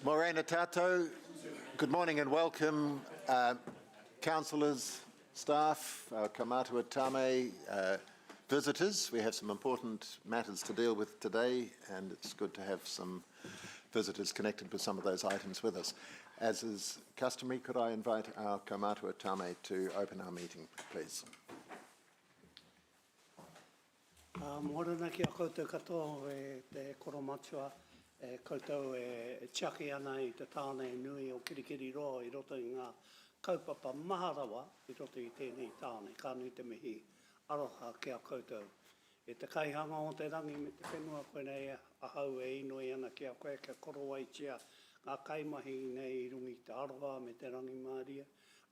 Morena Tato, good morning and welcome, councillors, staff, Kaumātua Tāmei visitors. We have some important matters to deal with today, and it's good to have some visitors connected with some of those items with us. As is customary, could I invite our Kaumātua Tāmei to open our meeting, please? Morena kia koutou katoa e te koromatua koutou e tiaki ana I te tāne nui o kirikiri roa I roto I ngā kaupapa maharawa I roto I tēnei tāne, ka nui te mihi aroha kia koutou. E te kaihanga o te rangi me te whenua koe nei ahau e inoi ana kia koe kia korowai tia ngā kaimahi nei I rungi te aroha me te rangi Māria.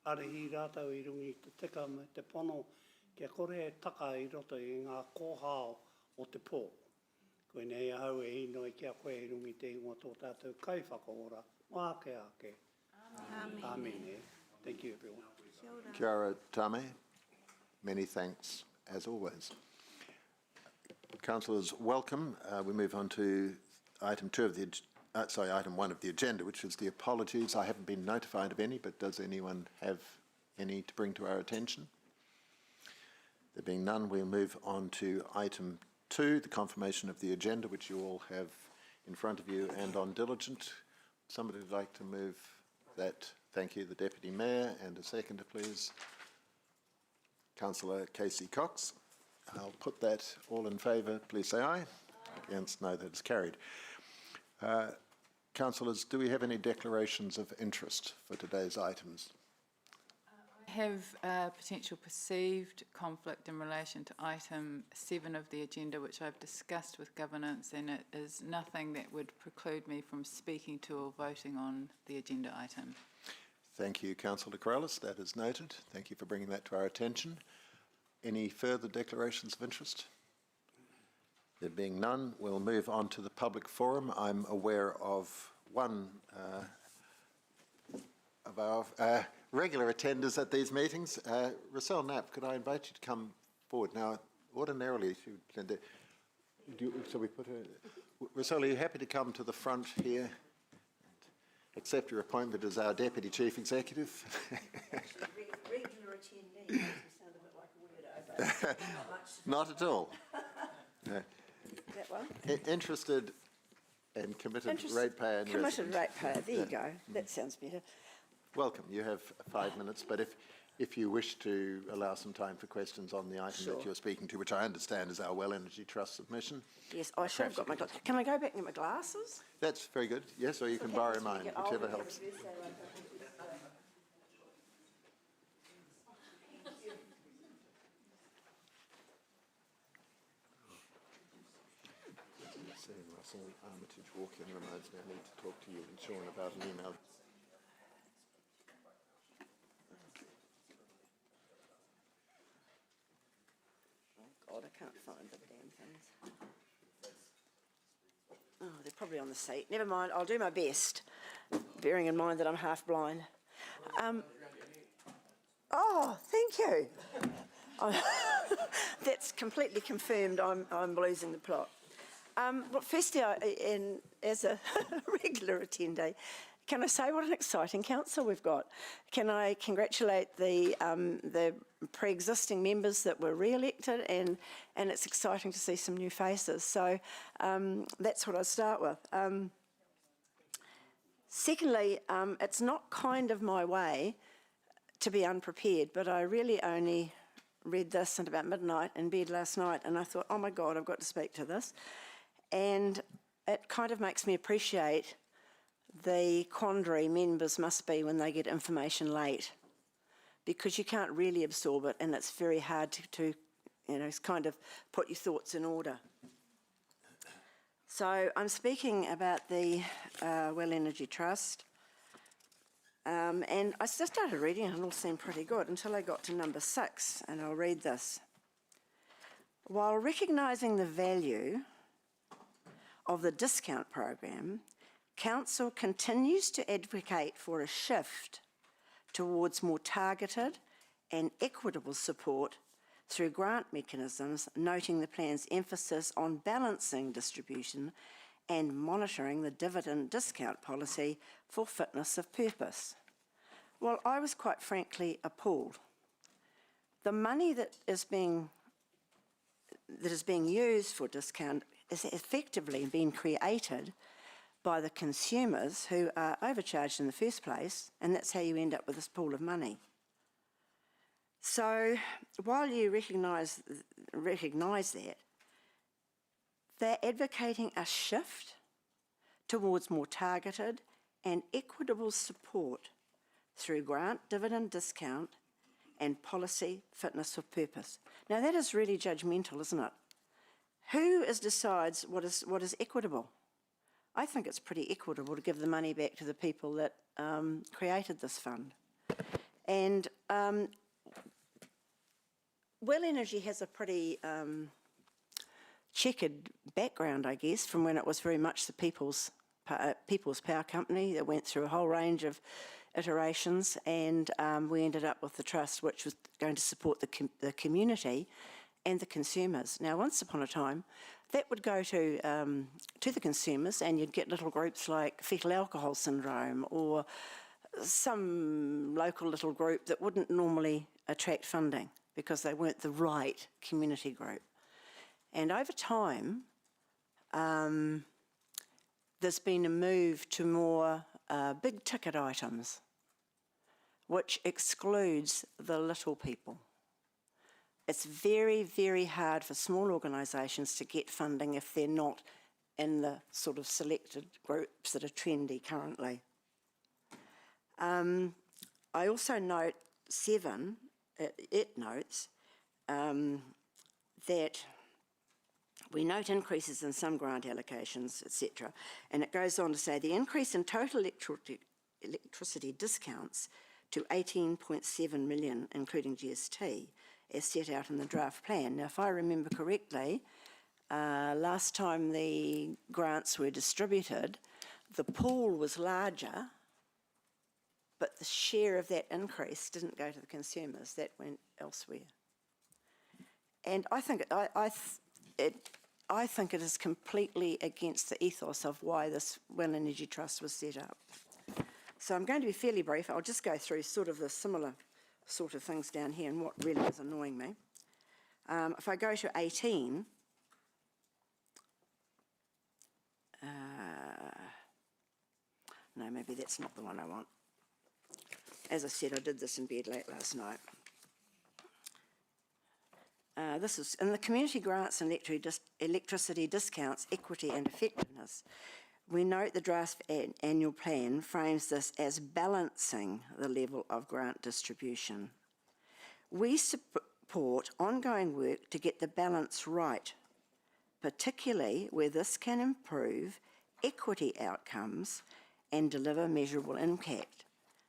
Arehi rātau I rungi te tika me te pono kia kore e taka I roto I ngā kōhao o te pō. Koe nei ahau e inoi kia koe I rungi te ingoa tō tātou kai whakaora. Ake ake. Amen. Amen. Thank you everyone. Kia ora Tāmei. Many thanks as always. Councillors, welcome. We move on to item 1 of the agenda, which is the apologies. I haven't been notified of any, but does anyone have any to bring to our attention? There being none, we'll move on to item 2, the confirmation of the agenda, which you all have in front of you and on diligent. Somebody would like to move that? Thank you, the Deputy Mayor, and a seconder, please. Councillor Casey Cox. I'll put that all in favour. Please say aye. Against, no, that is carried. Councillors, do we have any declarations of interest for today's items? I have a potential perceived conflict in relation to item 7 of the agenda, which I've discussed with governance, and it is nothing that would preclude me from speaking to or voting on the agenda item. Thank you, Councillor Corrales. That is noted. Thank you for bringing that to our attention. Any further declarations of interest? There being none, we'll move on to the public forum. I'm aware of one of our regular attenders at these meetings. Rosselle Knapp, could I invite you to come forward? Now, ordinarily, so we put her... Rosselle, are you happy to come to the front here? Accept your appointment as our Deputy Chief Executive. Regular attendee makes me sound a bit like a weirdo, but not at all. That one? Interested and committed ratepayer and committed resident. ratepayer, there you go. That sounds better. Welcome. You have 5 minutes, but if you wish to allow some time for questions on the item that you're speaking to, which I understand is our Well Energy Trust submission. Yes, I should have got my glasses. Can I go back and get my glasses? That's very good. Yes, or you can borrow mine, whichever helps. Seeing Russell Armitage walk in reminds me I need to talk to you and Sean about an email. God, I can't find the damn things. Oh, they're probably on the seat. Never mind, I'll do my best, bearing in mind that I'm half blind. Oh, thank you. That's completely confirmed I'm losing the plot. Well, firstly, as a regular attendee, can I say what an exciting council we've got? Can I congratulate the pre-existing members that were re-elected, and it's exciting to see some new faces. So that's what I'll start with. Secondly, it's not kind of my way to be unprepared, but I really only read this at about midnight in bed last night, and I thought, oh my God, I've got to speak to this. And it kind of makes me appreciate the quandary members must be when they get information late, because you can't really absorb it, and it's very hard to kind of put your thoughts in order. So I'm speaking about the Well Energy Trust, and I just started reading it and it all seemed pretty good until I got to number 6, and I'll read this. While recognising the value of the discount program, Council continues to advocate for a shift towards more targeted and equitable support through grant mechanisms, noting the plan's emphasis on balancing distribution and monitoring the dividend discount policy for fitness of purpose. Well, I was quite frankly appalled. The money that is being used for discount is effectively being created by the consumers who are overcharged in the first place, and that's how you end up with this pool of money. So while you recognise that, they're advocating a shift towards more targeted and equitable support through grant dividend discount and policy fitness of purpose. Now that is really judgmental, isn't it? Who decides what is equitable? I think it's pretty equitable to give the money back to the people that created this fund. And Well Energy has a pretty checkered background, I guess, from when it was very much the People's Power Company that went through a whole range of iterations, and we ended up with the trust, which was going to support the community and the consumers. Now, once upon a time, that would go to the consumers, and you'd get little groups like fetal alcohol syndrome or some local little group that wouldn't normally attract funding because they weren't the right community group. And over time, there's been a move to more big ticket items, which excludes the little people. It's very, very hard for small organisations to get funding if they're not in the sort of selected groups that are trendy currently. I also note 7, it notes that we note increases in some grant allocations, etc. And it goes on to say the increase in total electricity discounts to 18.7 million, including GST, as set out in the draft plan. Now, if I remember correctly, last time the grants were distributed, the pool was larger, but the share of that increase didn't go to the consumers, that went elsewhere. And I think I think it is completely against the ethos of why this Well Energy Trust was set up. So I'm going to be fairly brief. I'll just go through sort of the similar sort of things down here and what really is annoying me. If I go to 18, no, maybe that's not the one I want. As I said, I did this in bed late last night. This is in the community grants and electricity discounts, equity and effectiveness. We note the draft annual plan frames this as balancing the level of grant distribution. We support ongoing work to get the balance right, particularly where this can improve equity outcomes and deliver measurable impact.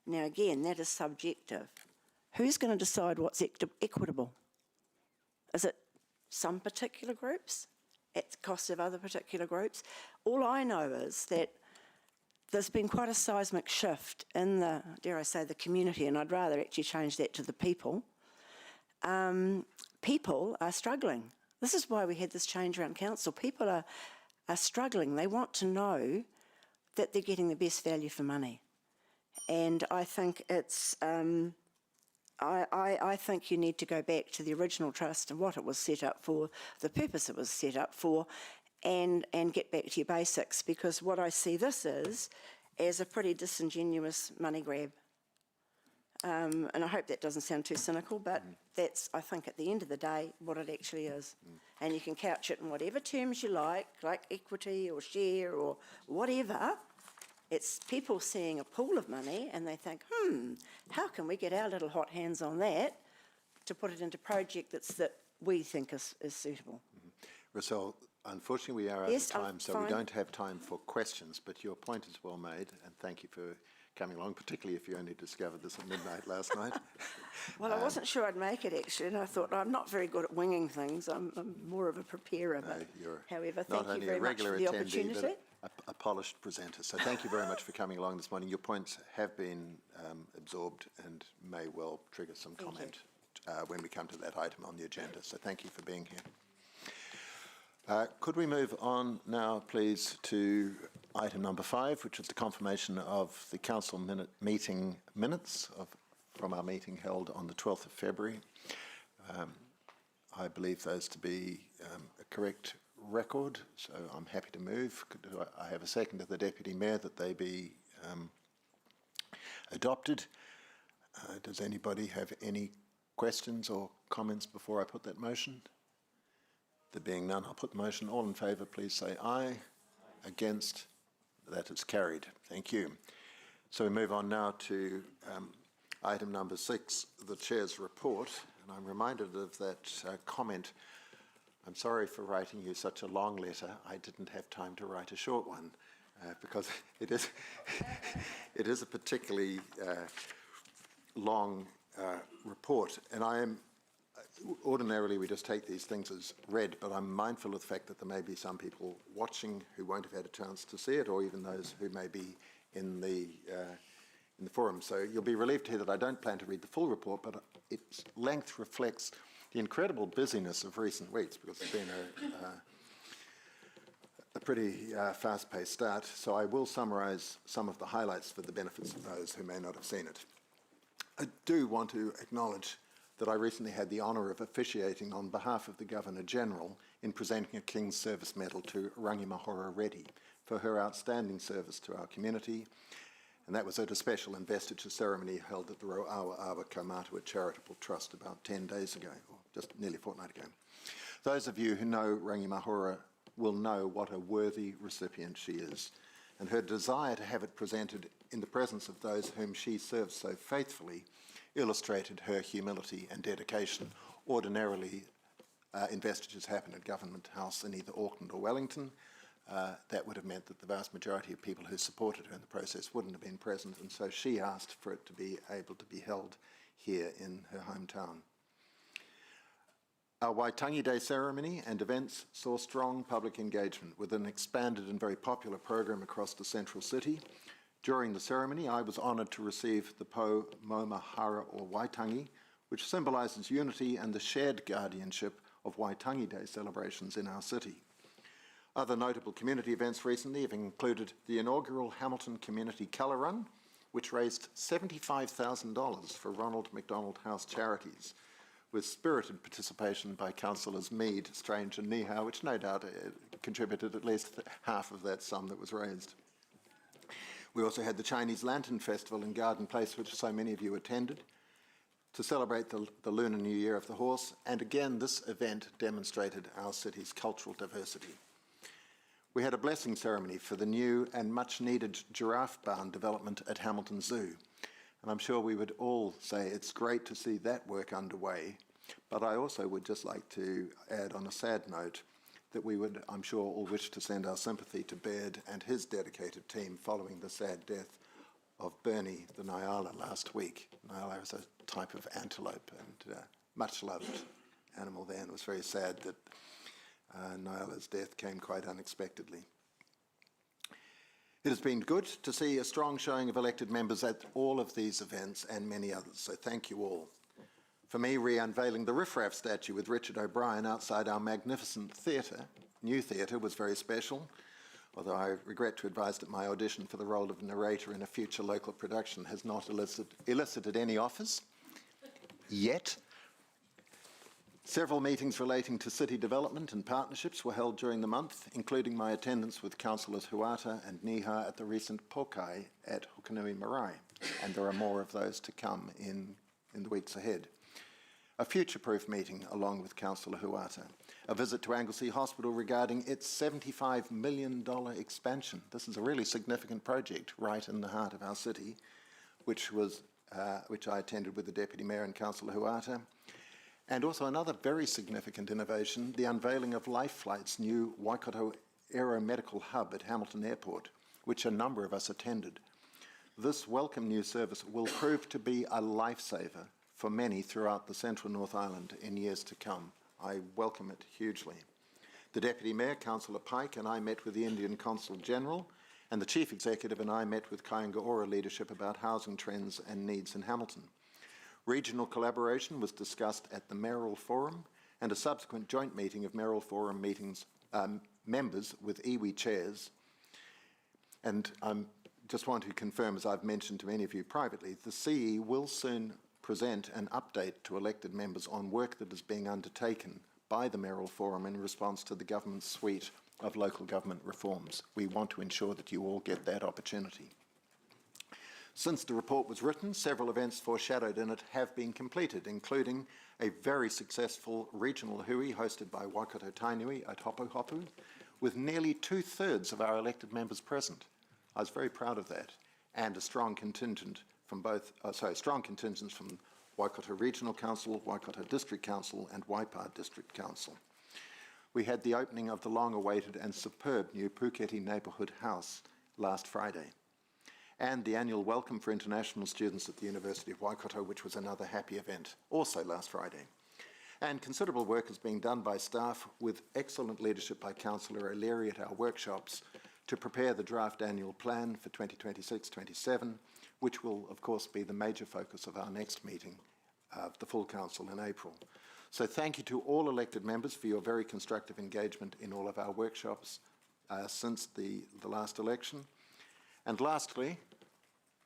Now again, that is subjective. Who's going to decide what's equitable? Is it some particular groups at the cost of other particular groups? All I know is that there's been quite a seismic shift in the, dare I say, the community, and I'd rather actually change that to the people. People are struggling. This is why we had this change around council. People are struggling. They want to know that they're getting the best value for money. And I think it's, I think you need to go back to the original trust and what it was set up for, the purpose it was set up for, and get back to your basics, because what I see this as a pretty disingenuous money grab. And I hope that doesn't sound too cynical, but that's, I think, at the end of the day, what it actually is. And you can couch it in whatever terms you like equity or share or whatever. It's people seeing a pool of money and they think, how can we get our little hot hands on that to put it into a project that we think is suitable. Russell, unfortunately we are out of time, so we don't have time for questions, but your point is well made, and thank you for coming along, particularly if you only discovered this at midnight last night. Well, I wasn't sure I'd make it, actually, and I thought, I'm not very good at winging things. I'm more of a preparer, but however, thank you very much for the opportunity. A polished presenter. So thank you very much for coming along this morning. Your points have been absorbed and may well trigger some comment when we come to that item on the agenda. So thank you for being here. Could we move on now, please, to item number 5, which is the confirmation of the council meeting minutes from our meeting held on the 12th of February. I believe those to be a correct record, so I'm happy to move. I have a second to the Deputy Mayor that they be adopted. Does anybody have any questions or comments before I put that motion? There being none, I'll put the motion. All in favour, please say aye. Against? That is carried. Thank you. So we move on now to item number 6, the Chair's report. And I'm reminded of that comment. I'm sorry for writing you such a long letter. I didn't have time to write a short one because it is, it is a particularly long report. And I am, ordinarily we just take these things as read, but I'm mindful of the fact that there may be some people watching who won't have had a chance to see it, or even those who may be in the forum. So you'll be relieved to hear that I don't plan to read the full report, but its length reflects the incredible busyness of recent weeks, because it's been a pretty fast-paced start. So I will summarise some of the highlights for the benefits of those who may not have seen it. I do want to acknowledge that I recently had the honour of officiating on behalf of the Governor-General in presenting a King's Service Medal to Rangimahora Reddy for her outstanding service to our community, and that was at a special investiture ceremony held at the Roawa Awa Kaumātua Charitable Trust about 10 days ago, or just nearly a fortnight ago. Those of you who know Rangimahora will know what a worthy recipient she is, and her desire to have it presented in the presence of those whom she serves so faithfully illustrated her humility and dedication. Ordinarily, investitures happen at Government House in either Auckland or Wellington. That would have meant that the vast majority of people who supported her in the process wouldn't have been present, and so she asked for it to be able to be held here in her hometown. Our Waitangi Day ceremony and events saw strong public engagement with an expanded and very popular program across the central city. During the ceremony, I was honoured to receive the Po Maumahara or Waitangi, which symbolises unity and the shared guardianship of Waitangi Day celebrations in our city. Other notable community events recently have included the inaugural Hamilton Community Colour Run, which raised $75,000 for Ronald McDonald House Charities, with spirited participation by Councillors Mead, Strange and Nihau, which no doubt contributed at least half of that sum that was raised. We also had the Chinese Lantern Festival in Garden Place, which so many of you attended, to celebrate the Lunar New Year of the Horse, and again this event demonstrated our city's cultural diversity. We had a blessing ceremony for the new and much needed giraffe barn development at Hamilton Zoo. And I'm sure we would all say it's great to see that work underway, but I also would just like to add on a sad note that we would, I'm sure, all wish to send our sympathy to Baird and his dedicated team following the sad death of Bernie the Nyala last week. Nyala is a type of antelope and much loved animal there, and it was very sad that Nyala's death came quite unexpectedly. It has been good to see a strong showing of elected members at all of these events and many others, so thank you all. For me, re-unveiling the Riff Raff statue with Richard O'Brien outside our magnificent theatre, new theatre, was very special, although I regret to advise that my audition for the role of narrator in a future local production has not elicited any offers, yet. Several meetings relating to city development and partnerships were held during the month, including my attendance with Councillors Huata and Niha at the recent Pokai at Hukanui Marae, and there are more of those to come in the weeks ahead. A future-proof meeting along with Councillor Huata, a visit to Anglesea Hospital regarding its $75 million expansion. This is a really significant project right in the heart of our city, which I attended with the Deputy Mayor and Councillor Huata. And also another very significant innovation, the unveiling of Life Flight's new Waikato Aeromedical Hub at Hamilton Airport, which a number of us attended. This welcome new service will prove to be a lifesaver for many throughout the central North Island in years to come. I welcome it hugely. The Deputy Mayor, Councillor Pike, and I met with the Indian Consul General, and the Chief Executive and I met with Kainga Ora leadership about housing trends and needs in Hamilton. Regional collaboration was discussed at the Mayoral Forum, and a subsequent joint meeting of Mayoral Forum members with iwi chairs. And I just want to confirm, as I've mentioned to many of you privately, the CE will soon present an update to elected members on work that is being undertaken by the Mayoral Forum in response to the government's suite of local government reforms. We want to ensure that you all get that opportunity. Since the report was written, several events foreshadowed in it have been completed, including a very successful regional hui hosted by Waikato Tainui at Hopu Hopu, with nearly 2/3 of our elected members present. I was very proud of that, and a strong contingent from strong contingents from Waikato Regional Council, Waikato District Council, and Waipa District Council. We had the opening of the long-awaited and superb new Puketi Neighbourhood House last Friday, and the annual Welcome for International Students at the University of Waikato, which was another happy event, also last Friday. And considerable work is being done by staff with excellent leadership by Councillor O'Leary at our workshops to prepare the draft annual plan for 2026-27, which will, of course, be the major focus of our next meeting of the full council in April. So thank you to all elected members for your very constructive engagement in all of our workshops since the last election. And lastly,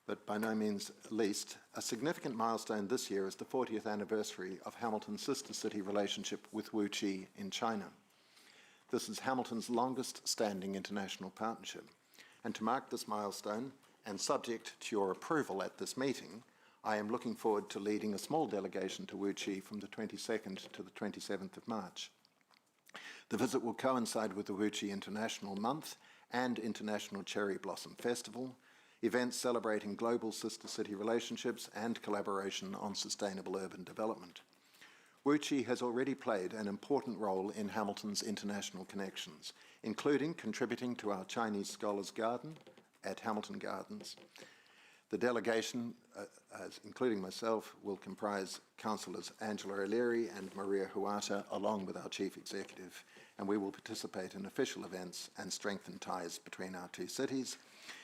but by no means least, a significant milestone this year is the 40th anniversary of Hamilton's sister city relationship with Wuxi in China. This is Hamilton's longest standing international partnership. And to mark this milestone, and subject to your approval at this meeting, I am looking forward to leading a small delegation to Wuxi from the 22nd to the 27th of March. The visit will coincide with the Wuxi International Month and International Cherry Blossom Festival, events celebrating global sister city relationships and collaboration on sustainable urban development. Wuxi has already played an important role in Hamilton's international connections, including contributing to our Chinese Scholars Garden at Hamilton Gardens. The delegation, including myself, will comprise Councillors Angela O'Leary and Maria Huata, along with our Chief Executive, and we will participate in official events and strengthen ties between our two cities.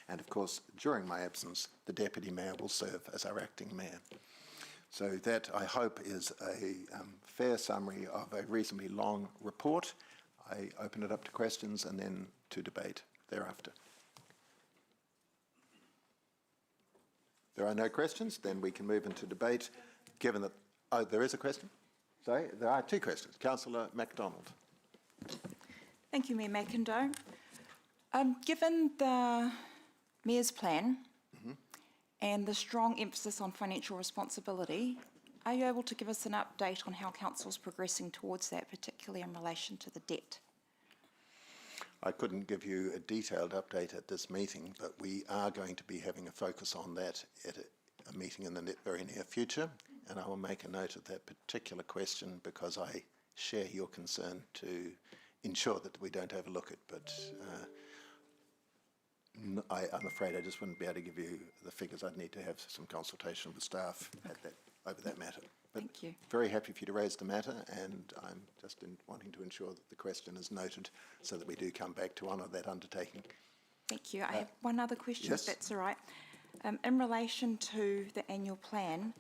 And of course, during my absence, the Deputy Mayor will serve as our acting Mayor. So that, I hope, is a fair summary of a reasonably long report. I open it up to questions and then to debate thereafter. If there are no questions, then we can move into debate, given that, oh, there is a question? Sorry, there are two questions. Councillor MacDonald. Thank you, Mayor McIndoe. Given the Mayor's plan and the strong emphasis on financial responsibility, are you able to give us an update on how Council's progressing towards that, particularly in relation to the debt? I couldn't give you a detailed update at this meeting, but we are going to be having a focus on that at a meeting in the very near future, and I will make a note of that particular question because I share your concern to ensure that we don't overlook it, but I'm afraid I just wouldn't be able to give you the figures. I'd need to have some consultation with staff over that matter. But Thank you. very happy for you to raise the matter, and I'm just wanting to ensure that the question is noted so that we do come back to honour that undertaking. Thank you. I have one other question, yes. if that's all right. In relation to the annual plan,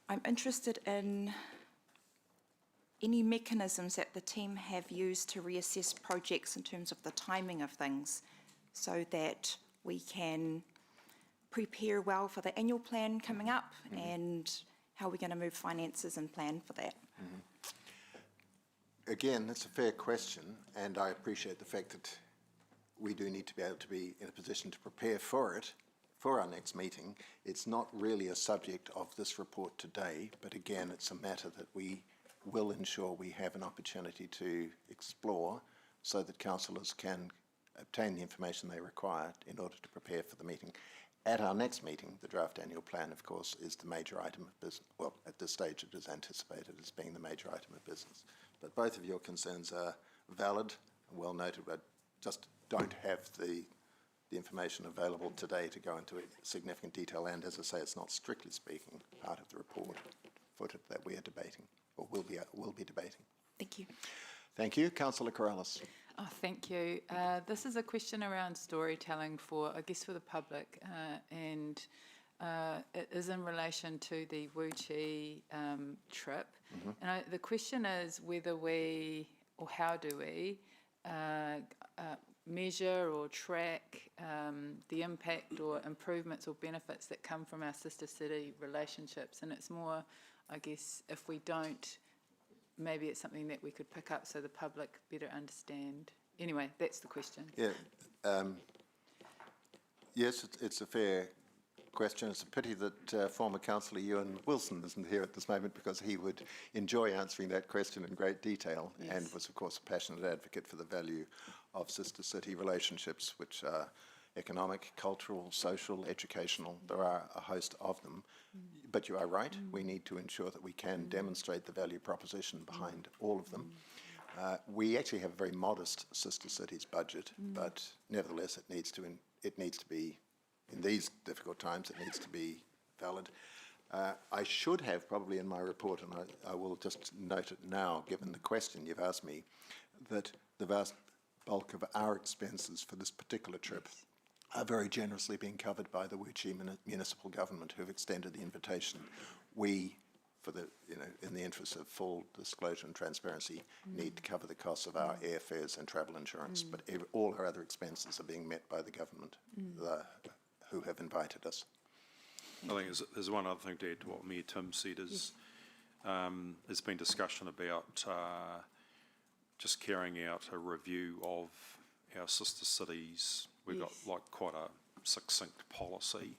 I'm interested in any mechanisms that the team have used to reassess projects in terms of the timing of things so that we can prepare well for the annual plan coming up and how we're going to move finances and plan for that. Again, that's a fair question, and I appreciate the fact that we do need to be able to be in a position to prepare for it, for our next meeting. It's not really a subject of this report today, but again, it's a matter that we will ensure we have an opportunity to explore so that councillors can obtain the information they require in order to prepare for the meeting. At our next meeting, the draft annual plan, of course, is the major item of business. Well, at this stage, it is anticipated as being the major item of business. But both of your concerns are valid and well noted, but just don't have the information available today to go into significant detail. And as I say, it's not, strictly speaking, part of the report footed that we are debating, or will be debating. Thank you. Thank you. Councillor Corrales. Oh, thank you. This is a question around storytelling for, I guess, for the public, and It is in relation to the Wu Chi trip. And the question is whether we, or how do we, measure or track the impact or improvements or benefits that come from our sister city relationships. And it's more, I guess, if we don't, maybe it's something that we could pick up so the public better understand. Anyway, that's the question. Yeah. Yes, it's a fair question. It's a pity that former councillor Ewan Wilson isn't here at this moment, because he would enjoy answering that question in great detail, and was, of course, a passionate advocate for the value of sister city relationships, which are economic, cultural, social, educational. There are a host of them. But you are right, we need to ensure that we can demonstrate the value proposition behind all of them. We actually have a very modest sister cities budget, but nevertheless it needs to be, in these difficult times, it needs to be valid. I should have probably in my report, and I will just note it now, given the question you've asked me, that the vast bulk of our expenses for this particular trip are very generously being covered by the Wu Chi municipal government, who have extended the invitation. We, for the, in the interest of full disclosure and transparency, need to cover the costs of our airfares and travel insurance, but all our other expenses are being met by the government, who have invited us. I think there's one other thing to add to what Mayor Tim said is there's been discussion about just carrying out a review of our sister cities. We've got like quite a succinct policy,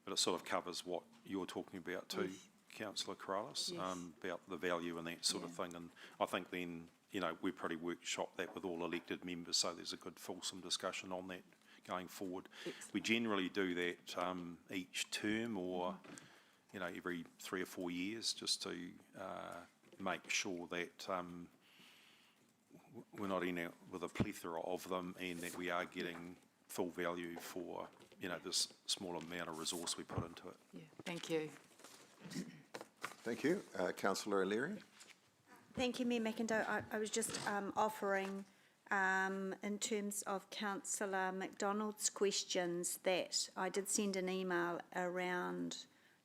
but it sort of covers what you're talking about too, Councillor Corrales, about the value and that sort of thing. And I think then, we probably workshop that with all elected members, so there's a good fulsome discussion on that going forward. Excellent. We generally do that each term or, every 3 or 4 years, just to make sure that we're not in out with a plethora of them, and that we are getting full value for, this small amount of resource we put into it. Yeah, thank you. Thank you. Councillor O'Leary. Thank you, Mayor McIndoe. I was just offering, in terms of Councillor McDonald's questions, that I did send an email around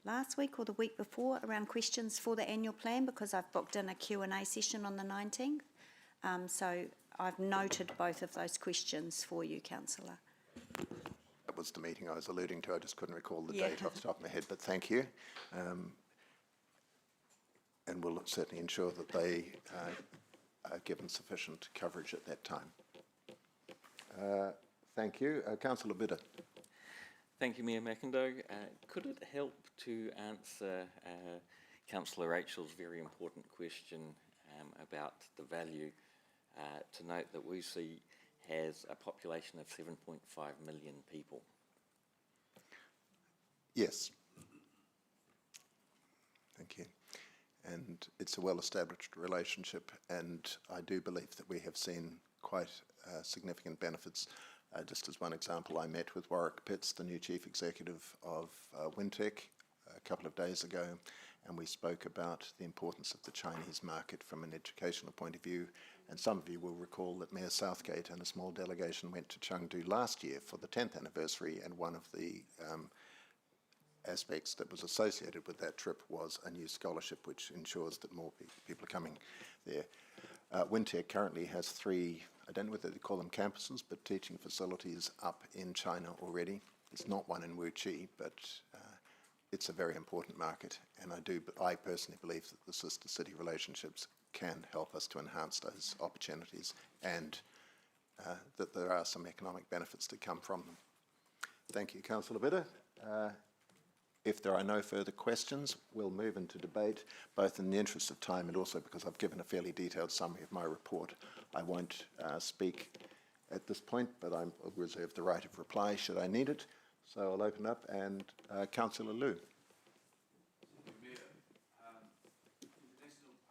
last week or the week before around questions for the annual plan, because I've booked in a Q&A session on the 19th. So I've noted both of those questions for you, Councillor. That was the meeting I was alluding to. I just couldn't recall the date off the top of my head, but thank you. And we'll certainly ensure that they are given sufficient coverage at that time. Thank you. Councillor Bidder. Thank you, Mayor McIndoe. Could it help to answer Councillor Rachel's very important question about the value, to note that Wuxi has a population of 7.5 million people? Yes. Thank you. And it's a well-established relationship, and I do believe that we have seen quite significant benefits. Just as one example, I met with Warwick Pitts, the new Chief Executive of Wintec, a couple of days ago, and we spoke about the importance of the Chinese market from an educational point of view. And some of you will recall that Mayor Southgate and a small delegation went to Chengdu last year for the 10th anniversary, and one of the aspects that was associated with that trip was a new scholarship which ensures that more people are coming there. Wintec currently has 3, I don't know whether they call them campuses, but teaching facilities up in China already. There's not one in Wu Chi, but it's a very important market, and I personally believe that the sister city relationships can help us to enhance those opportunities, and that there are some economic benefits to come from them. Thank you, Councillor Bidder. If there are no further questions, we'll move into debate, both in the interest of time and also because I've given a fairly detailed summary of my report. I won't speak at this point, but I'll reserve the right of reply should I need it. So I'll open up, and Councillor Liu.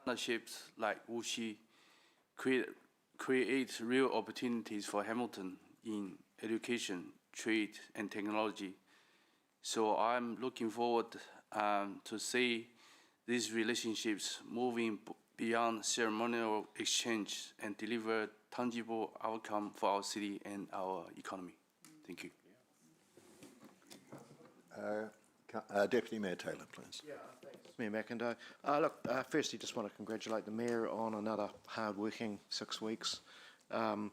Partnerships like Wuxi create real opportunities for Hamilton in education, trade, and technology. So I'm looking forward to see these relationships moving beyond ceremonial exchange and deliver tangible outcome for our city and our economy. Thank you. Deputy Mayor Taylor, please. Mayor McIndoe. Firstly, just want to congratulate the Mayor on another hard-working 6 weeks. The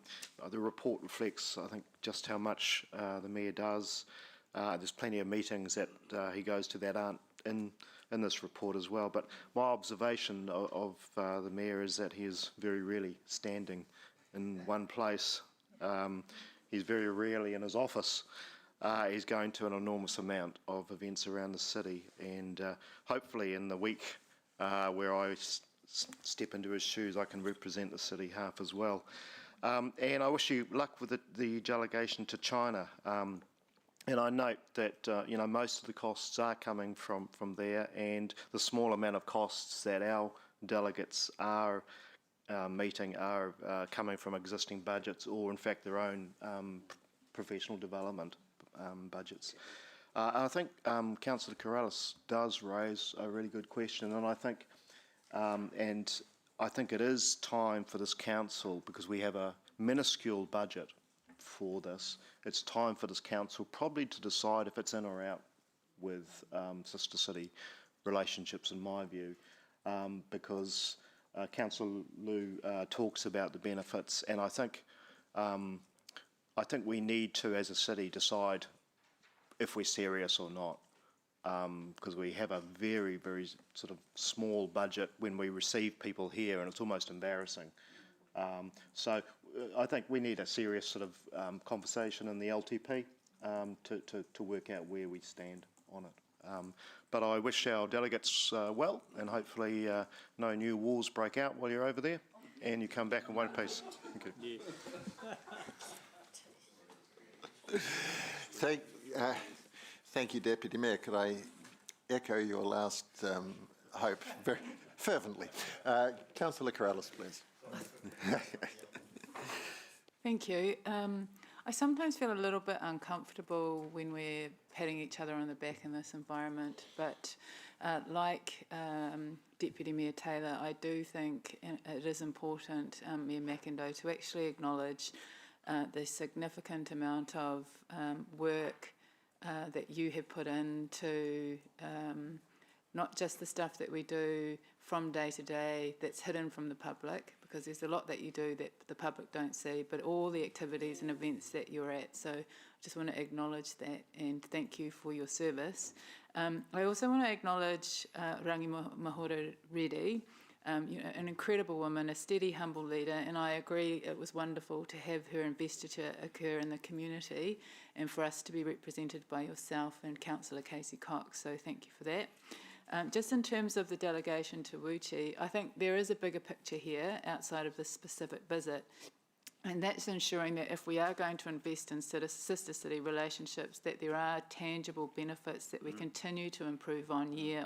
report reflects, I think, just how much the Mayor does. There's plenty of meetings that he goes to that aren't in this report as well. But my observation of the Mayor is that he is very rarely standing in one place. He's very rarely in his office. He's going to an enormous amount of events around the city, and hopefully in the week where I step into his shoes, I can represent the city half as well. And I wish you luck with the delegation to China. And I note that most of the costs are coming from there, and the small amount of costs that our delegates are meeting are coming from existing budgets, or in fact their own professional development budgets. I think Councillor Corrales does raise a really good question, and I think it is time for this council, because we have a minuscule budget for this. It's time for this council probably to decide if it's in or out with sister city relationships, in my view, because Councillor Liu talks about the benefits, and I think we need to, as a city, decide if we're serious or not, because we have a very, very sort of small budget when we receive people here, and it's almost embarrassing. So I think we need a serious sort of conversation in the LTP to work out where we stand on it. But I wish our delegates well, and hopefully no new wars break out while you're over there, and you come back in one piece. Thank you. Yeah. Thank you, Deputy Mayor. Could I echo your last hope very fervently? Councillor Corrales, please. Thank you. I sometimes feel a little bit uncomfortable when we're patting each other on the back in this environment, but like Deputy Mayor Taylor, I do think it is important, Mayor McIndoe, to actually acknowledge the significant amount of work that you have put into not just the stuff that we do from day to day that's hidden from the public, because there's a lot that you do that the public don't see, but all the activities and events that you're at. So I just want to acknowledge that and thank you for your service. I also want to acknowledge Rangi Mahora Reddy, an incredible woman, a steady, humble leader, and I agree it was wonderful to have her investiture occur in the community and for us to be represented by yourself and Councillor Casey Cox, so thank you for that. Just in terms of the delegation to Wuchi, I think there is a bigger picture here outside of this specific visit, and that's ensuring that if we are going to invest in sister city relationships, that there are tangible benefits that we continue to improve on year,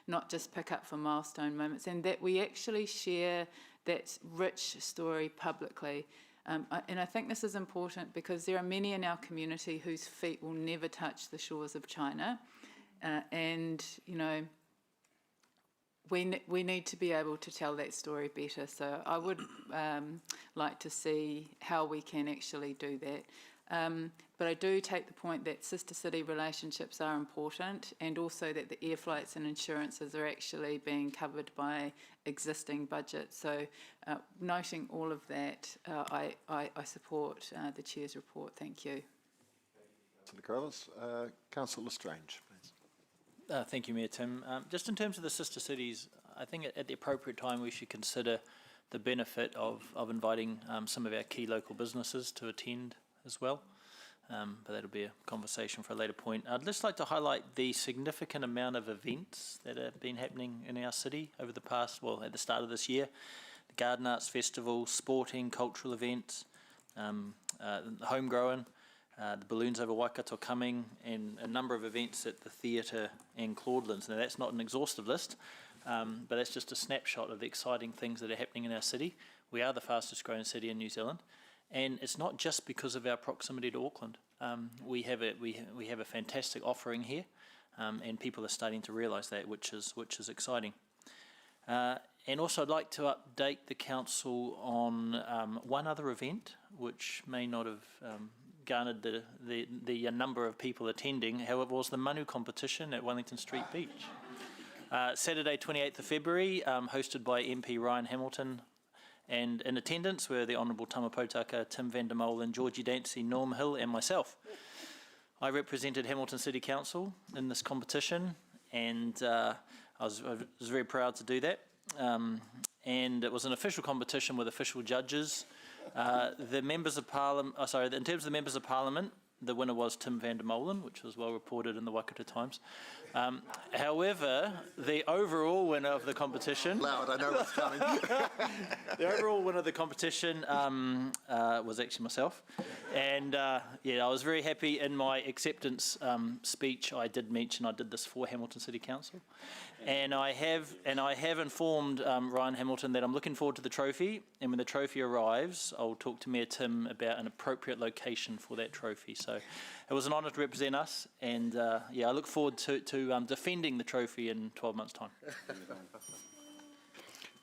not just pick up for milestone moments, and that we actually share that rich story publicly. And I think this is important because there are many in our community whose feet will never touch the shores of China. And, we need to be able to tell that story better. So I would like to see how we can actually do that. But I do take the point that sister city relationships are important, and also that the air flights and insurances are actually being covered by existing budgets. So noting all of that, I support the Chair's report. Thank you. Councillor Corrales. Councillor Strange, please. Thank you, Mayor Tim. Just in terms of the sister cities, I think at the appropriate time we should consider the benefit of inviting some of our key local businesses to attend as well. But that'll be a conversation for a later point. I'd just like to highlight the significant amount of events that have been happening in our city over the past, at the start of this year. The Garden Arts Festival, sporting, cultural events, homegrown, the Balloons Over Waikato coming, and a number of events at the theatre and Claudelands. Now, that's not an exhaustive list, but that's just a snapshot of the exciting things that are happening in our city. We are the fastest growing city in New Zealand, and it's not just because of our proximity to Auckland. We have a fantastic offering here, and people are starting to realise that, which is exciting. And also, I'd like to update the council on one other event, which may not have garnered the number of people attending. However, was the Manu competition at Wellington Street Beach. Saturday, 28th of February, hosted by MP Ryan Hamilton, and in attendance were the Honourable Tamapotaka, Tim van der Molen, Georgie Dancy, Norm Hill and myself. I represented Hamilton City Council in this competition, and I was very proud to do that. And it was an official competition with official judges. The members of Parliament, in terms of the members of Parliament, the winner was Tim van der Molen, which was well reported in the Waikato Times. However, the overall winner of the competition... Loud, I know what's coming. The overall winner of the competition was actually myself. And yeah, I was very happy in my acceptance speech. I did mention I did this for Hamilton City Council. And I have informed Ryan Hamilton that I'm looking forward to the trophy. And when the trophy arrives, I'll talk to Mayor Tim about an appropriate location for that trophy. So it was an honour to represent us. And yeah, I look forward to defending the trophy in 12 months' time.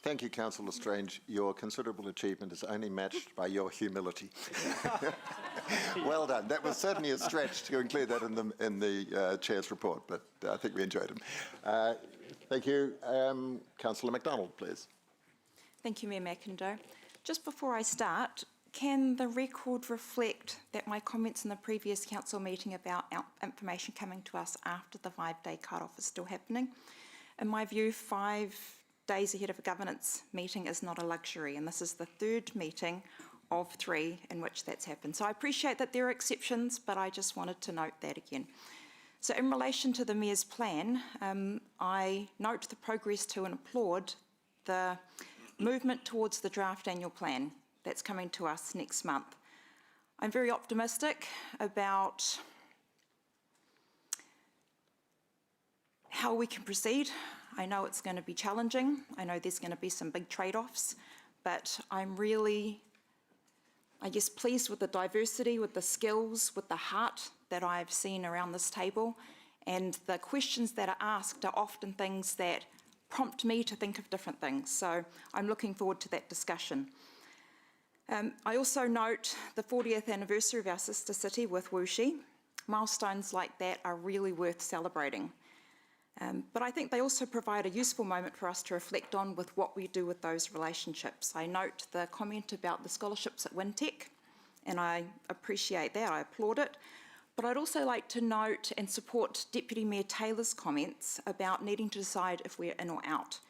Thank you, Councillor Strange. Your considerable achievement is only matched by your humility. Well done. That was certainly a stretch to include that in the Chair's report, but I think we enjoyed him. Thank you. Councillor MacDonald, please. Thank you, Mayor McIndoe. Just before I start, can the record reflect that my comments in the previous council meeting about information coming to us after the 5-day cut-off is still happening? In my view, 5 days ahead of a governance meeting is not a luxury, and this is the 3rd meeting of 3 in which that's happened. So I appreciate that there are exceptions, but I just wanted to note that again. So in relation to the Mayor's plan, I note the progress to and applaud the movement towards the draft annual plan that's coming to us next month. I'm very optimistic about how we can proceed. I know it's going to be challenging. I know there's going to be some big trade-offs, but I'm really, I guess, pleased with the diversity, with the skills, with the heart that I've seen around this table. And the questions that are asked are often things that prompt me to think of different things. So I'm looking forward to that discussion. I also note the 40th anniversary of our sister city with Wuxi. Milestones like that are really worth celebrating. But I think they also provide a useful moment for us to reflect on with what we do with those relationships. I note the comment about the scholarships at Wintec, and I appreciate that, I applaud it. But I'd also like to note and support Deputy Mayor Taylor's comments about needing to decide if we're in or out.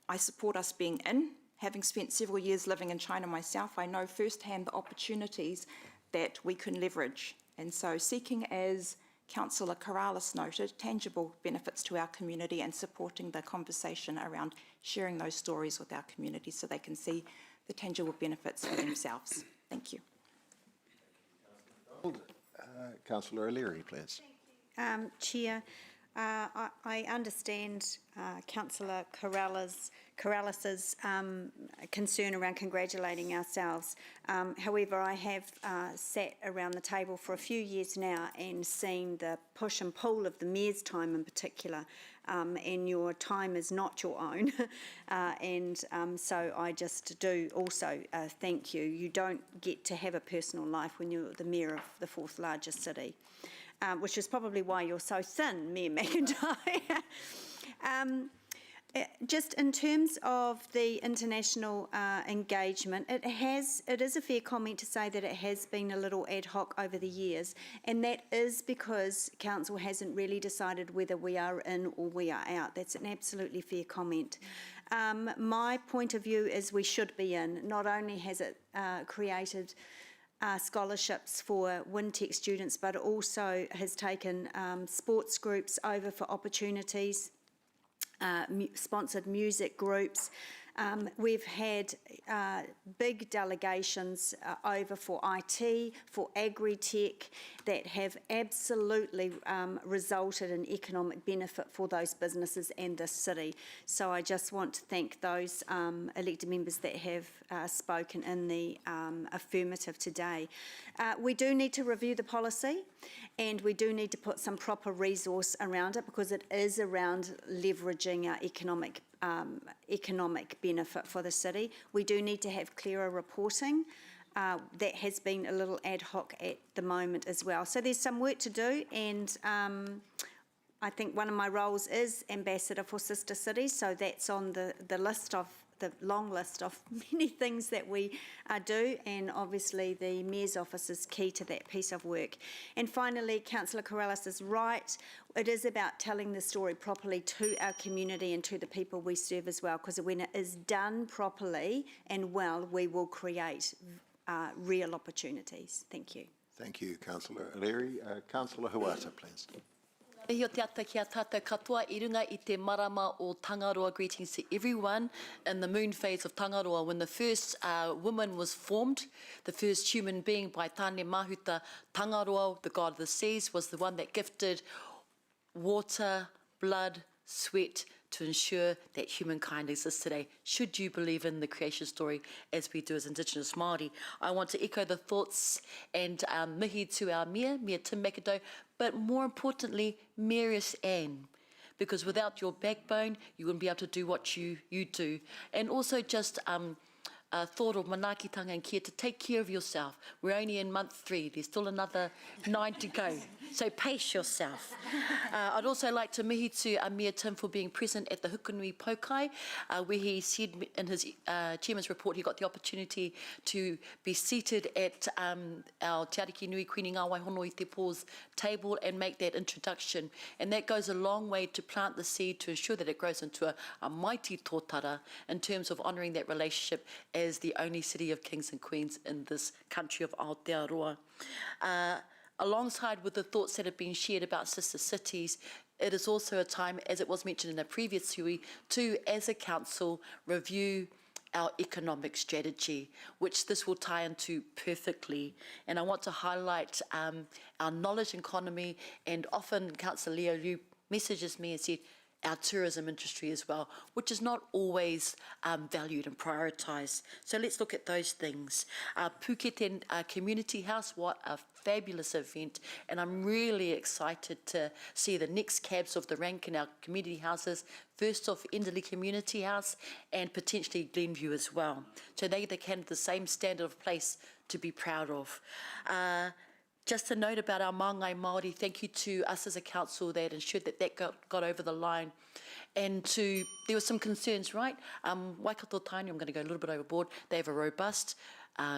I support us being in. Having spent several years living in China myself, I know firsthand the opportunities that we can leverage. And so seeking, as Councillor Corrales noted, tangible benefits to our community and supporting the conversation around sharing those stories with our community so they can see the tangible benefits for themselves. Thank you. Councillor O'Leary, please. Chair, I understand Councillor Corrales' concern around congratulating ourselves. However, I have sat around the table for a few years now and seen the push and pull of the Mayor's time in particular, and your time is not your own. So I just do also thank you. You don't get to have a personal life when you're the Mayor of the 4th largest city. Which is probably why you're so thin, Mayor McIndoe. Just in terms of the international engagement, it is a fair comment to say that it has been a little ad hoc over the years, and that is because Council hasn't really decided whether we are in or we are out. That's an absolutely fair comment. My point of view is we should be in. Not only has it created scholarships for Wintec students, but it also has taken sports groups over for opportunities, sponsored music groups. We've had big delegations over for IT, for agri-tech, that have absolutely resulted in economic benefit for those businesses and the city. So I just want to thank those elected members that have spoken in the affirmative today. We do need to review the policy, and we do need to put some proper resource around it, because it is around leveraging our economic benefit for the city. We do need to have clearer reporting that has been a little ad hoc at the moment as well. So there's some work to do, and I think one of my roles is ambassador for sister cities, so that's on the list of the long list of many things that we do, and obviously the Mayor's Office is key to that piece of work. And finally, Councillor Corrales is right. It is about telling the story properly to our community and to the people we serve as well, because when it is done properly and well, we will create real opportunities. Thank you. Thank you, Councillor O'Leary. Councillor Huata, please. Hei o te ata ki a tātou katoa I runga I te marama o Tangaroa. Greetings to everyone in the moon phase of Tangaroa. When the first woman was formed, the first human being by Tāne Mahuta, Tangaroa, the god of the seas, was the one that gifted water, blood, sweat to ensure that humankind exists today. Should you believe in the creation story as we do as Indigenous Māori? I want to echo the thoughts and mihi to our Mayor Tim McIndoe, but more importantly, Mayoress Anne, because without your backbone, you wouldn't be able to do what you do. And also just thought of manaakitanga and care to take care of yourself. We're only in month 3. There's still another 9 to go. So pace yourself. I'd also like to mihi to Mayor Tim for being present at the Hukanui Pokai, where he said in his chairman's report he got the opportunity to be seated at our Te Ariki Nui Queen Ngā Waihono I Te Pō's table and make that introduction. And that goes a long way to plant the seed to ensure that it grows into a mighty tōtara in terms of honouring that relationship as the only city of kings and queens in this country of Aotearoa. Alongside with the thoughts that have been shared about sister cities, it is also a time, as it was mentioned in a previous hui, to, as a council, review our economic strategy, which this will tie into perfectly. And I want to highlight our knowledge economy, and often Councillor Leo Liu messages me and said, our tourism industry as well, which is not always valued and prioritised. So let's look at those things. Puketen Community House, what a fabulous event, and I'm really excited to see the next cabs of the rank in our community houses, first off Enderley Community House and potentially Glenview as well. So they can have the same standard of place to be proud of. Just a note about our Māngai Māori, thank you to us as a council that ensured that got over the line. And there were some concerns, right? Waikato Tainui, I'm going to go a little bit overboard, they have a robust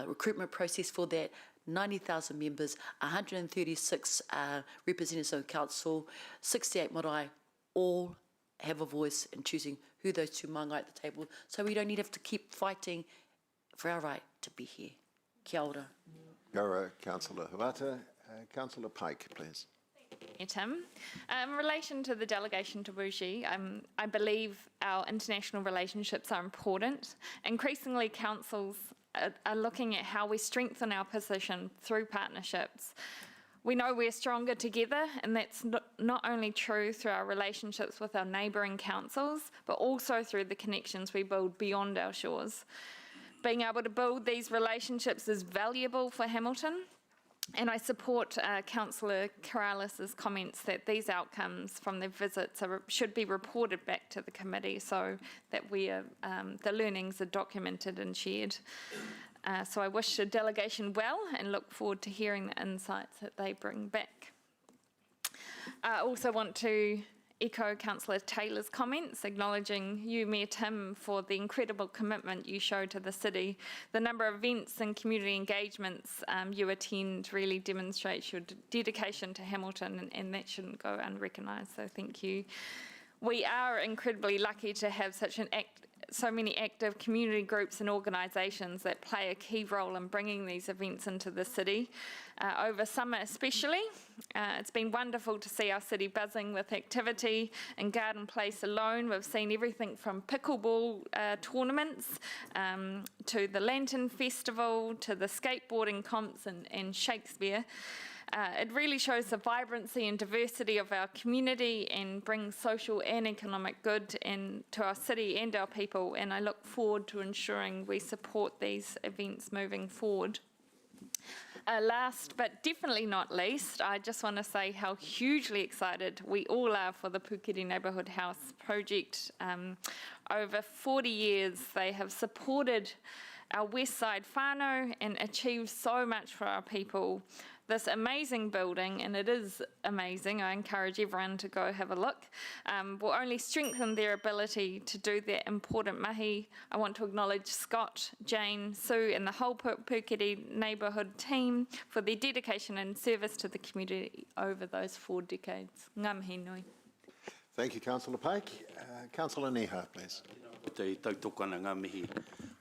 recruitment process for that. 90,000 members, 136 representatives of the council, 68 marae, all have a voice in choosing who those two Māngai at the table, so we don't need to have to keep fighting for our right to be here. Kia ora. Gora, Councillor Huata. Councillor Pike, please. Thank you, Tim. In relation to the delegation to Wuxi, I believe our international relationships are important. Increasingly, councils are looking at how we strengthen our position through partnerships. We know we're stronger together, and that's not only true through our relationships with our neighbouring councils, but also through the connections we build beyond our shores. Being able to build these relationships is valuable for Hamilton, and I support Councillor Corrales' comments that these outcomes from the visits should be reported back to the committee so that the learnings are documented and shared. So I wish the delegation well and look forward to hearing the insights that they bring back. I also want to echo Councillor Taylor's comments, acknowledging you, Mayor Tim, for the incredible commitment you show to the city. The number of events and community engagements you attend really demonstrates your dedication to Hamilton, and that shouldn't go unrecognised, so thank you. We are incredibly lucky to have so many active community groups and organisations that play a key role in bringing these events into the city. Over summer especially, it's been wonderful to see our city buzzing with activity. In Garden Place alone, we've seen everything from pickleball tournaments to the Lantern Festival to the skateboarding comps and Shakespeare. It really shows the vibrancy and diversity of our community and brings social and economic good to our city and our people, and I look forward to ensuring we support these events moving forward. Last but definitely not least, I just want to say how hugely excited we all are for the Puketi Neighbourhood House project. Over 40 years they have supported our West Side whānau and achieved so much for our people. This amazing building, and it is amazing, I encourage everyone to go have a look, will only strengthen their ability to do that important mahi. I want to acknowledge Scott, Jane, Sue and the whole Puketi neighbourhood team for their dedication and service to the community over those 4 decades. Ngā mihi nui. Thank you, Councillor Pike. Councillor Neha, please. Te tautokana ngā mihi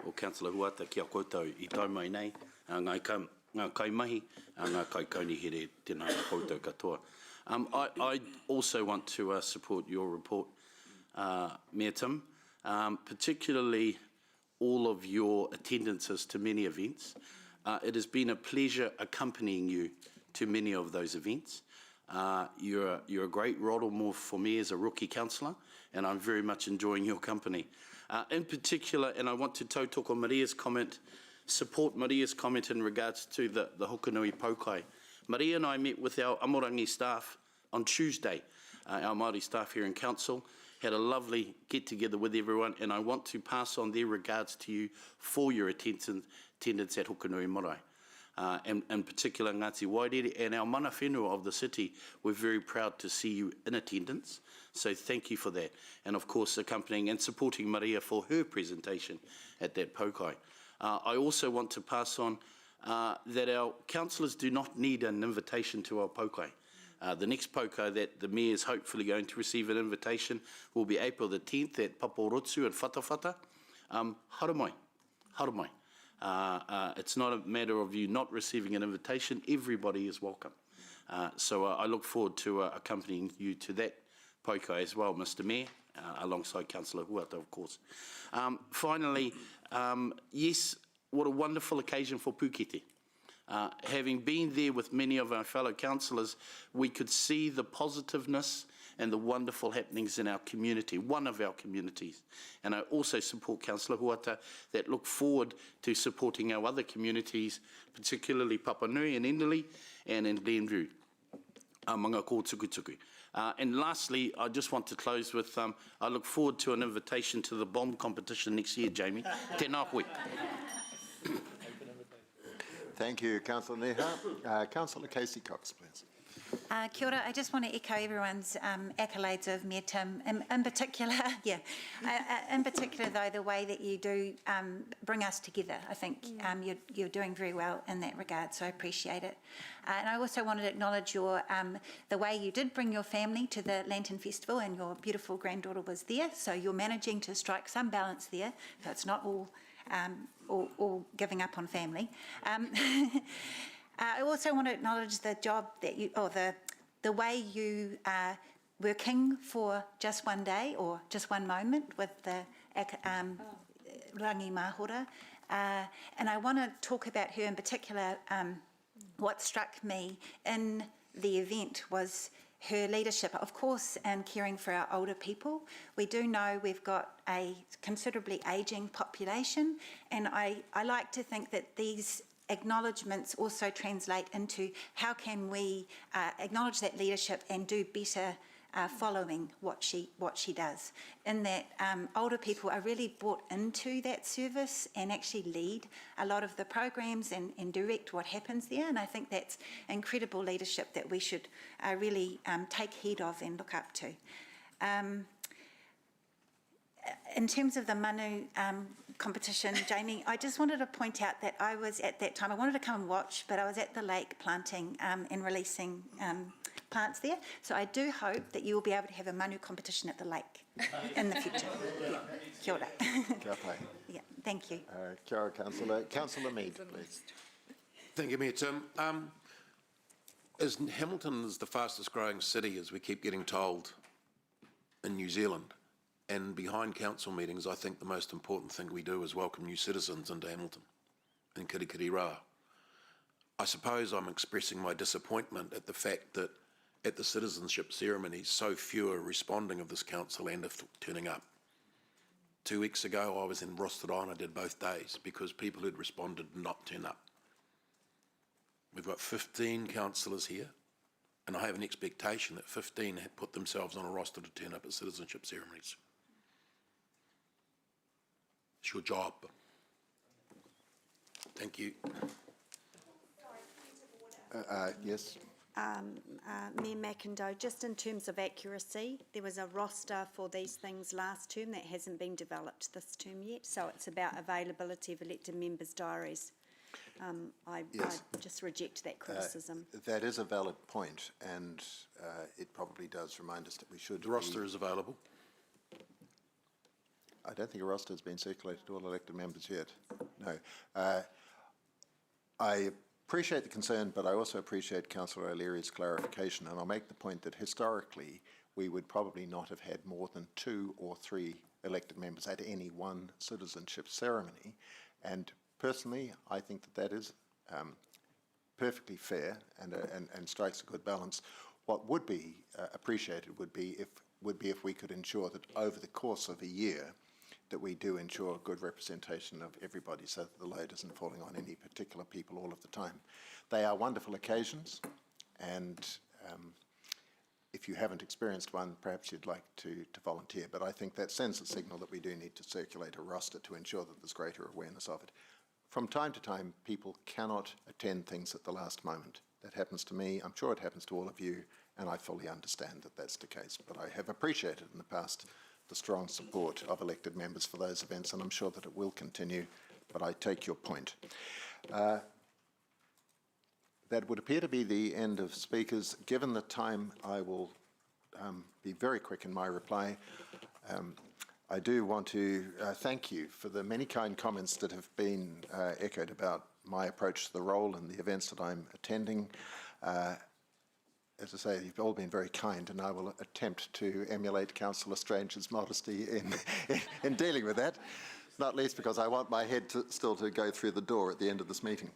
o Councillor Huata kia koutou I tau mai nei, ngā kaimahi, ngā kaikaunihere tēnā koutou katoa. I also want to support your report, Mayor Tim, particularly all of your attendances to many events. It has been a pleasure accompanying you to many of those events. You're a great role model for me as a rookie councillor, and I'm very much enjoying your company. In particular, and I want to tautoko Maria's comment, support Maria's comment in regards to the Hokonui Paukai. Maria and I met with our Amorangi staff on Tuesday, our Māori staff here in Council, had a lovely get-together with everyone, and I want to pass on their regards to you for your attendance at Hokonui Marae. In particular, Ngāti Wairere and our mana whenua of the city, we're very proud to see you in attendance. So thank you for that. And of course, accompanying and supporting Maria for her presentation at that Paukai. I also want to pass on that our councillors do not need an invitation to our Paukai. The next Paukai that the Mayor is hopefully going to receive an invitation will be April the 10th at Paporotsu in Whatawhata. Haramai, haramai. It's not a matter of you not receiving an invitation. Everybody is welcome. So I look forward to accompanying you to that Paukai as well, Mr. Mayor, alongside Councillor Huata, of course. Finally, yes, what a wonderful occasion for Puketi. Having been there with many of our fellow councillors, we could see the positiveness and the wonderful happenings in our community, one of our communities. And I also support Councillor Huata that look forward to supporting our other communities, particularly Papanui and Enderley and in Glenview, Manga ko Tukutuku. And lastly, I just want to close with, I look forward to an invitation to the bomb competition next year, Jamie. Tēnā koe. Thank you, Councillor Neha. Councillor Casey Cox, please. Kia ora. I just want to echo everyone's accolades of Mayor Tim. In particular, in particular though, the way that you do bring us together. I think you're doing very well in that regard, so I appreciate it. And I also wanted to acknowledge your the way you did bring your family to the Lantern Festival, and your beautiful granddaughter was there, so you're managing to strike some balance there, so it's not all giving up on family. I also want to acknowledge the job that you, or the way you are working for just one day or just one moment with the Rangi Mahora. And I want to talk about her in particular. What struck me in the event was her leadership, of course, in caring for our older people. We do know we've got a considerably ageing population, and I like to think that these acknowledgements also translate into how can we acknowledge that leadership and do better following what she does. In that older people are really brought into that service and actually lead a lot of the programs and direct what happens there, and I think that's incredible leadership that we should really take heed of and look up to. In terms of the manu competition, Jamie, I just wanted to point out that I was at that time, I wanted to come and watch, but I was at the lake planting and releasing plants there. So I do hope that you will be able to have a manu competition at the lake in the future. Yeah. Kia ora. Kia pai. Yeah, thank you. Kia ora, Councillor. Councillor Mead, please. Thank you, Mayor Tim. As Hamilton is the fastest growing city, as we keep getting told, in New Zealand, and behind council meetings, I think the most important thing we do is welcome new citizens into Hamilton and Kirikiriroa. I suppose I'm expressing my disappointment at the fact that at the citizenship ceremonies, so few are responding of this council and if turning up. 2 weeks ago, I was in Rostoron, I did both days, because people who'd responded did not turn up. We've got 15 councillors here, and I have an expectation that 15 had put themselves on a roster to turn up at citizenship ceremonies. It's your job. Thank you. Yes. Mayor McIndoe, just in terms of accuracy, there was a roster for these things last term that hasn't been developed this term yet, so it's about availability of elected members' diaries. I just reject that criticism. That is a valid point, and it probably does remind us that we should. The roster is available. I don't think a roster has been circulated to all elected members yet. No. I appreciate the concern, but I also appreciate Councillor O'Leary's clarification, and I'll make the point that historically we would probably not have had more than 2 or 3 elected members at any one citizenship ceremony, and personally I think that that is perfectly fair and strikes a good balance. What would be appreciated would be if we could ensure that over the course of a year that we do ensure good representation of everybody so that the load isn't falling on any particular people all of the time. They are wonderful occasions, and if you haven't experienced one, perhaps you'd like to volunteer, but I think that sends a signal that we do need to circulate a roster to ensure that there's greater awareness of it. From time to time, people cannot attend things at the last moment. That happens to me, I'm sure it happens to all of you, and I fully understand that that's the case, but I have appreciated in the past the strong support of elected members for those events, and I'm sure that it will continue, but I take your point. That would appear to be the end of speakers. Given the time, I will be very quick in my reply. I do want to thank you for the many kind comments that have been echoed about my approach to the role and the events that I'm attending. As I say, you've all been very kind, and I will attempt to emulate Councillor Strange's modesty in dealing with that, not least because I want my head still to go through the door at the end of this meeting.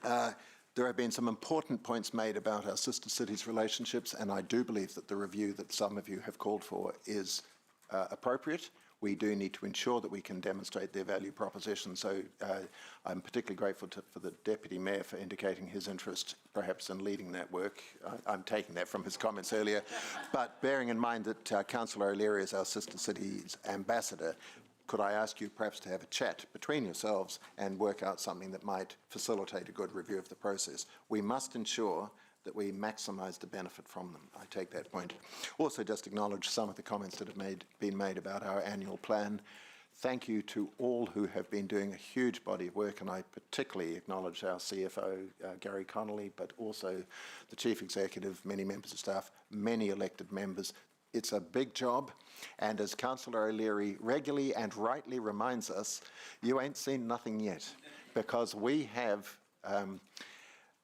There have been some important points made about our sister cities' relationships, and I do believe that the review that some of you have called for is appropriate. We do need to ensure that we can demonstrate their value proposition. So I'm particularly grateful for the Deputy Mayor for indicating his interest perhaps in leading that work. I'm taking that from his comments earlier. But bearing in mind that Councillor O'Leary is our Sister Cities ambassador, could I ask you perhaps to have a chat between yourselves and work out something that might facilitate a good review of the process? We must ensure that we maximise the benefit from them. I take that point. Also just acknowledge some of the comments that have been made about our annual plan. Thank you to all who have been doing a huge body of work, and I particularly acknowledge our CFO, Gary Connolly, but also the Chief Executive, many members of staff, many elected members. It's a big job, and as Councillor O'Leary regularly and rightly reminds us, you ain't seen nothing yet, because we have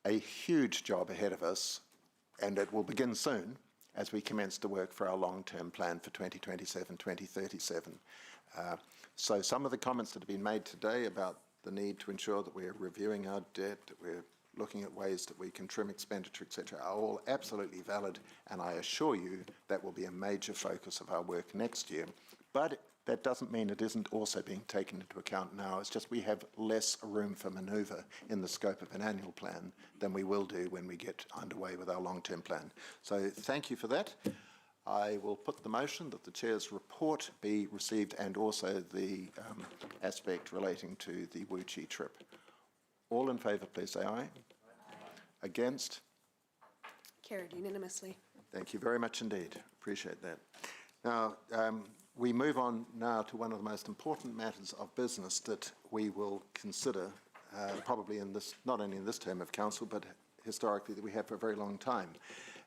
a huge job ahead of us, and it will begin soon as we commence to work for our long-term plan for 2027-2037. So some of the comments that have been made today about the need to ensure that we're reviewing our debt, that we're looking at ways that we can trim expenditure, etc., are all absolutely valid, and I assure you that will be a major focus of our work next year. But that doesn't mean it isn't also being taken into account now. It's just we have less room for manoeuvre in the scope of an annual plan than we will do when we get underway with our long-term plan. So thank you for that. I will put the motion that the Chair's report be received, and also the aspect relating to the Wuchie trip. All in favour, please say aye. Aye. Against? Carried unanimously. Thank you very much indeed. Appreciate that. Now, we move on now to one of the most important matters of business that we will consider probably in this, not only in this term of council, but historically that we have for a very long time.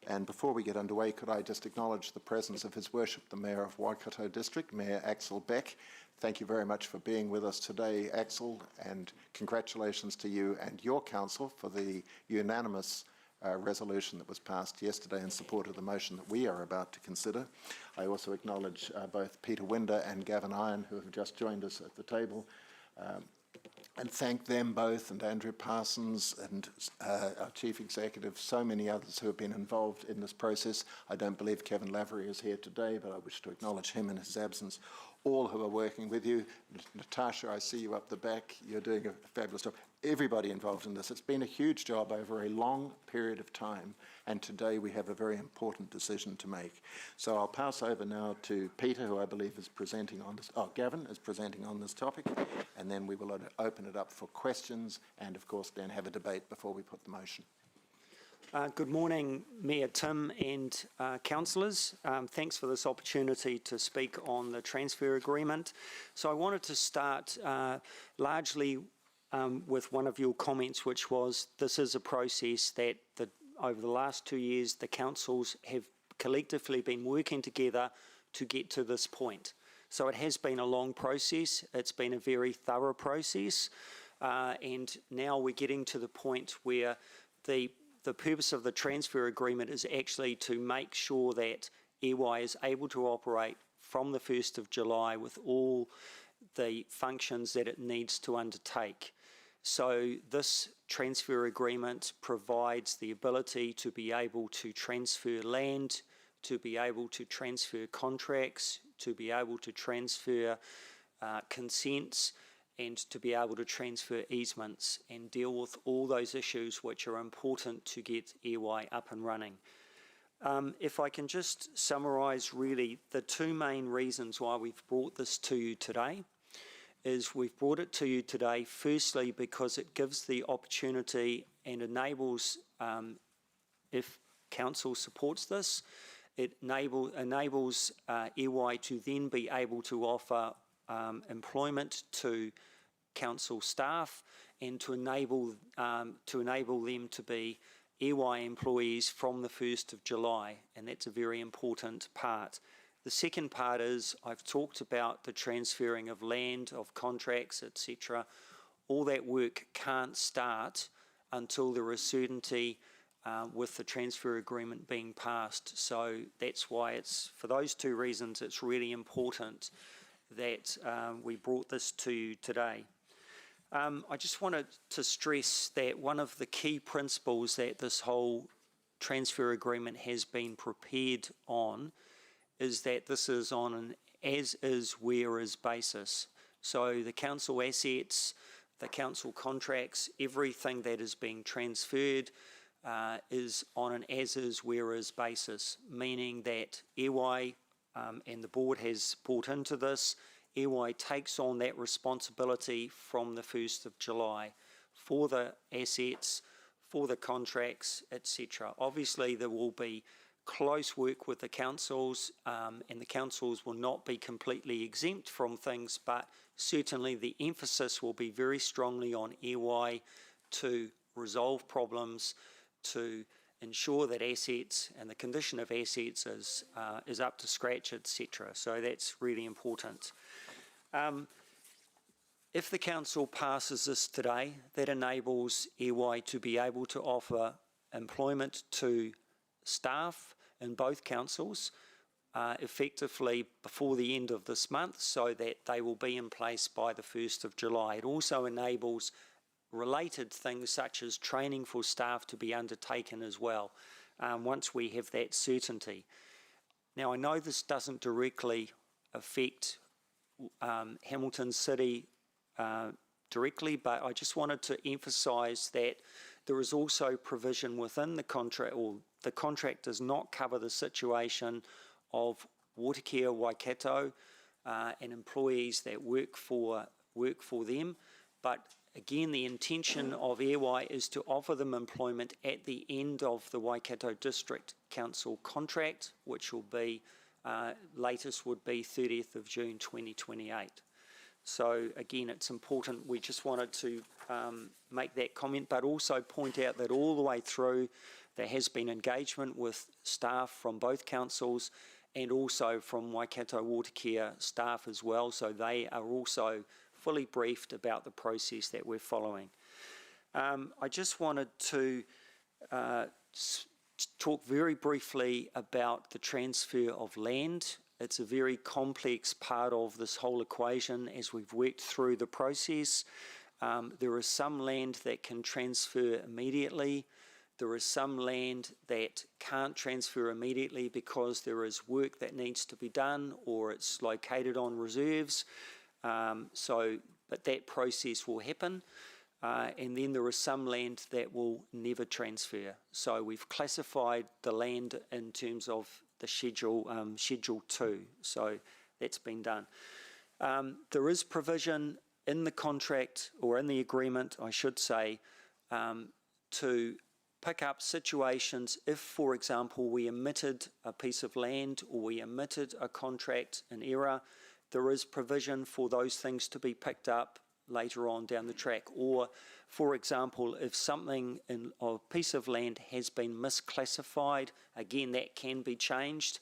And before we get underway, could I just acknowledge the presence of His Worship, the Mayor of Waikato District, Mayor Axel Beck. Thank you very much for being with us today, Axel, and congratulations to you and your council for the unanimous resolution that was passed yesterday in support of the motion that we are about to consider. I also acknowledge both Peter Winder and Gavin Iron, who have just joined us at the table, and thank them both, and Andrew Parsons and our Chief Executive, so many others who have been involved in this process. I don't believe Kevin Lavery is here today, but I wish to acknowledge him in his absence. all who are working with you. Natasha, I see you up the back. You're doing a fabulous job. Everybody involved in this. It's been a huge job over a long period of time, and today we have a very important decision to make. So I'll pass over now to Peter, who I believe is presenting on this, Gavin is presenting on this topic, and then we will open it up for questions and, of course, then have a debate before we put the motion. Good morning, Mayor Tim and councillors. Thanks for this opportunity to speak on the transfer agreement. So I wanted to start largely with one of your comments, which was this is a process that over the last 2 years the councils have collectively been working together to get to this point. So it has been a long process. It's been a very thorough process, and now we're getting to the point where the purpose of the transfer agreement is actually to make sure that EY is able to operate from the 1st of July with all the functions that it needs to undertake. So this transfer agreement provides the ability to be able to transfer land, to be able to transfer contracts, to be able to transfer consents, and to be able to transfer easements and deal with all those issues which are important to get EY up and running. If I can just summarise really the two main reasons why we've brought this to you today is we've brought it to you today firstly because it gives the opportunity and enables, if council supports this, it enables EY to then be able to offer employment to council staff and to enable them to be EY employees from the 1st of July, and that's a very important part. The second part is I've talked about the transferring of land, of contracts, etc. All that work can't start until there is certainty with the transfer agreement being passed. So that's why it's, for those two reasons, it's really important that we brought this to you today. I just wanted to stress that one of the key principles that this whole transfer agreement has been prepared on is that this is on an as-is, where-is basis. So the council assets, the council contracts, everything that is being transferred is on an as-is, where-is basis, meaning that EY and the board has bought into this. EY takes on that responsibility from the 1st of July for the assets, for the contracts, etc. Obviously, there will be close work with the councils, and the councils will not be completely exempt from things, but certainly the emphasis will be very strongly on EY to resolve problems, to ensure that assets and the condition of assets is up to scratch, etc. So that's really important. If the council passes this today, that enables EY to be able to offer employment to staff in both councils effectively before the end of this month so that they will be in place by the 1st of July. It also enables related things such as training for staff to be undertaken as well once we have that certainty. Now, I know this doesn't directly affect Hamilton City directly, but I just wanted to emphasise that there is also provision within the contract, or the contract does not cover the situation of Watercare Waikato and employees that work for them, but again, the intention of EY is to offer them employment at the end of the Waikato District Council contract, which will be, latest would be 30th of June 2028. So again, it's important, we just wanted to make that comment, but also point out that all the way through there has been engagement with staff from both councils and also from Waikato Watercare staff as well, so they are also fully briefed about the process that we're following. I just wanted to talk very briefly about the transfer of land. It's a very complex part of this whole equation as we've worked through the process. There is some land that can transfer immediately. There is some land that can't transfer immediately because there is work that needs to be done or it's located on reserves. But that process will happen. And then there is some land that will never transfer. So we've classified the land in terms of the schedule 2. So that's been done. There is provision in the contract, or in the agreement, I should say, to pick up situations if, for example, we omitted a piece of land or we omitted a contract in error. There is provision for those things to be picked up later on down the track. Or, for example, if something in a piece of land has been misclassified, again, that can be changed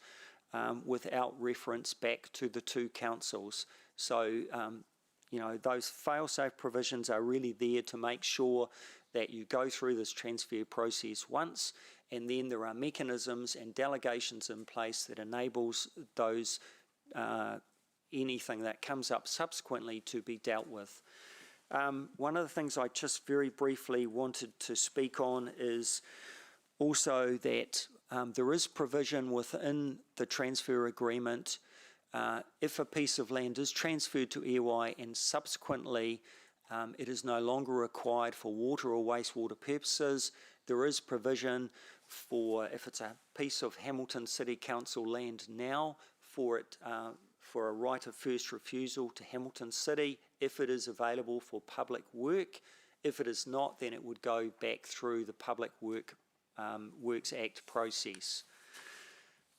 without reference back to the 2 councils. So, those fail-safe provisions are really there to make sure that you go through this transfer process once, and then there are mechanisms and delegations in place that enables those anything that comes up subsequently to be dealt with. One of the things I just very briefly wanted to speak on is also that there is provision within the transfer agreement if a piece of land is transferred to EY and subsequently it is no longer required for water or wastewater purposes, there is provision for, if it's a piece of Hamilton City Council land now, for a right of first refusal to Hamilton City if it is available for public work. If it is not, then it would go back through the Public Works Act process.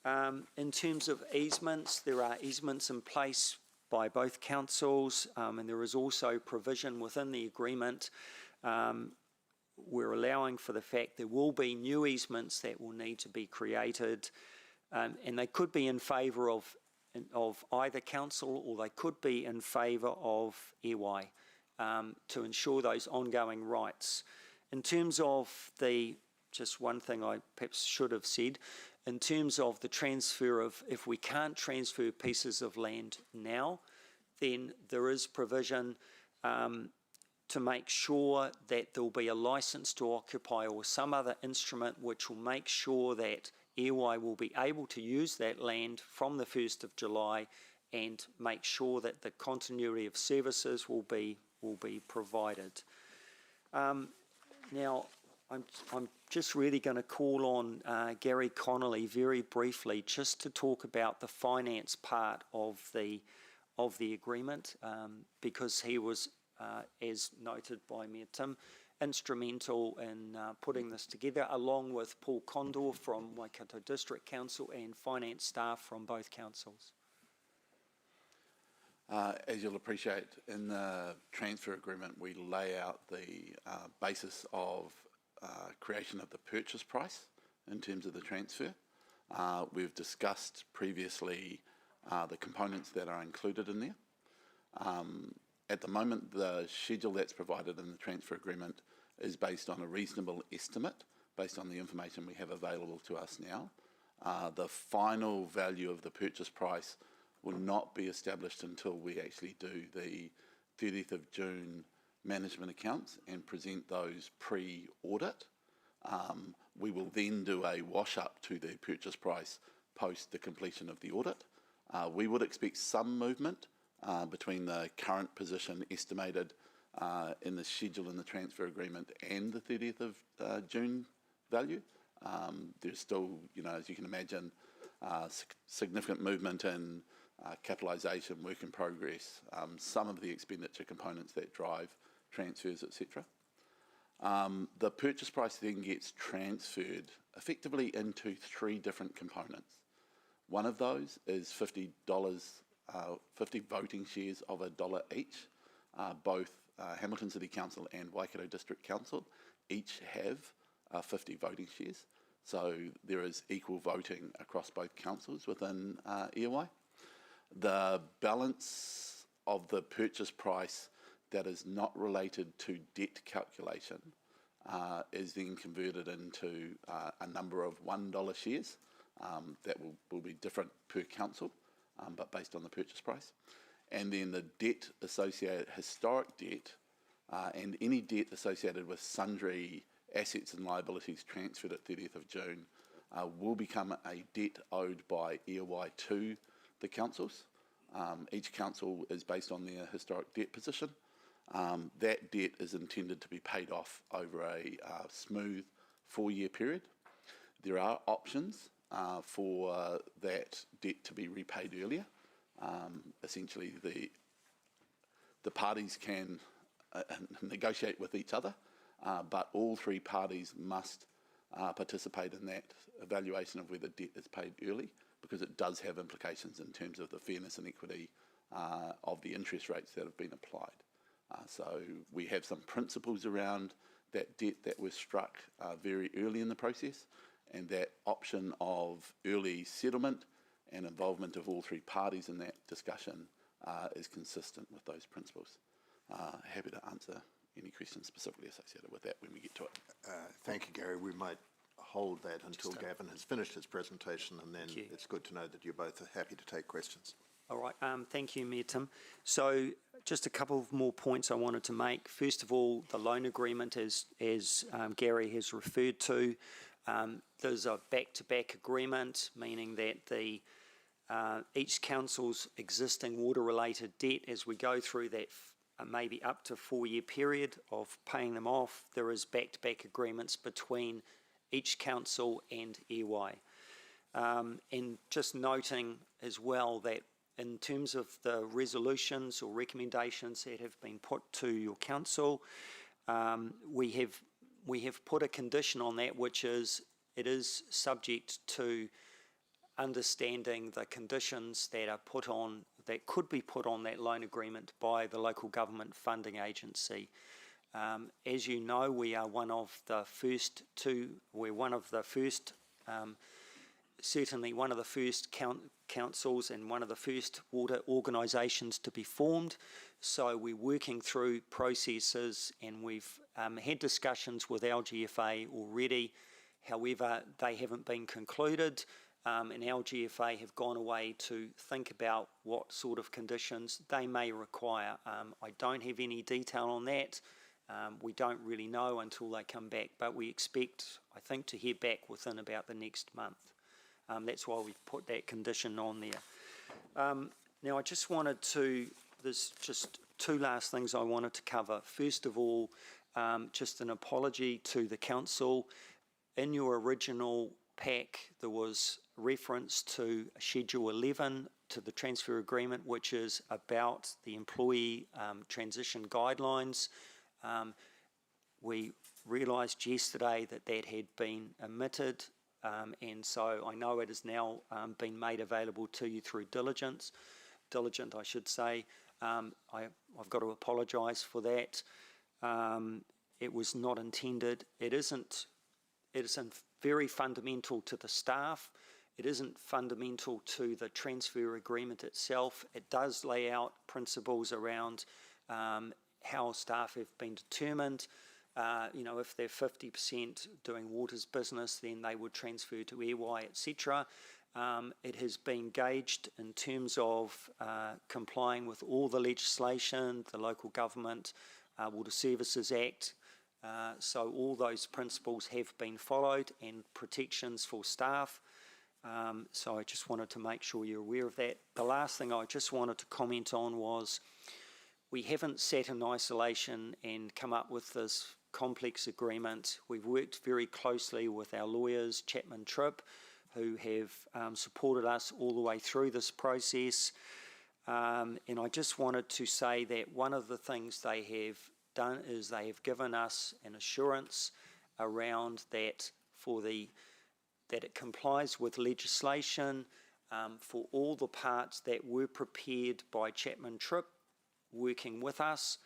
In terms of easements, there are easements in place by both councils, and there is also provision within the agreement. We're allowing for the fact there will be new easements that will need to be created, and they could be in favour of either council, or they could be in favour of EY to ensure those ongoing rights. In terms of just one thing I perhaps should have said, in terms of the transfer of, if we can't transfer pieces of land now, then there is provision to make sure that there will be a licence to occupy or some other instrument which will make sure that EY will be able to use that land from the 1st of July and make sure that the continuity of services will be provided. Now, I'm just really going to call on Gary Connolly very briefly just to talk about the finance part of the agreement, because he was, as noted by Mayor Tim, instrumental in putting this together, along with Paul Condor from Waikato District Council and finance staff from both councils. As you'll appreciate, in the transfer agreement, we lay out the basis of creation of the purchase price in terms of the transfer. We've discussed previously the components that are included in there. At the moment, the schedule that's provided in the transfer agreement is based on a reasonable estimate, based on the information we have available to us now. The final value of the purchase price will not be established until we actually do the 30th of June management accounts and present those pre-audit. We will then do a wash-up to the purchase price post the completion of the audit. We would expect some movement between the current position estimated in the schedule in the transfer agreement and the 30th of June value. There's still, as you can imagine, significant movement in capitalisation, work in progress, some of the expenditure components that drive transfers, etc. The purchase price then gets transferred effectively into 3 different components. One of those is $50, 50 voting shares of $1 each. Both Hamilton City Council and Waikato District Council each have 50 voting shares. So there is equal voting across both councils within EOI. The balance of the purchase price that is not related to debt calculation is then converted into a number of $1 shares that will be different per council, but based on the purchase price. And then the debt associated, historic debt, and any debt associated with sundry assets and liabilities transferred at 30th of June will become a debt owed by EOI to the councils. Each council is based on their historic debt position. That debt is intended to be paid off over a smooth 4-year period. There are options for that debt to be repaid earlier. Essentially, the parties can negotiate with each other, but all 3 parties must participate in that evaluation of whether debt is paid early, because it does have implications in terms of the fairness and equity of the interest rates that have been applied. So we have some principles around that debt that was struck very early in the process, and that option of early settlement and involvement of all 3 parties in that discussion is consistent with those principles. Happy to answer any questions specifically associated with that when we get to it. Thank you, Gary. We might hold that until Gavin has finished his presentation, and then it's good to know that you're both happy to take questions. All right, thank you, Mayor Tim. So just a couple of more points I wanted to make. First of all, the loan agreement, as Gary has referred to, there's a back-to-back agreement, meaning that each council's existing water-related debt, as we go through that maybe up to 4-year period of paying them off, there is back-to-back agreements between each council and EY. And just noting as well that in terms of the resolutions or recommendations that have been put to your council, we have put a condition on that, which is it is subject to understanding the conditions that are put on, that could be put on that loan agreement by the local government funding agency. As you know, we are one of the first certainly one of the first councils and one of the first water organisations to be formed. So we're working through processes, and we've had discussions with LGFA already. However, they haven't been concluded, and LGFA have gone away to think about what sort of conditions they may require. I don't have any detail on that. We don't really know until they come back, but we expect, I think, to hear back within about the next month. That's why we've put that condition on there. Now, I just wanted to, there's just 2 last things I wanted to cover. First of all, just an apology to the council. In your original pack, there was reference to Schedule 11 to the transfer agreement, which is about the employee transition guidelines. We realised yesterday that that had been omitted, and so I know it has now been made available to you through Diligent, I should say. I've got to apologise for that. It was not intended. It isn't very fundamental to the staff. It isn't fundamental to the transfer agreement itself. It does lay out principles around how staff have been determined. If they're 50% doing waters business, then they would transfer to EY, etc. It has been gauged in terms of complying with all the legislation, the Local Government Water Services Act. So all those principles have been followed, and protections for staff. So I just wanted to make sure you're aware of that. The last thing I just wanted to comment on was we haven't sat in isolation and come up with this complex agreement. We've worked very closely with our lawyers, Chapman Tripp, who have supported us all the way through this process. And I just wanted to say that one of the things they have done is they have given us an assurance around that that it complies with legislation for all the parts that were prepared by Chapman Tripp working with us.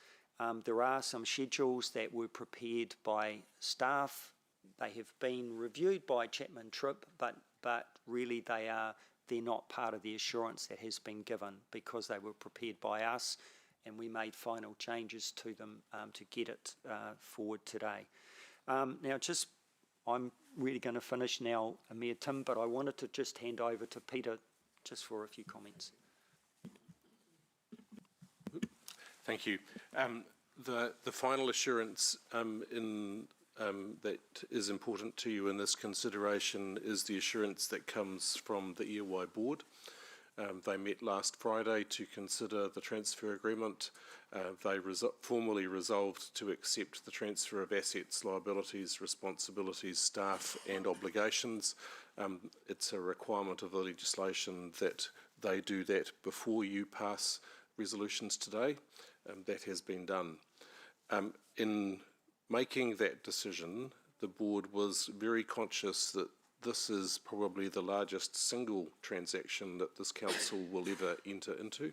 There are some schedules that were prepared by staff. They have been reviewed by Chapman Tripp, but really they're not part of the assurance that has been given, because they were prepared by us and we made final changes to them to get it forward today. Now, I'm really going to finish now, Mayor Tim, but I wanted to just hand over to Peter just for a few comments. Thank you. The final assurance in that is important to you in this consideration is the assurance that comes from the EOI board. They met last Friday to consider the transfer agreement. They formally resolved to accept the transfer of assets, liabilities, responsibilities, staff and obligations. It's a requirement of the legislation that they do that before you pass resolutions today. That has been done. In making that decision, the board was very conscious that this is probably the largest single transaction that this council will ever enter into.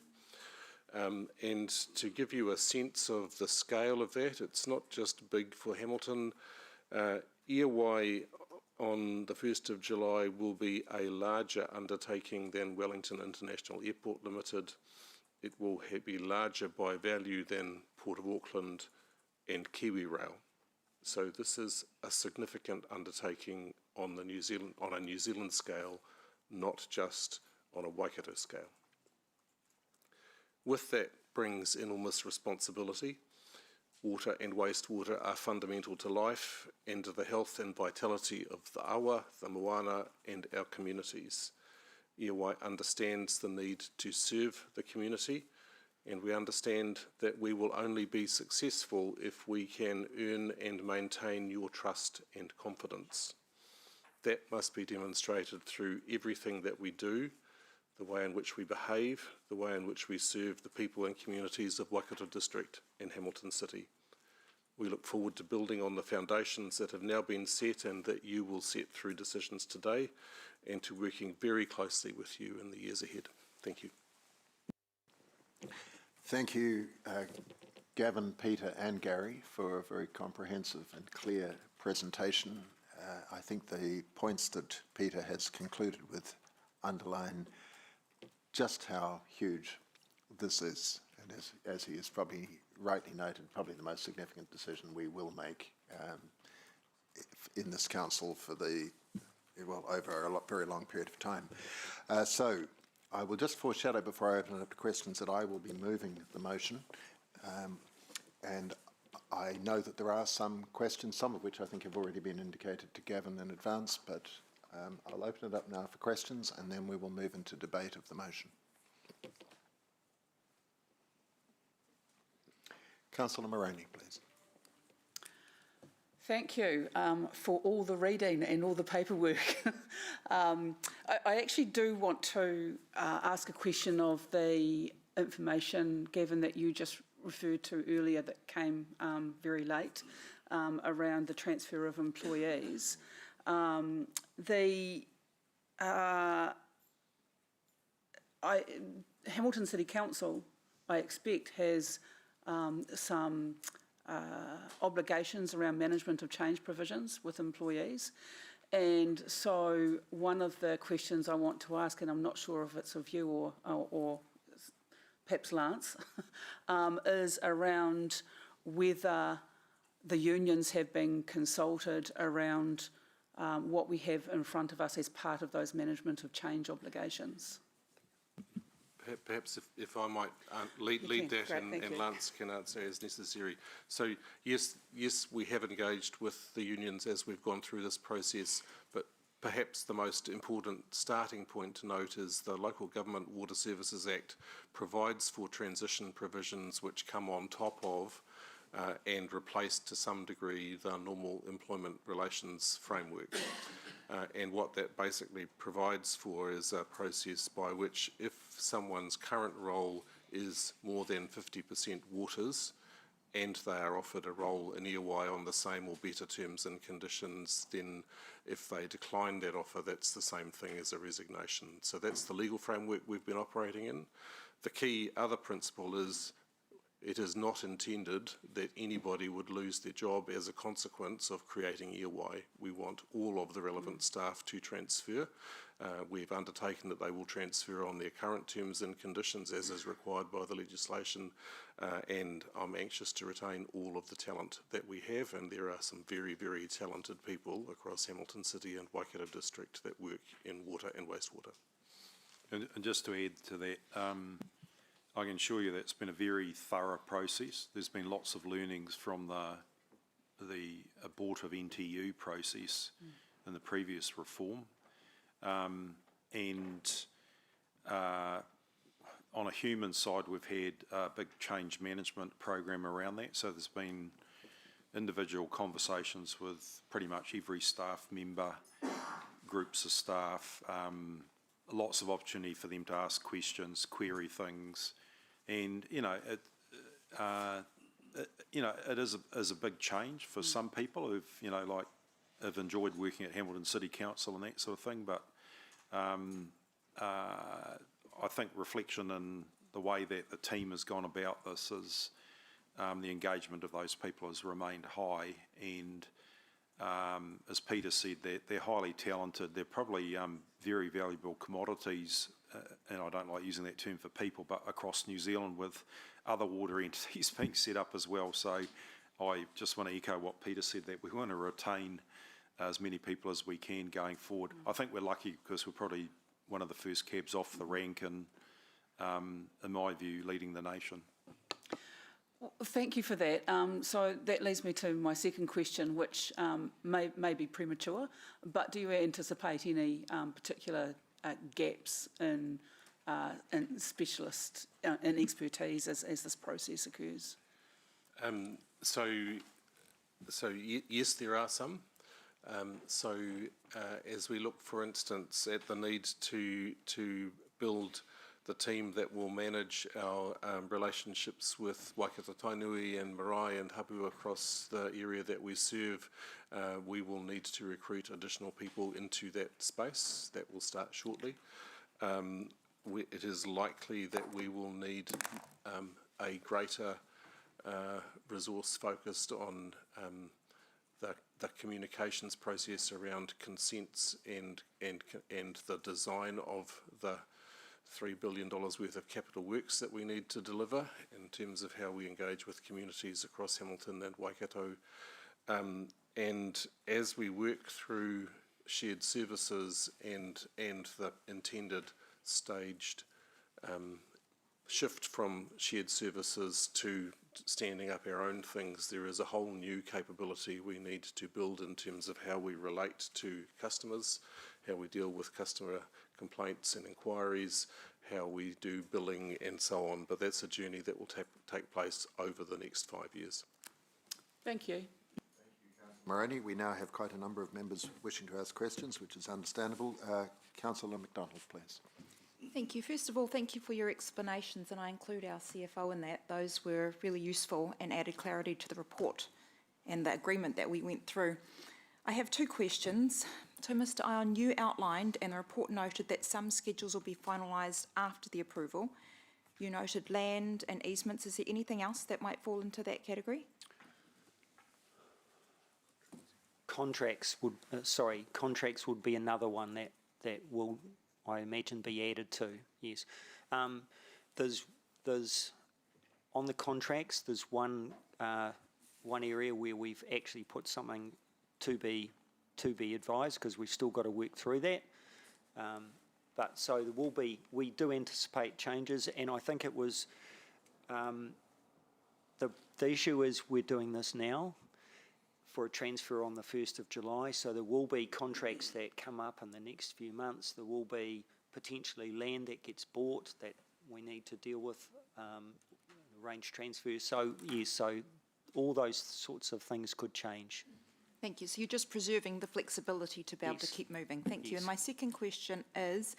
And to give you a sense of the scale of that, it's not just big for Hamilton. EOI on the 1st of July will be a larger undertaking than Wellington International Airport Limited. It will be larger by value than Port of Auckland and Kiwi Rail. So this is a significant undertaking on a New Zealand scale, not just on a Waikato scale. With that brings enormous responsibility. Water and wastewater are fundamental to life and to the health and vitality of the awa, the moana and our communities. EOI understands the need to serve the community, and we understand that we will only be successful if we can earn and maintain your trust and confidence. That must be demonstrated through everything that we do, the way in which we behave, the way in which we serve the people and communities of Waikato District and Hamilton City. We look forward to building on the foundations that have now been set and that you will set through decisions today, and to working very closely with you in the years ahead. Thank you. Thank you, Gavin, Peter and Gary, for a very comprehensive and clear presentation. I think the points that Peter has concluded with underline just how huge this is, and as he has probably rightly noted, probably the most significant decision we will make in this council for over a very long period of time. So I will just foreshadow before I open it up to questions that I will be moving the motion, and I know that there are some questions, some of which I think have already been indicated to Gavin in advance, but I'll open it up now for questions and then we will move into debate of the motion. Councillor Moroney, please. Thank you for all the reading and all the paperwork. I actually do want to ask a question of the information, Gavin, that you just referred to earlier that came very late around the transfer of employees. Hamilton City Council, I expect, has some obligations around management of change provisions with employees. And so one of the questions I want to ask, and I'm not sure if it's of you or perhaps Lance, is around whether the unions have been consulted around what we have in front of us as part of those management of change obligations. Perhaps if I might lead that, and Lance can answer as necessary. So yes, we have engaged with the unions as we've gone through this process, but perhaps the most important starting point to note is the Local Government Water Services Act provides for transition provisions which come on top of and replace to some degree the normal employment relations framework. And what that basically provides for is a process by which if someone's current role is more than 50% waters and they are offered a role in EOI on the same or better terms and conditions, then if they decline that offer, that's the same thing as a resignation. So that's the legal framework we've been operating in. The key other principle is it is not intended that anybody would lose their job as a consequence of creating EOI. We want all of the relevant staff to transfer. We've undertaken that they will transfer on their current terms and conditions as is required by the legislation, and I'm anxious to retain all of the talent that we have, and there are some very, very talented people across Hamilton City and Waikato District that work in water and wastewater. And just to add to that, I can assure you that it's been a very thorough process. There's been lots of learnings from the the abortive NTU process in the previous reform. And on a human side, we've had a big change management program around that. So there's been individual conversations with pretty much every staff member, groups of staff, lots of opportunity for them to ask questions, query things, and it is a big change for some people who've have enjoyed working at Hamilton City Council and that sort of thing. But I think reflection in the way that the team has gone about this is the engagement of those people has remained high, and as Peter said, they're highly talented. They're probably very valuable commodities, and I don't like using that term for people, but across New Zealand with other water entities being set up as well. So I just want to echo what Peter said, that we want to retain as many people as we can going forward. I think we're lucky because we're probably one of the first cabs off the rank and, in my view, leading the nation. Well, thank you for that. So that leads me to my second question, which may be premature, but do you anticipate any particular gaps in specialist and expertise as this process occurs? Yes, there are some. As we look, for instance, at the need to build the team that will manage our relationships with Waikato Tainui and Marae and Hapu across the area that we serve, we will need to recruit additional people into that space. That will start shortly. It is likely that we will need a greater resource focused on the communications process around consents and the design of the $3 billion worth of capital works that we need to deliver in terms of how we engage with communities across Hamilton and Waikato. And as we work through shared services and the intended staged shift from shared services to standing up our own things, there is a whole new capability we need to build in terms of how we relate to customers, how we deal with customer complaints and inquiries, how we do billing and so on. But that's a journey that will take place over the next 5 years. Thank you. Moroni, we now have quite a number of members wishing to ask questions, which is understandable. Councillor McDonald, please. Thank you. First of all, thank you for your explanations, and I include our CFO in that. Those were really useful and added clarity to the report and the agreement that we went through. I have two questions. So, Mr. Ion, you outlined and the report noted that some schedules will be finalised after the approval. You noted land and easements. Is there anything else that might fall into that category? Contracts would be another one that will, I imagine, be added to. Yes, there's on the contracts. There's one area where we've actually put something to be advised because we've still got to work through that. But so there will be. We do anticipate changes, and I think it was the issue is we're doing this now for a transfer on the 1st of July, so there will be contracts that come up in the next few months. There will be potentially land that gets bought that we need to deal with, range transfers. So, yes, so all those sorts of things could change. Thank you. So you're just preserving the flexibility to be able to keep moving. Thank you. And my second question is,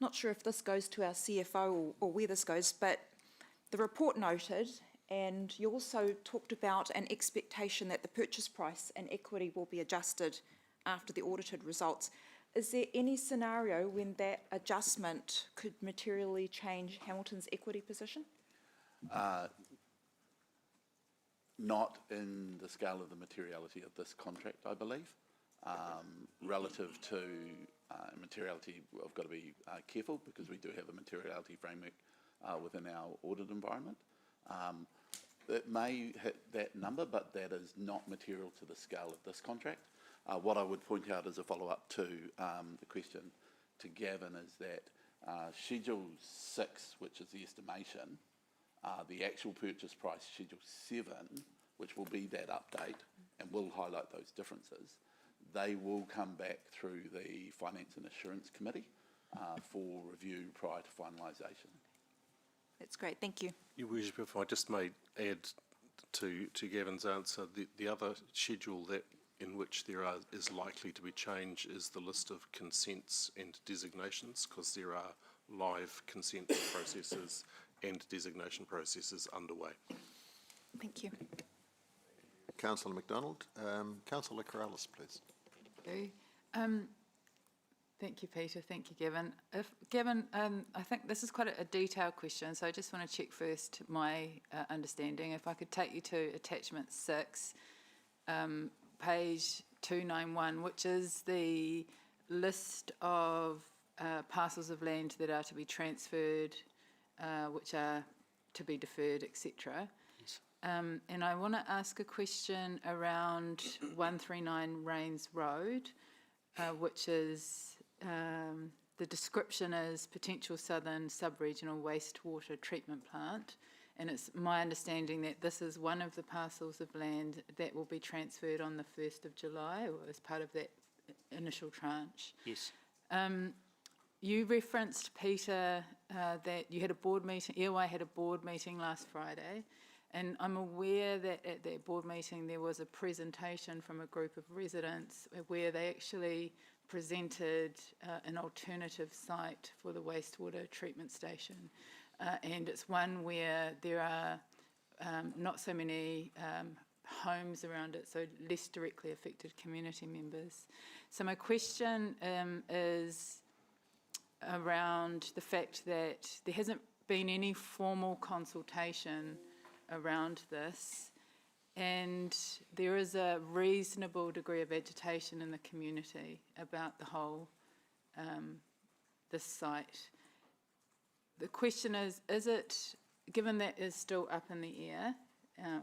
not sure if this goes to our CFO or where this goes, but the report noted, and you also talked about an expectation that the purchase price and equity will be adjusted after the audited results. Is there any scenario when that adjustment could materially change Hamilton's equity position? Not in the scale of the materiality of this contract, I believe. Relative to materiality, we've got to be careful because we do have a materiality framework within our audit environment. It may hit that number, but that is not material to the scale of this contract. What I would point out as a follow-up to the question to Gavin is that Schedule 6, which is the estimation, The actual purchase price, Schedule 7, which will be that update and will highlight those differences, they will come back through the Finance and Assurance Committee for review prior to finalisation. That's great, thank you. Your Worship, if I just may add to Gavin's answer, the other schedule that in which is likely to be change is the list of consents and designations, because there are live consent processes and designation processes underway. Thank you. Councillor MacDonald. Councillor Corrales, please. Okay. Thank you, Peter. Thank you, Gavin. Gavin, I think this is quite a detailed question, so I just want to check first my understanding. If I could take you to attachment 6, page 291, which is the list of parcels of land that are to be transferred, which are to be deferred, etc. And I want to ask a question around 139 Rains Road, which is, the description is potential southern sub-regional wastewater treatment plant. And it's my understanding that this is one of the parcels of land that will be transferred on the 1st of July, or as part of that initial tranche. Yes. You referenced, Peter, that you had a board meeting, EOI had a board meeting last Friday, and I'm aware that at that board meeting there was a presentation from a group of residents where they actually presented an alternative site for the wastewater treatment station. And it's one where there are not so many homes around it, so less directly affected community members. So my question is around the fact that there hasn't been any formal consultation around this, and there is a reasonable degree of agitation in the community about the whole, this site. The question is it, given that is still up in the air,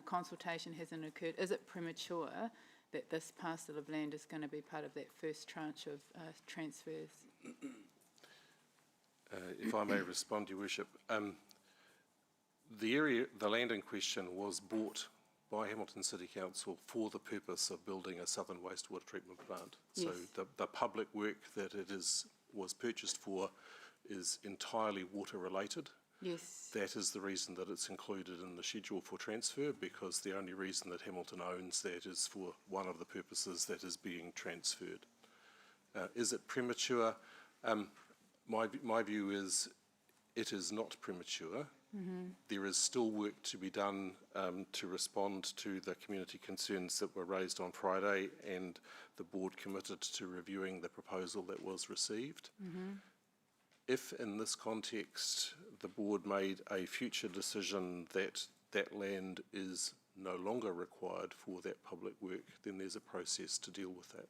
consultation hasn't occurred, is it premature that this parcel of land is going to be part of that first tranche of transfers? If I may respond, Your Worship, the land in question was bought by Hamilton City Council for the purpose of building a southern wastewater treatment plant. Yes. So the public work that was purchased for is entirely water related. Yes. That is the reason that it's included in the schedule for transfer, because the only reason that Hamilton owns that is for one of the purposes that is being transferred. Is it premature? My view is it is not premature. Mm-hmm. There is still work to be done to respond to the community concerns that were raised on Friday, and the board committed to reviewing the proposal that was received. Mm-hmm. If in this context the board made a future decision that that land is no longer required for that public work, then there's a process to deal with that.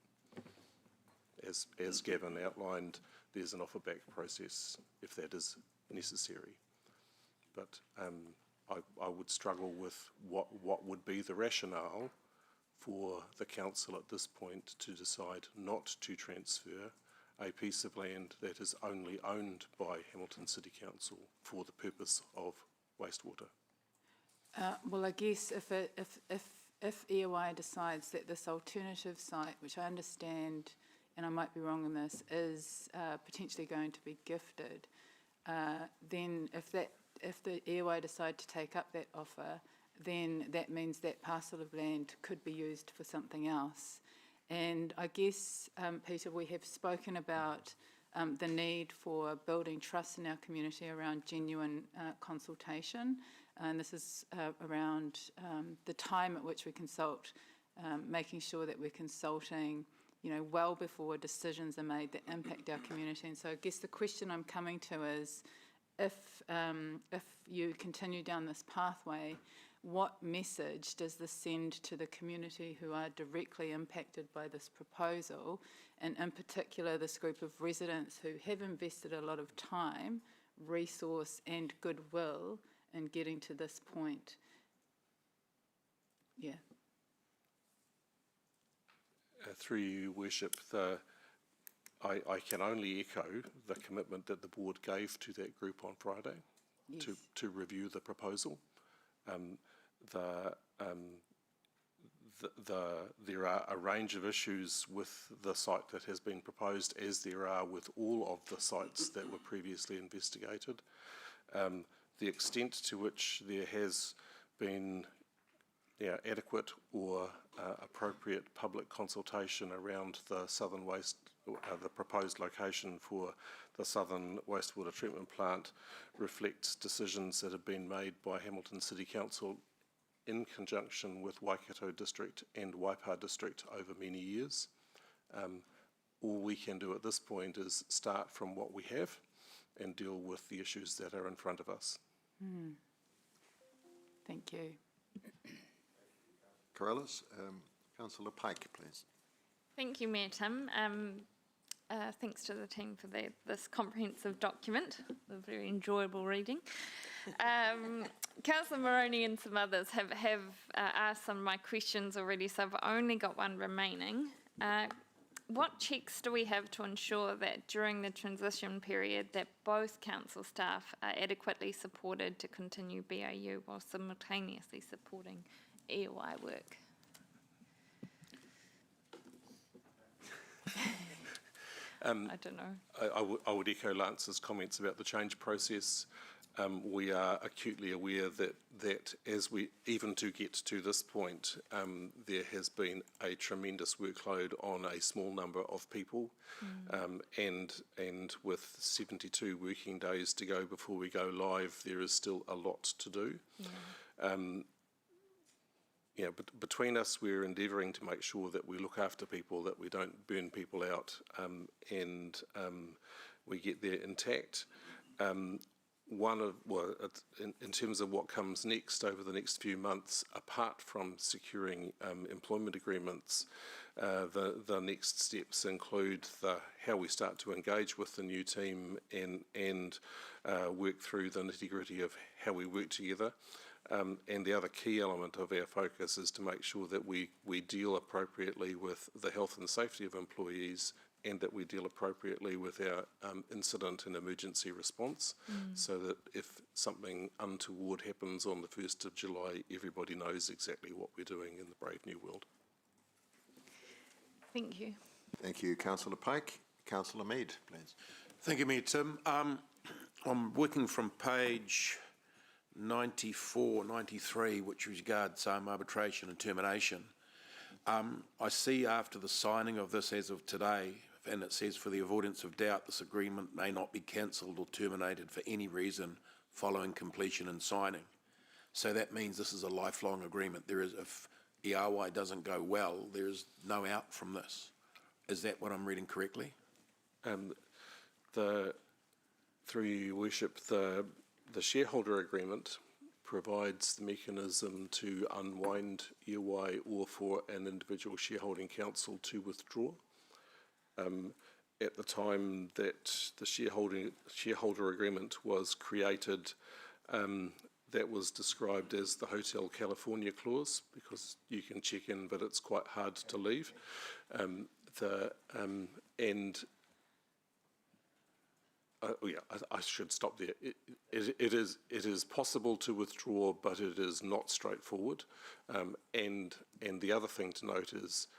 As Gavin outlined, there's an offer back process if that is necessary. But I would struggle with what would be the rationale for the council at this point to decide not to transfer a piece of land that is only owned by Hamilton City Council for the purpose of wastewater. Well, I guess if EOI decides that this alternative site, which I understand, and I might be wrong on this, is potentially going to be gifted, then if the EOI decide to take up that offer, then that means that parcel of land could be used for something else. And I guess, Peter, we have spoken about the need for building trust in our community around genuine consultation. And this is around the time at which we consult, making sure that we're consulting, well before decisions are made that impact our community. And so I guess the question I'm coming to is, if you continue down this pathway, what message does this send to the community who are directly impacted by this proposal, and in particular this group of residents who have invested a lot of time, resource and goodwill in getting to this point? Yeah. Through you, Worship, I can only echo the commitment that the board gave to that group on Friday. to review the proposal. There are a range of issues with the site that has been proposed, as there are with all of the sites that were previously investigated. The extent to which there has been adequate or appropriate public consultation around the southern waste, the proposed location for the southern wastewater treatment plant reflects decisions that have been made by Hamilton City Council in conjunction with Waikato District and Waipa District over many years. All we can do at this point is start from what we have and deal with the issues that are in front of us. Thank you. Corrales, Councillor Pike, please. Thank you, Mayor Tim. Thanks to the team for this comprehensive document, a very enjoyable reading. Councillor Moroney and some others have asked some of my questions already, so I've only got one remaining. What checks do we have to ensure that during the transition period that both council staff are adequately supported to continue BAU while simultaneously supporting EOI work? I don't know. I would echo Lance's comments about the change process. We are acutely aware that as we, even to get to this point, there has been a tremendous workload on a small number of people, and with 72 working days to go before we go live, there is still a lot to do. But between us, we're endeavouring to make sure that we look after people, that we don't burn people out, and we get there intact. In terms of what comes next over the next few months, apart from securing employment agreements, the next steps include how we start to engage with the new team and work through the nitty-gritty of how we work together. And the other key element of our focus is to make sure that we deal appropriately with the health and safety of employees, and that we deal appropriately with our incident and emergency response, so that if something untoward happens on the 1st of July, everybody knows exactly what we're doing in the brave new world. Thank you. Thank you, Councillor Pike. Councillor Mead, please. Thank you, Mayor Tim. I'm working from page 94, 93, which regards arbitration and termination. I see after the signing of this as of today, and it says, for the avoidance of doubt, this agreement may not be cancelled or terminated for any reason following completion and signing. So that means this is a lifelong agreement. There is, if EOI doesn't go well, there is no out from this. Is that what I'm reading correctly? Through your worship, the shareholder agreement provides the mechanism to unwind EOI or for an individual shareholding council to withdraw. At the time that the shareholder agreement was created, that was described as the Hotel California clause, because you can check in, but it's quite hard to leave. I should stop there. It is possible to withdraw, but it is not straightforward. And the other thing to note is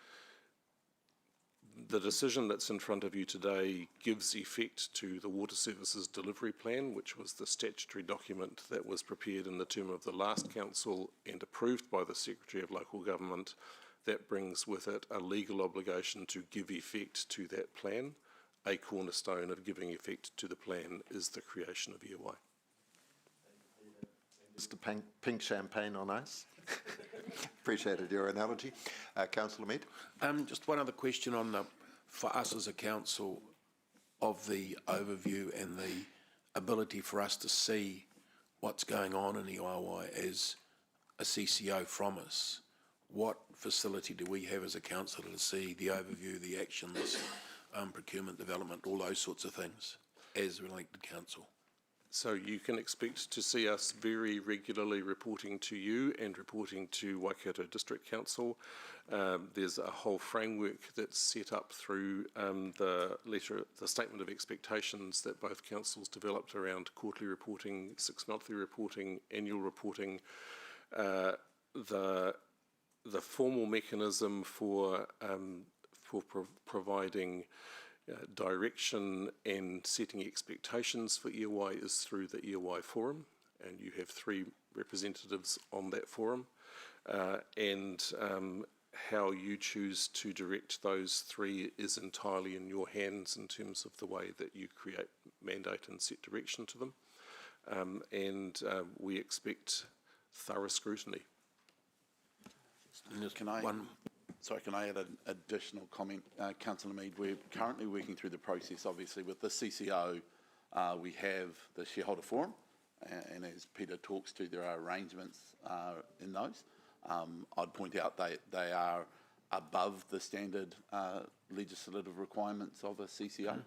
the decision that's in front of you today gives effect to the Water Services Delivery Plan, which was the statutory document that was prepared in the term of the last council and approved by the Secretary of Local Government. That brings with it a legal obligation to give effect to that plan. A cornerstone of giving effect to the plan is the creation of EOI. Mr. Pink Champagne on ice. Appreciated your analogy. Councillor Mead. Just one other question on for us as a council, of the overview and the ability for us to see what's going on in EOI as a CCO from us. What facility do we have as a council to see the overview, the actions, procurement, development, all those sorts of things as elected council? So you can expect to see us very regularly reporting to you and reporting to Waikato District Council. There's a whole framework that's set up through the statement of expectations that both councils developed around quarterly reporting, 6-monthly reporting, annual reporting. The formal mechanism for providing direction and setting expectations for EOI is through the EOI forum, and you have 3 representatives on that forum, and how you choose to direct those 3 is entirely in your hands in terms of the way that you create mandate and set direction to them, and we expect thorough scrutiny. Can I add an additional comment, Councillor Mead? We're currently working through the process, obviously, with the CCO. We have the shareholder forum, and as Peter talks to, there are arrangements in those. I'd point out they are above the standard legislative requirements of a CCO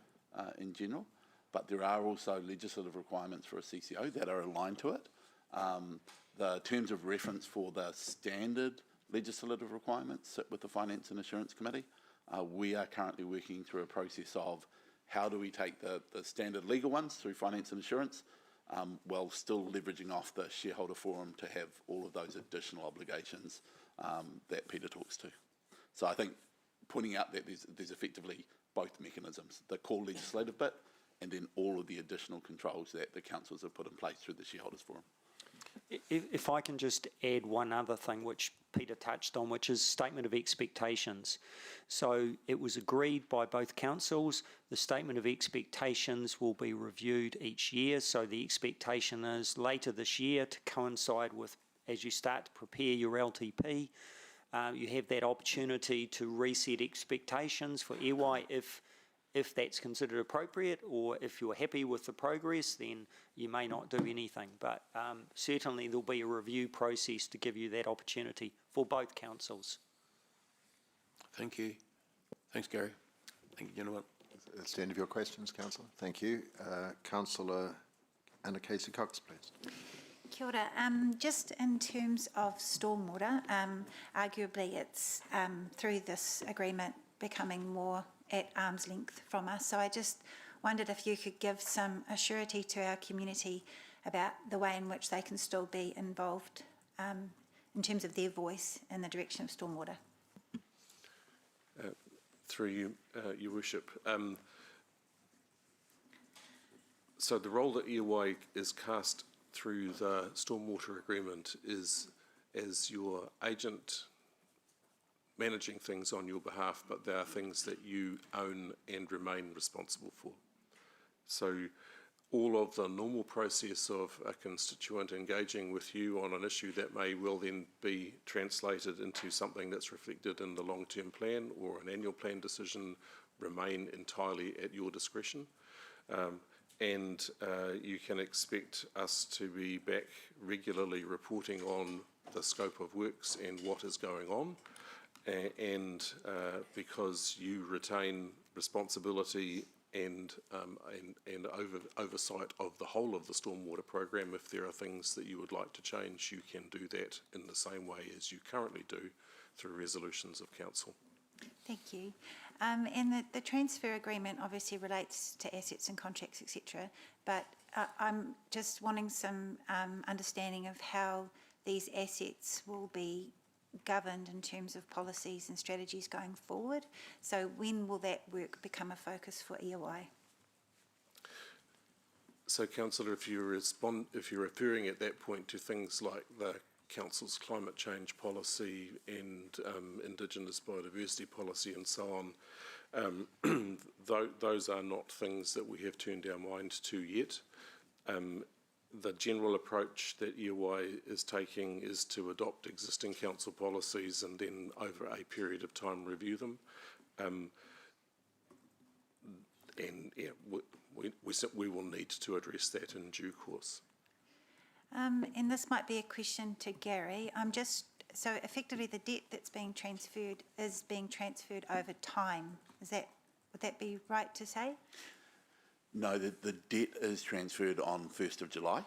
in general, but there are also legislative requirements for a CCO that are aligned to it. The terms of reference for the standard legislative requirements sit with the Finance and Assurance Committee. We are currently working through a process of how do we take the standard legal ones through Finance and Assurance while still leveraging off the shareholder forum to have all of those additional obligations that Peter talks to. So I think pointing out that there's effectively both mechanisms, the core legislative bit and then all of the additional controls that the councils have put in place through the shareholders forum. If I can just add one other thing which Peter touched on, which is statement of expectations. So it was agreed by both councils, the statement of expectations will be reviewed each year. So the expectation is later this year to coincide with, as you start to prepare your LTP, you have that opportunity to reset expectations for EY if that's considered appropriate, or if you're happy with the progress, then you may not do anything. But certainly there'll be a review process to give you that opportunity for both councils. Thank you. Thanks, Gary. Thank you, gentlemen. That's the end of your questions, Councillor. Thank you. Councillor Anna Casey Cox, please. Kia ora. Just in terms of stormwater, arguably it's through this agreement becoming more at arm's length from us. So I just wondered if you could give some assurity to our community about the way in which they can still be involved in terms of their voice in the direction of stormwater. Through you, Your Worship. So the role that EOI is cast through the stormwater agreement is as your agent managing things on your behalf, but there are things that you own and remain responsible for. So all of the normal process of a constituent engaging with you on an issue that may well then be translated into something that's reflected in the long-term plan or an annual plan decision remain entirely at your discretion. And you can expect us to be back regularly reporting on the scope of works and what is going on. And because you retain responsibility and oversight of the whole of the stormwater program, if there are things that you would like to change, you can do that in the same way as you currently do through resolutions of council. Thank you. And the transfer agreement obviously relates to assets and contracts, etc. But I'm just wanting some understanding of how these assets will be governed in terms of policies and strategies going forward. So when will that work become a focus for EOI? So, Councillor, if you're referring at that point to things like the Council's climate change policy and Indigenous biodiversity policy and so on, those are not things that we have turned our mind to yet. The general approach that EOI is taking is to adopt existing council policies and then over a period of time review them. And yeah, we will need to address that in due course. And this might be a question to Gary. So effectively the debt that's being transferred is being transferred over time. Would that be right to say? No, the debt is transferred on 1st of July.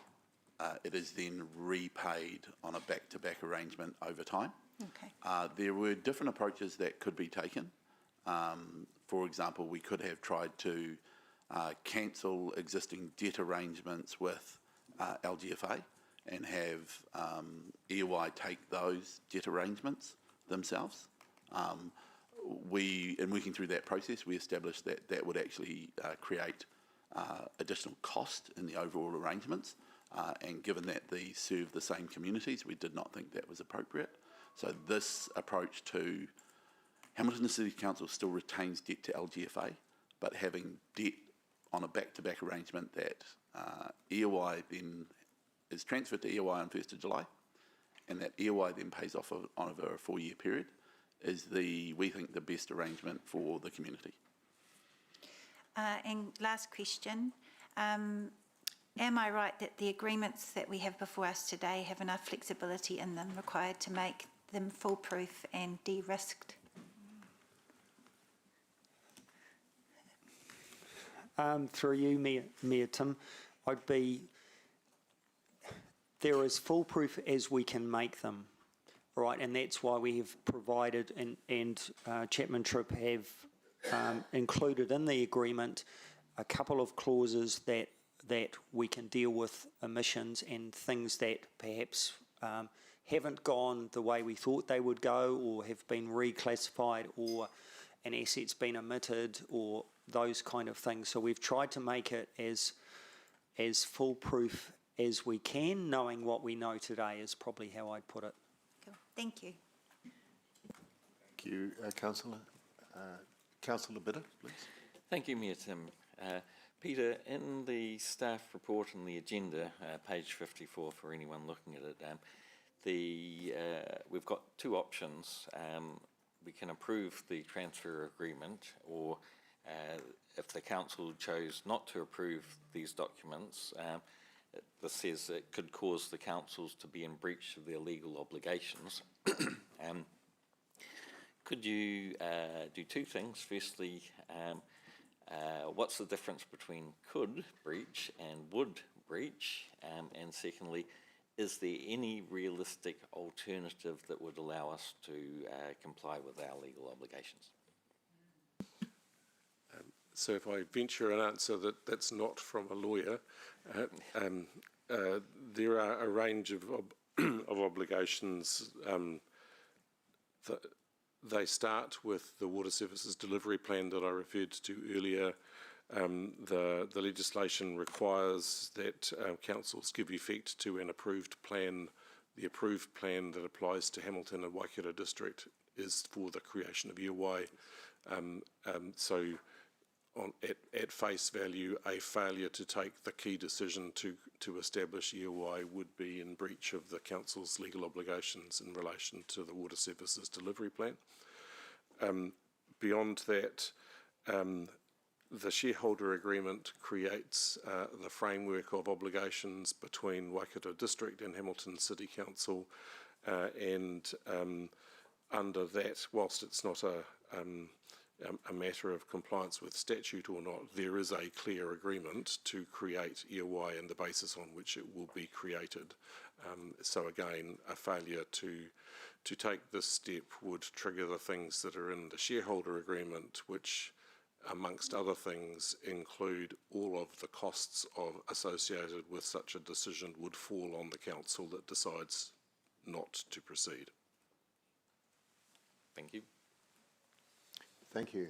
It is then repaid on a back-to-back arrangement over time. Okay. There were different approaches that could be taken. For example, we could have tried to cancel existing debt arrangements with LGFA and have EY take those debt arrangements themselves. In working through that process, we established that that would actually create additional cost in the overall arrangements. And given that these serve the same communities, we did not think that was appropriate. So this approach to Hamilton City Council still retains debt to LGFA, but having debt on a back-to-back arrangement that EOI then is transferred to EOI on 1st of July, and that EOI then pays off over a 4-year period, is we think, the best arrangement for the community. And last question. Am I right that the agreements that we have before us today have enough flexibility in them required to make them foolproof and de-risked? Through you, Mayor Tim, they're as foolproof as we can make them, right? And that's why we have provided and Chapman Tripp have included in the agreement a couple of clauses that we can deal with emissions and things that perhaps haven't gone the way we thought they would go, or have been reclassified, or an asset's been omitted, or those kind of things. So we've tried to make it as foolproof as we can, knowing what we know today is probably how I'd put it. Cool. Thank you. Thank you, Councillor. Councillor Bitter, please. Thank you, Mayor Tim. Peter, in the staff report on the agenda, page 54 for anyone looking at it, we've got two options. We can approve the transfer agreement, or if the council chose not to approve these documents, this says it could cause the councils to be in breach of their legal obligations. Could you do two things? Firstly, what's the difference between could breach and would breach? And secondly, is there any realistic alternative that would allow us to comply with our legal obligations? So if I venture an answer that's not from a lawyer, there are a range of obligations. They start with the Water Services Delivery Plan that I referred to earlier. The legislation requires that councils give effect to an approved plan. The approved plan that applies to Hamilton and Waikato District is for the creation of EOI. So at face value, a failure to take the key decision to establish EOI would be in breach of the council's legal obligations in relation to the Water Services Delivery Plan. Beyond that, the shareholder agreement creates the framework of obligations between Waikato District and Hamilton City Council, and under that, whilst it's not a matter of compliance with statute or not, there is a clear agreement to create EOI and the basis on which it will be created. So again, a failure to take this step would trigger the things that are in the shareholder agreement, which, amongst other things, include all of the costs associated with such a decision would fall on the council that decides not to proceed. Thank you. Thank you.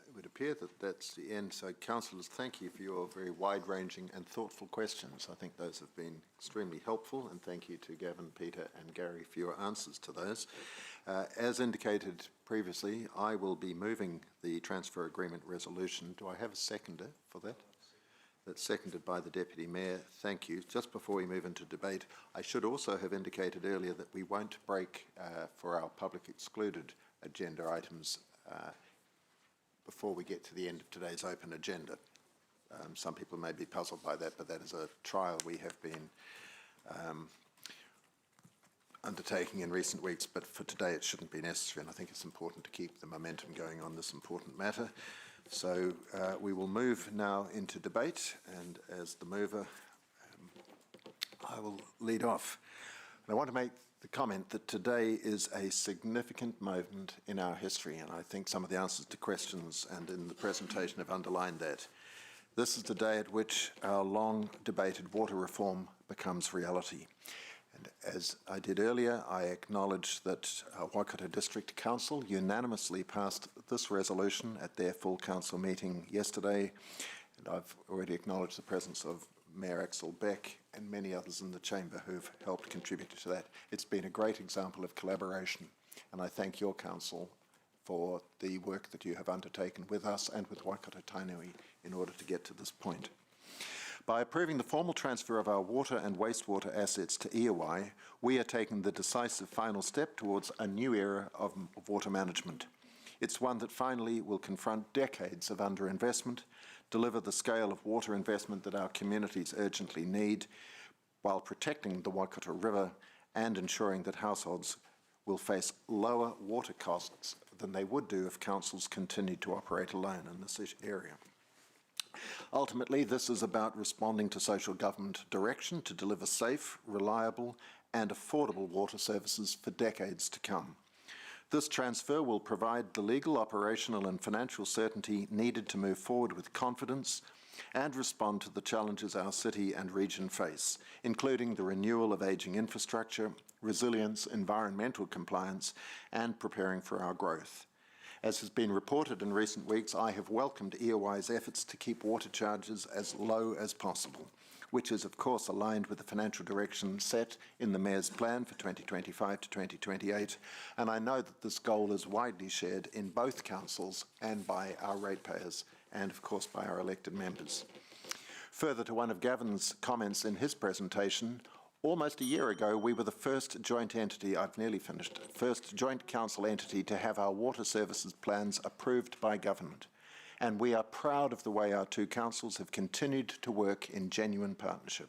It would appear that that's the end. So, councillors, thank you for your very wide-ranging and thoughtful questions. I think those have been extremely helpful, and thank you to Gavin, Peter and Gary for your answers to those. As indicated previously, I will be moving the transfer agreement resolution. Do I have a seconder for that? That's seconded by the Deputy Mayor. Thank you. Just before we move into debate, I should also have indicated earlier that we won't break for our public excluded agenda items before we get to the end of today's open agenda. Some people may be puzzled by that, but that is a trial we have been undertaking in recent weeks, but for today it shouldn't be necessary, and I think it's important to keep the momentum going on this important matter. So we will move now into debate, and as the mover, I will lead off. And I want to make the comment that today is a significant moment in our history, and I think some of the answers to questions and in the presentation have underlined that. This is the day at which our long-debated water reform becomes reality. And as I did earlier, I acknowledge that Waikato District Council unanimously passed this resolution at their full council meeting yesterday, and I've already acknowledged the presence of Mayor Axel Beck and many others in the chamber who've helped contribute to that. It's been a great example of collaboration, and I thank your council for the work that you have undertaken with us and with Waikato Tainui in order to get to this point. By approving the formal transfer of our water and wastewater assets to EOI, we are taking the decisive final step towards a new era of water management. It's one that finally will confront decades of underinvestment, deliver the scale of water investment that our communities urgently need, while protecting the Waikato River and ensuring that households will face lower water costs than they would do if councils continued to operate alone in this area. Ultimately, this is about responding to social government direction to deliver safe, reliable and affordable water services for decades to come. This transfer will provide the legal, operational and financial certainty needed to move forward with confidence and respond to the challenges our city and region face, including the renewal of ageing infrastructure, resilience, environmental compliance and preparing for our growth. As has been reported in recent weeks, I have welcomed EOI's efforts to keep water charges as low as possible, which is of course aligned with the financial direction set in the Mayor's plan for 2025 to 2028, and I know that this goal is widely shared in both councils and by our ratepayers and of course by our elected members. Further to one of Gavin's comments in his presentation, almost a year ago, we were the first joint entity, I've nearly finished, first joint council entity to have our water services plans approved by government. And we are proud of the way our two councils have continued to work in genuine partnership.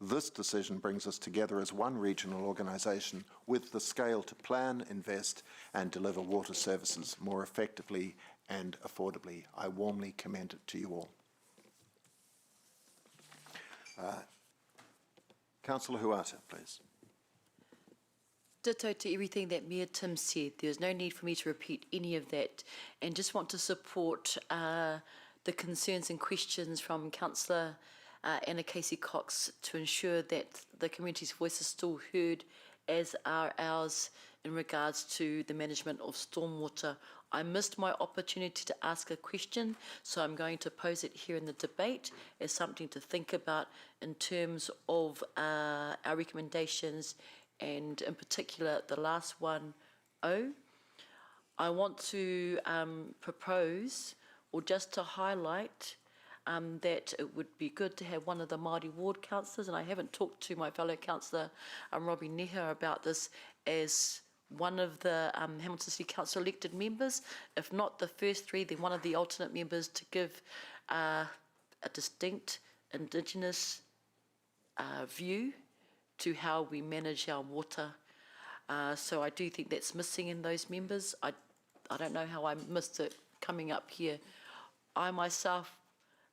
This decision brings us together as one regional organisation with the scale to plan, invest and deliver water services more effectively and affordably. I warmly commend it to you all. Councillor Huata, please. Ditto to everything that Mayor Tim said. There's no need for me to repeat any of that, and just want to support the concerns and questions from Councillor Anna Casey-Cox to ensure that the community's voice is still heard, as are ours in regards to the management of stormwater. I missed my opportunity to ask a question, so I'm going to pose it here in the debate as something to think about in terms of our recommendations, and in particular the last one, O. I want to propose, or just to highlight, that it would be good to have one of the Māori ward councillors, and I haven't talked to my fellow councillor Robbie Neha about this, as one of the Hamilton City Council elected members, if not the first three, then one of the alternate members, to give a distinct Indigenous view to how we manage our water. So I do think that's missing in those members. I don't know how I missed it coming up here. I myself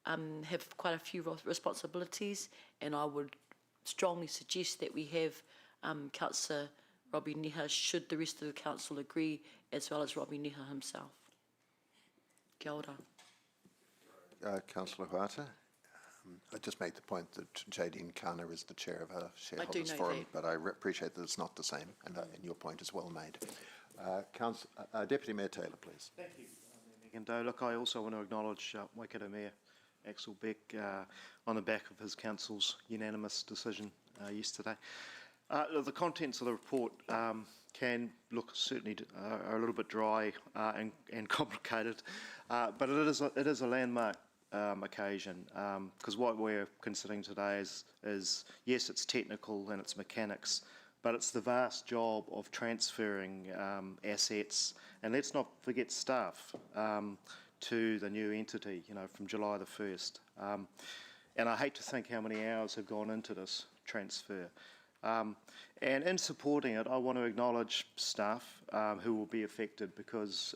have quite a few responsibilities, and I would strongly suggest that we have Councillor Robbie Neha, should the rest of the council agree, as well as Robbie Neha himself. Kia ora. Councillor Huata, I just make the point that Jadine Kana is the chair of our shareholders forum, but I appreciate that it's not the same, and your point is well made. Deputy Mayor Taylor, please. Thank you, Mayor Mackendo. Look, I also want to acknowledge Waikato Mayor Axel Beck on the back of his council's unanimous decision yesterday. The contents of the report can look certainly a little bit dry and complicated, but it is a landmark occasion, because what we're considering today is yes, it's technical and it's mechanics, but it's the vast job of transferring assets, and let's not forget staff, to the new entity, from July the 1st. And I hate to think how many hours have gone into this transfer. And in supporting it, I want to acknowledge staff who will be affected, because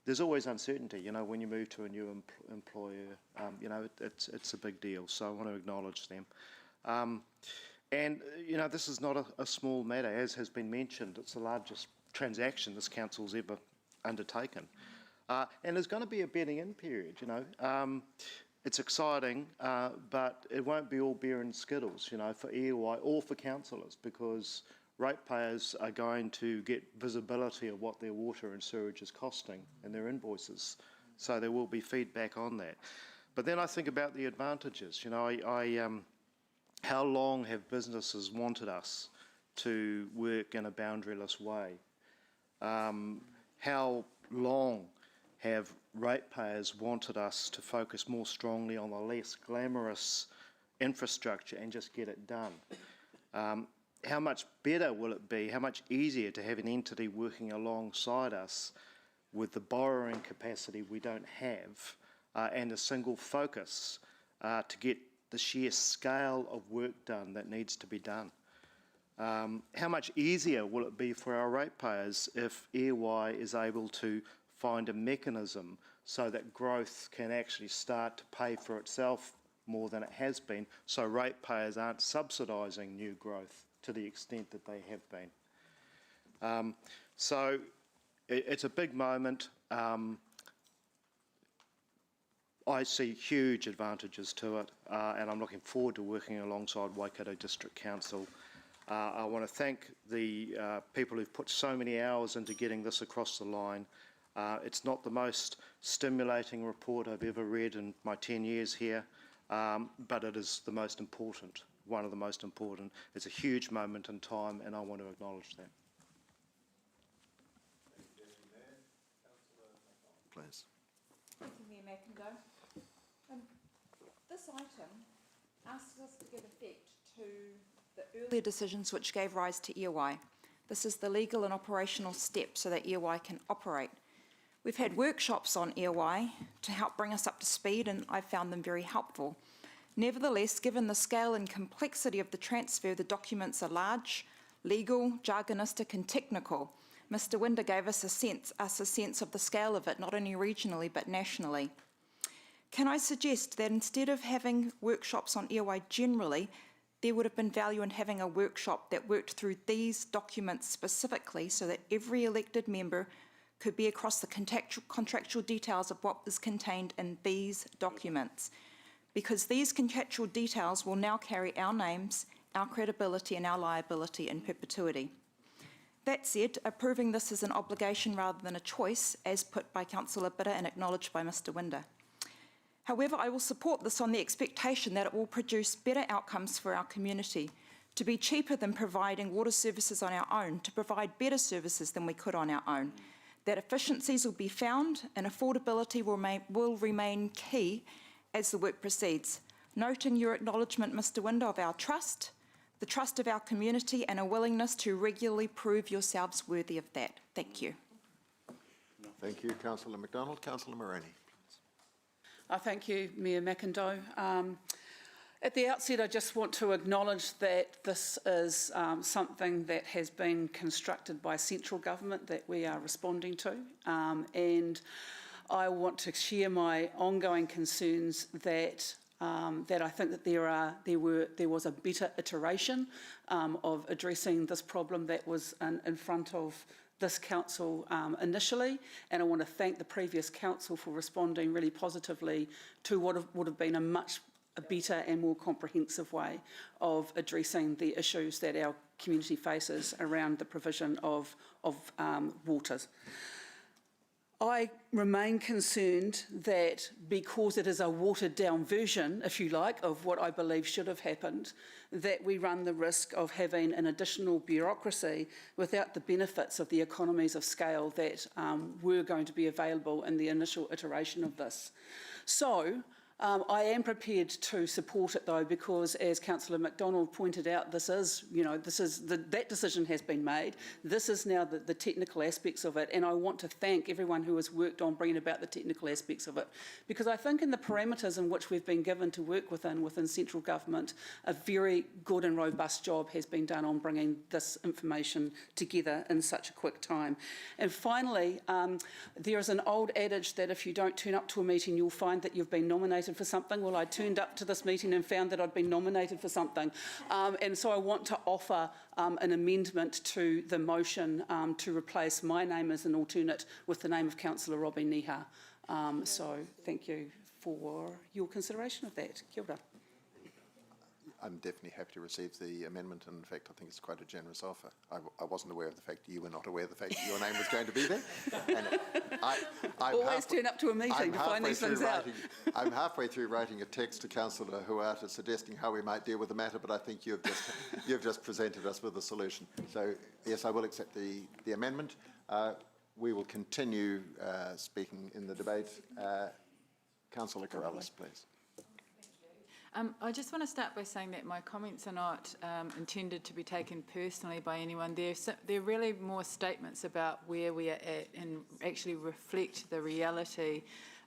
there's always uncertainty, you know, when you move to a new employer. You know, it's a big deal, so I want to acknowledge them. And, you know, this is not a small matter, as has been mentioned. It's the largest transaction this council's ever undertaken. And there's going to be a bedding-in period, you know. It's exciting, but it won't be all beer and skittles, you know, for EOI or for councillors, because ratepayers are going to get visibility of what their water and sewage is costing in their invoices. So there will be feedback on that. But then I think about the advantages. You know, how long have businesses wanted us to work in a boundaryless way? How long have ratepayers wanted us to focus more strongly on the less glamorous infrastructure and just get it done? How much better will it be, how much easier to have an entity working alongside us with the borrowing capacity we don't have and a single focus to get the sheer scale of work done that needs to be done? How much easier will it be for our ratepayers if EY is able to find a mechanism so that growth can actually start to pay for itself more than it has been, so ratepayers aren't subsidising new growth to the extent that they have been. So it's a big moment. I see huge advantages to it, and I'm looking forward to working alongside Waikato District Council. I want to thank the people who've put so many hours into getting this across the line. It's not the most stimulating report I've ever read in my 10 years here, but it is the most important, one of the most important. It's a huge moment in time, and I want to acknowledge that. Please. Thank you, Mayor McIndoe. This item asks us to give effect to the earlier decisions which gave rise to EOI. This is the legal and operational step so that EOI can operate. We've had workshops on EOI to help bring us up to speed, and I found them very helpful. Nevertheless, given the scale and complexity of the transfer, the documents are large, legal, jargonistic and technical. Mr. Winder gave us a sense of the scale of it, not only regionally but nationally. Can I suggest that instead of having workshops on EOI generally, there would have been value in having a workshop that worked through these documents specifically so that every elected member could be across the contractual details of what is contained in these documents. Because these contractual details will now carry our names, our credibility and our liability in perpetuity. That said, approving this is an obligation rather than a choice, as put by Councillor Bitter and acknowledged by Mr. Winder. However, I will support this on the expectation that it will produce better outcomes for our community, to be cheaper than providing water services on our own, to provide better services than we could on our own, that efficiencies will be found and affordability will remain key as the work proceeds. Noting your acknowledgement, Mr. Winder, of our trust, the trust of our community and a willingness to regularly prove yourselves worthy of that. Thank you. Thank you, Councillor McDonald. Councillor Morini. Thank you, Mayor McIndoe. At the outset, I just want to acknowledge that this is something that has been constructed by central government that we are responding to, and I want to share my ongoing concerns that I think that there was a better iteration of addressing this problem that was in front of this council initially, and I want to thank the previous council for responding really positively to what would have been a better and more comprehensive way of addressing the issues that our community faces around the provision of waters. I remain concerned that because it is a watered-down version, if you like, of what I believe should have happened, that we run the risk of having an additional bureaucracy without the benefits of the economies of scale that were going to be available in the initial iteration of this. So, I am prepared to support it though, because as Councillor MacDonald pointed out, that decision has been made. This is now the technical aspects of it, and I want to thank everyone who has worked on bringing about the technical aspects of it, because I think in the parameters in which we've been given to work within central government, a very good and robust job has been done on bringing this information together in such a quick time. And finally, there is an old adage that if you don't turn up to a meeting, you'll find that you've been nominated for something. Well, I turned up to this meeting and found that I'd been nominated for something. And so I want to offer an amendment to the motion to replace my name as an alternate with the name of Councillor Robbie Niha. So thank you for your consideration of that. Kia ora. I'm definitely happy to receive the amendment, and in fact, I think it's quite a generous offer. I wasn't aware of the fact you were not aware of the fact that your name was going to be there. And I'm always turn up to a meeting to find these things out. I'm halfway through writing a text to Councillor Huata suggesting how we might deal with the matter, but I think you've just presented us with a solution. So yes, I will accept the amendment. We will continue speaking in the debate. Councillor Corrales, please. I just want to start by saying that my comments are not intended to be taken personally by anyone. They're really more statements about where we are at and actually reflect the reality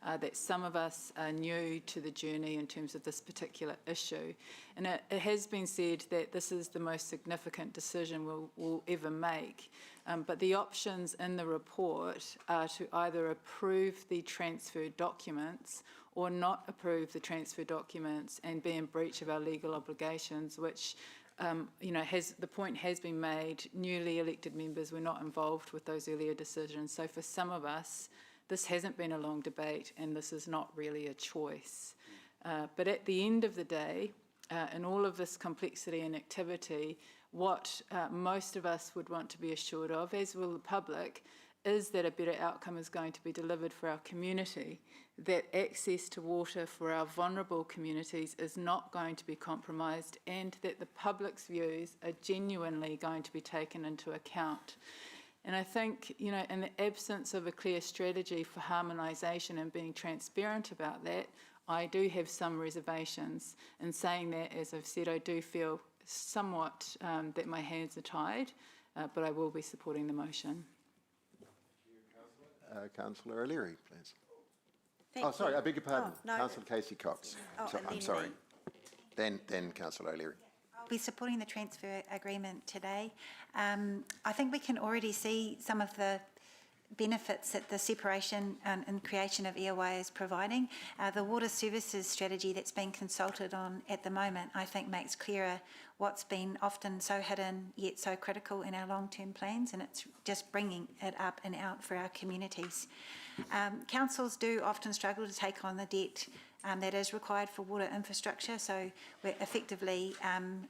that some of us are new to the journey in terms of this particular issue. And it has been said that this is the most significant decision we'll ever make. But the options in the report are to either approve the transfer documents or not approve the transfer documents and be in breach of our legal obligations, which, the point has been made, newly elected members were not involved with those earlier decisions. So for some of us, this hasn't been a long debate and this is not really a choice. But at the end of the day, in all of this complexity and activity, what most of us would want to be assured of, as will the public, is that a better outcome is going to be delivered for our community, that access to water for our vulnerable communities is not going to be compromised, and that the public's views are genuinely going to be taken into account. And I think, in the absence of a clear strategy for harmonisation and being transparent about that, I do have some reservations. In saying that, as I've said, I do feel somewhat that my hands are tied, but I will be supporting the motion. Councillor O'Leary, please. Thank sorry, you. I beg your pardon. No. Councillor Casey Cox. Oh, and I'm then sorry. me. Then Councillor O'Leary. I'll be supporting the transfer agreement today. I think we can already see some of the benefits that the separation and creation of EOI is providing. The water services strategy that's being consulted on at the moment, I think, makes clearer what's been often so hidden yet so critical in our long-term plans, and it's just bringing it up and out for our communities. Councils do often struggle to take on the debt that is required for water infrastructure, so we're effectively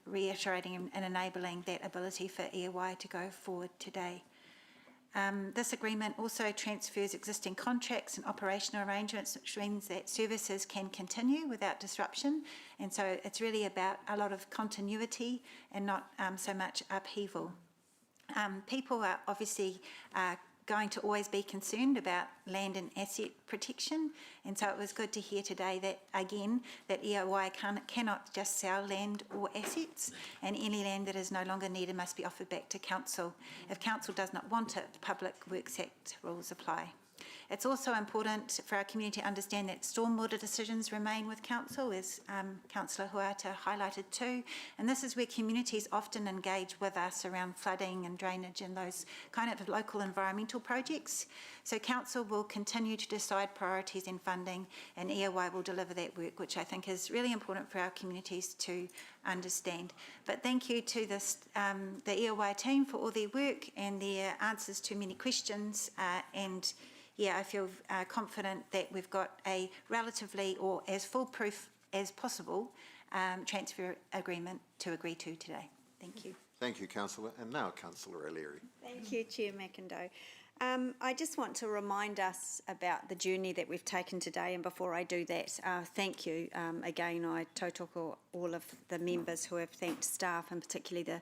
reiterating and enabling that ability for EOI to go forward today. This agreement also transfers existing contracts and operational arrangements, which means that services can continue without disruption. And so it's really about a lot of continuity and not so much upheaval. People are obviously going to always be concerned about land and asset protection, and so it was good to hear today that, again, that EOI cannot just sell land or assets, and any land that is no longer needed must be offered back to council. If council does not want it, the Public Works Act rules apply. It's also important for our community to understand that stormwater decisions remain with council, as Councillor Huata highlighted too, and this is where communities often engage with us around flooding and drainage and those kind of local environmental projects. So council will continue to decide priorities and funding, and EOI will deliver that work, which I think is really important for our communities to understand. But thank you to the EOI team for all their work and their answers to many questions, and I feel confident that we've got a relatively or as foolproof as possible transfer agreement to agree to today. Thank you. Thank you, Councillor. And now Councillor O'Leary. Thank you, Chair McIndoe. I just want to remind us about the journey that we've taken today, and before I do that, thank you. Again, I tautoko all of the members who have thanked staff, and particularly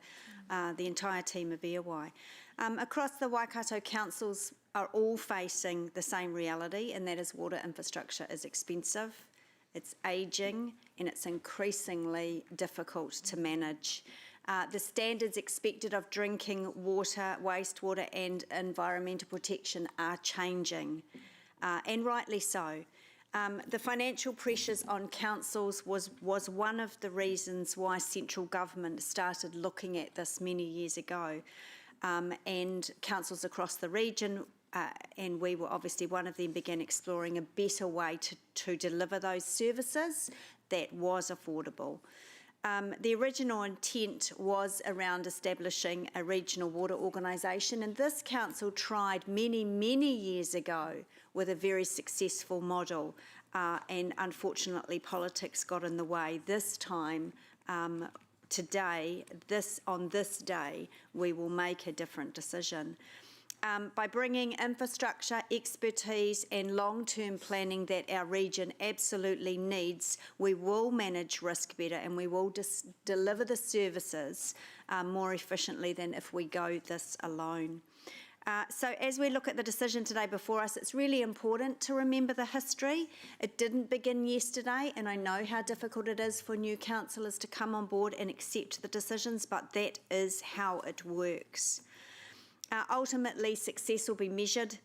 the entire team of EOI. Across the Waikato councils are all facing the same reality, and that is water infrastructure is expensive, it's ageing, and it's increasingly difficult to manage. The standards expected of drinking water, wastewater and environmental protection are changing, and rightly so. The financial pressures on councils was one of the reasons why central government started looking at this many years ago, and councils across the region, and we were obviously one of them, began exploring a better way to deliver those services that was affordable. The original intent was around establishing a regional water organisation, and this council tried many, many years ago with a very successful model, and unfortunately politics got in the way. This time, today, on this day, we will make a different decision. By bringing infrastructure, expertise and long-term planning that our region absolutely needs, we will manage risk better and we will deliver the services more efficiently than if we go this alone. So as we look at the decision today before us, it's really important to remember the history. It didn't begin yesterday, and I know how difficult it is for new councillors to come on board and accept the decisions, but that is how it works. Ultimately, success will be measured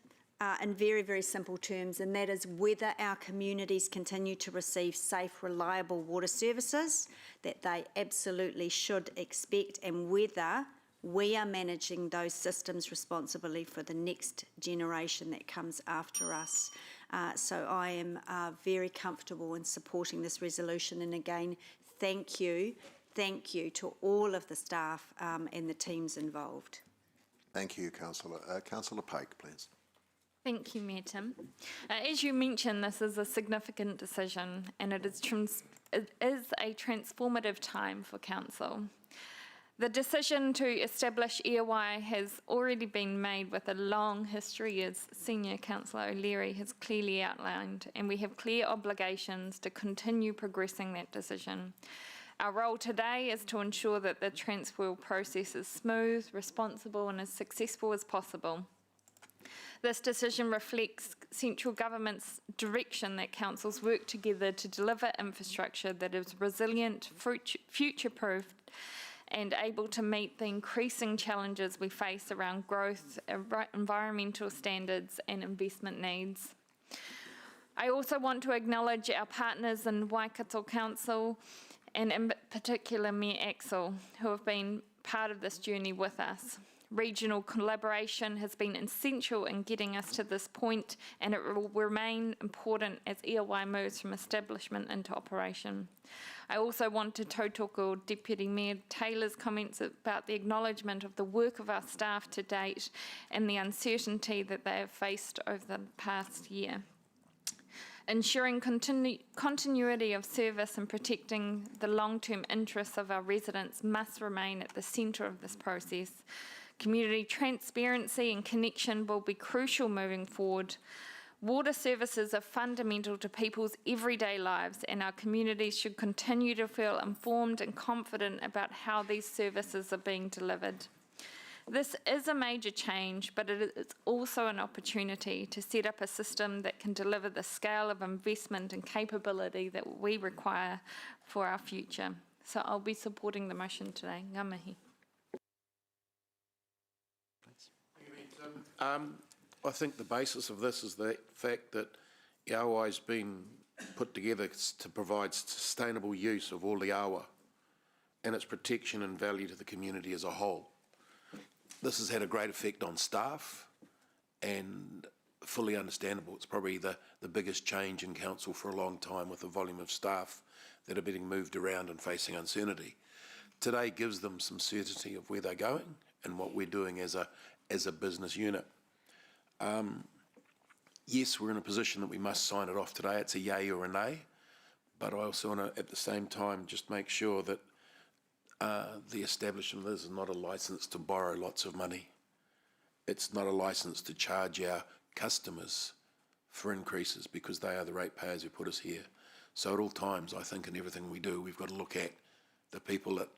in very, very simple terms, and that is whether our communities continue to receive safe, reliable water services that they absolutely should expect, and whether we are managing those systems responsibly for the next generation that comes after us. So I am very comfortable in supporting this resolution, and again, thank you to all of the staff and the teams involved. Thank you, Councillor. Councillor Pike, please. Thank you, Mayor Tim. As you mentioned, this is a significant decision, and it is a transformative time for Council. The decision to establish EOI has already been made with a long history, as Senior Councillor O'Leary has clearly outlined, and we have clear obligations to continue progressing that decision. Our role today is to ensure that the transfer process is smooth, responsible and as successful as possible. This decision reflects central government's direction that councils work together to deliver infrastructure that is resilient, future-proofed and able to meet the increasing challenges we face around growth, environmental standards and investment needs. I also want to acknowledge our partners in Waikato Council, and in particular Mayor Axel, who have been part of this journey with us. Regional collaboration has been essential in getting us to this point, and it will remain important as EOI moves from establishment into operation. I also want to tautoko Deputy Mayor Taylor's comments about the acknowledgement of the work of our staff to date and the uncertainty that they have faced over the past year. Ensuring continuity of service and protecting the long-term interests of our residents must remain at the centre of this process. Community transparency and connection will be crucial moving forward. Water services are fundamental to people's everyday lives, and our communities should continue to feel informed and confident about how these services are being delivered. This is a major change, but it is also an opportunity to set up a system that can deliver the scale of investment and capability that we require for our future. So I'll be supporting the motion today. Ngā mihi. I think the basis of this is the fact that EOI has been put together to provide sustainable use of all the awa and its protection and value to the community as a whole. This has had a great effect on staff and fully understandable. It's probably the biggest change in council for a long time, with the volume of staff that are being moved around and facing uncertainty. Today gives them some certainty of where they're going and what we're doing as a business unit. Yes, we're in a position that we must sign it off today. It's a yay or a nay, but I also want to, at the same time, just make sure that the establishment of this is not a licence to borrow lots of money. It's not a licence to charge our customers for increases, because they are the ratepayers who put us here. So at all times, I think in everything we do, we've got to look at the people that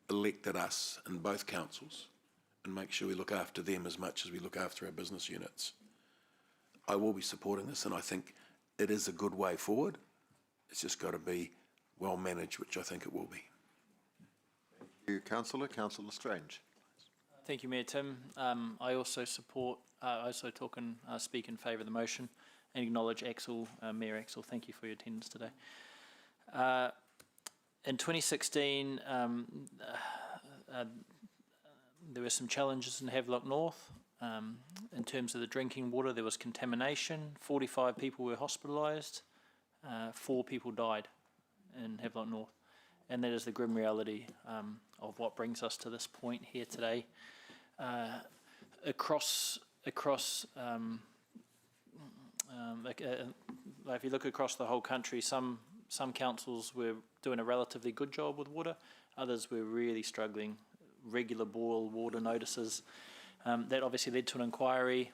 elected us in both councils and make sure we look after them as much as we look after our business units. I will be supporting this, and I think it is a good way forward. It's just got to be well managed, which I think it will be. Thank you, Councillor. Councillor Strange. Thank you, Mayor Tim. I also support, I also talk and speak in favour of the motion and acknowledge Axel, Mayor Axel. Thank you for your attendance today. In 2016, there were some challenges in Havelock North. In terms of the drinking water, there was contamination. 45 people were hospitalised. 4 people died in Havelock North. And that is the grim reality of what brings us to this point here today. If you look across the whole country, some councils were doing a relatively good job with water. Others were really struggling. Regular boil water notices. That obviously led to an inquiry.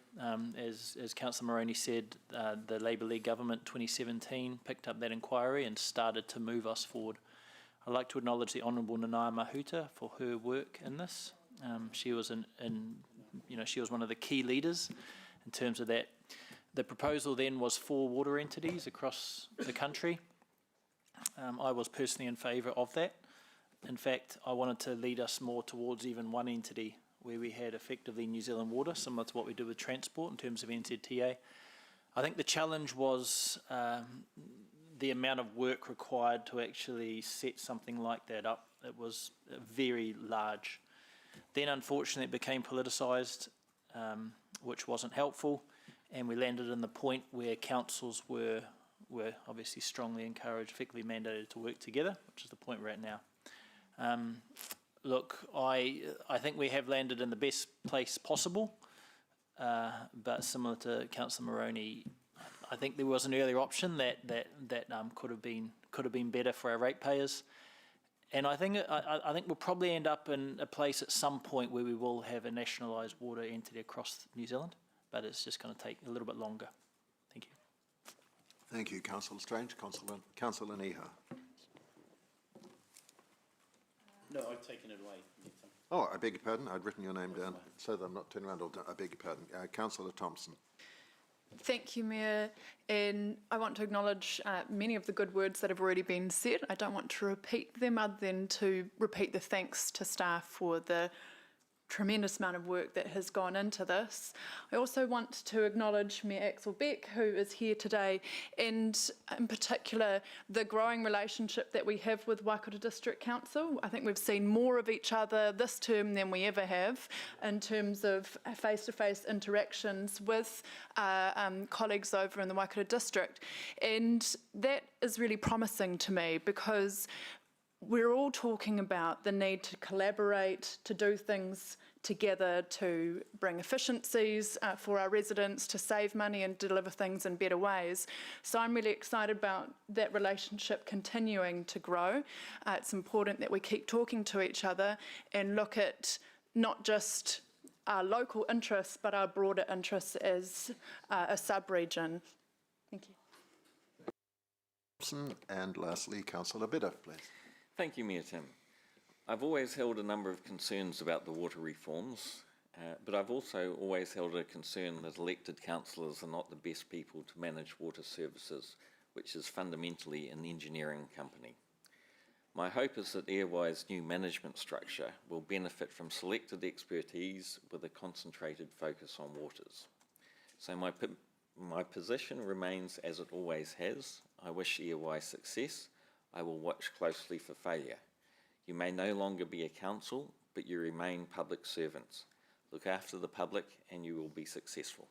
As Councillor Moroney said, the Labour League government 2017 picked up that inquiry and started to move us forward. I'd like to acknowledge the Honourable Nanaia Mahuta for her work in this. She was she was one of the key leaders in terms of that. The proposal then was 4 water entities across the country. I was personally in favour of that. In fact, I wanted to lead us more towards even one entity where we had effectively New Zealand Water, similar to what we do with transport in terms of NZTA. I think the challenge was the amount of work required to actually set something like that up. It was very large. Then unfortunately it became politicised, which wasn't helpful, and we landed in the point where councils were obviously strongly encouraged, effectively mandated to work together, which is the point we're at now. Look, I think we have landed in the best place possible, but similar to Councillor Moroney, I think there was an earlier option that could have been better for our ratepayers, and I think we'll probably end up in a place at some point where we will have a nationalised water entity across New Zealand, but it's just going to take a little bit longer. Thank you. Thank you, Councillor Strange. Councillor Niha. No, I've taken it away. Oh, I beg your pardon. I'd written your name down so that I'm not turning around. I beg your pardon. Councillor Thompson. Thank you, Mayor. And I want to acknowledge many of the good words that have already been said. I don't want to repeat them other than to repeat the thanks to staff for the tremendous amount of work that has gone into this. I also want to acknowledge Mayor Axel Beck, who is here today, and in particular the growing relationship that we have with Waikato District Council. I think we've seen more of each other this term than we ever have in terms of face-to-face interactions with colleagues over in the Waikato District. And that is really promising to me because we're all talking about the need to collaborate, to do things together, to bring efficiencies for our residents, to save money and deliver things in better ways. So I'm really excited about that relationship continuing to grow. It's important that we keep talking to each other and look at not just our local interests, but our broader interests as a sub-region. Thank you. And lastly, Councillor Bidder, please. Thank you, Mayor Tim. I've always held a number of concerns about the water reforms, but I've also always held a concern that elected councillors are not the best people to manage water services, which is fundamentally an engineering company. My hope is that Airwire's new management structure will benefit from selected expertise with a concentrated focus on waters. So my position remains as it always has. I wish Airwire success. I will watch closely for failure. You may no longer be a council, but you remain public servants. Look after the public and you will be successful.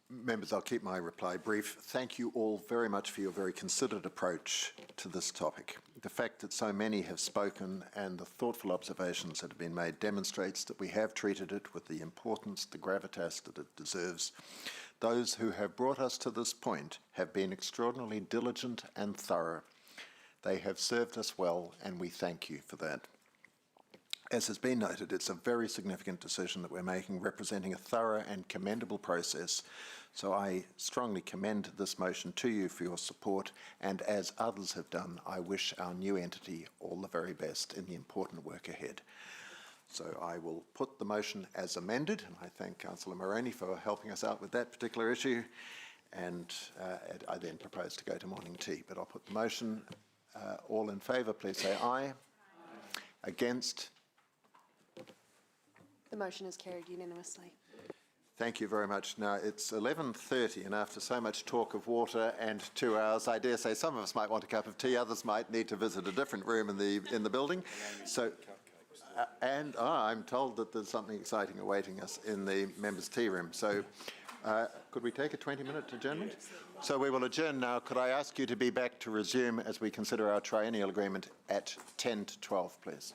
Members, I'll keep my reply brief. Thank you all very much for your very considered approach to this topic. The fact that so many have spoken and the thoughtful observations that have been made demonstrates that we have treated it with the importance, the gravitas that it deserves. Those who have brought us to this point have been extraordinarily diligent and thorough. They have served us well, and we thank you for that. As has been noted, it's a very significant decision that we're making, representing a thorough and commendable process. So I strongly commend this motion to you for your support, and as others have done, I wish our new entity all the very best in the important work ahead. So I will put the motion as amended, and I thank Councillor Moroney for helping us out with that particular issue. and I then propose to go to morning tea. But I'll put the motion. All in favour, please say aye. Against? The motion is carried unanimously. Thank you very much. Now, it's 11:30, and after so much talk of water and 2 hours, I dare say some of us might want a cup of tea, others might need to visit a different room in the building. So, I'm told that there's something exciting awaiting us in the members' tea room. So, could we take a 20-minute adjournment? So we will adjourn now. Could I ask you to be back to resume as we consider our triennial agreement at 10 to 12, please?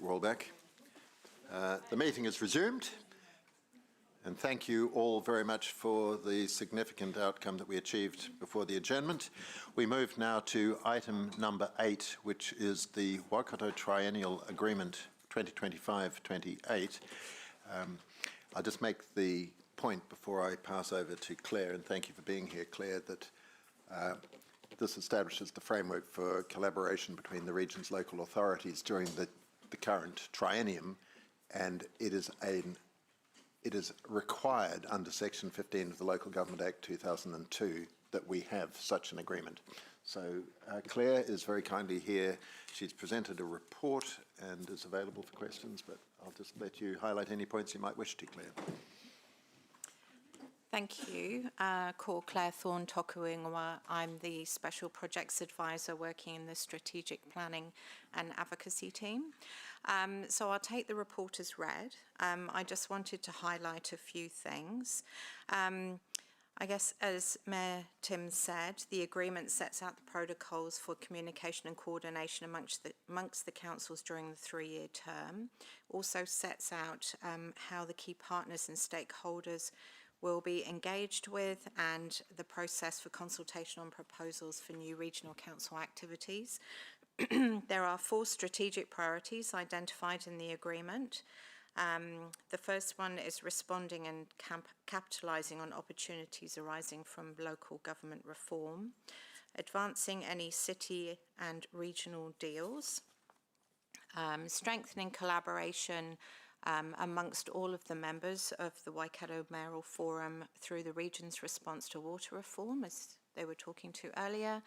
Walbeck. The meeting is resumed, and thank you all very much for the significant outcome that we achieved before the adjournment. We move now to item number 8, which is the Waikato Triennial Agreement 2025-28. I'll just make the point before I pass over to Claire, and thank you for being here, Claire, that this establishes the framework for collaboration between the region's local authorities during the current triennium, and it is required under Section 15 of the Local Government Act 2002 that we have such an agreement. So Claire is very kindly here. She's presented a report and is available for questions, but I'll just let you highlight any points you might wish to, Claire. Thank you. Ko Claire Thorne toku ingoa. I'm the Special Projects Advisor working in the Strategic Planning and Advocacy team. So I'll take the report as read. I just wanted to highlight a few things. I guess, as Mayor Tim said, the agreement sets out the protocols for communication and coordination amongst the councils during the 3-year term. Also sets out how the key partners and stakeholders will be engaged with, and the process for consultation on proposals for new regional council activities. There are 4 strategic priorities identified in the agreement. The first one is responding and capitalising on opportunities arising from local government reform, advancing any city and regional deals, strengthening collaboration amongst all of the members of the Waikato Mayoral Forum through the region's response to water reform, as they were talking to earlier,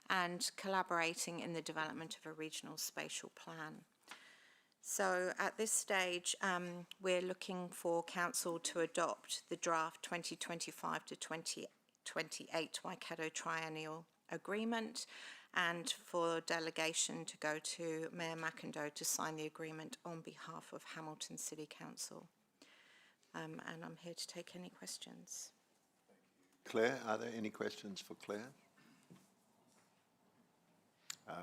and collaborating in the development of a regional spatial plan. So at this stage, we're looking for Council to adopt the draft 2025 to 2028 Waikato Triennial Agreement, and for delegation to go to Mayor McIndoe to sign the agreement on behalf of Hamilton City Council. And I'm here to take any questions. Claire, are there any questions for Claire?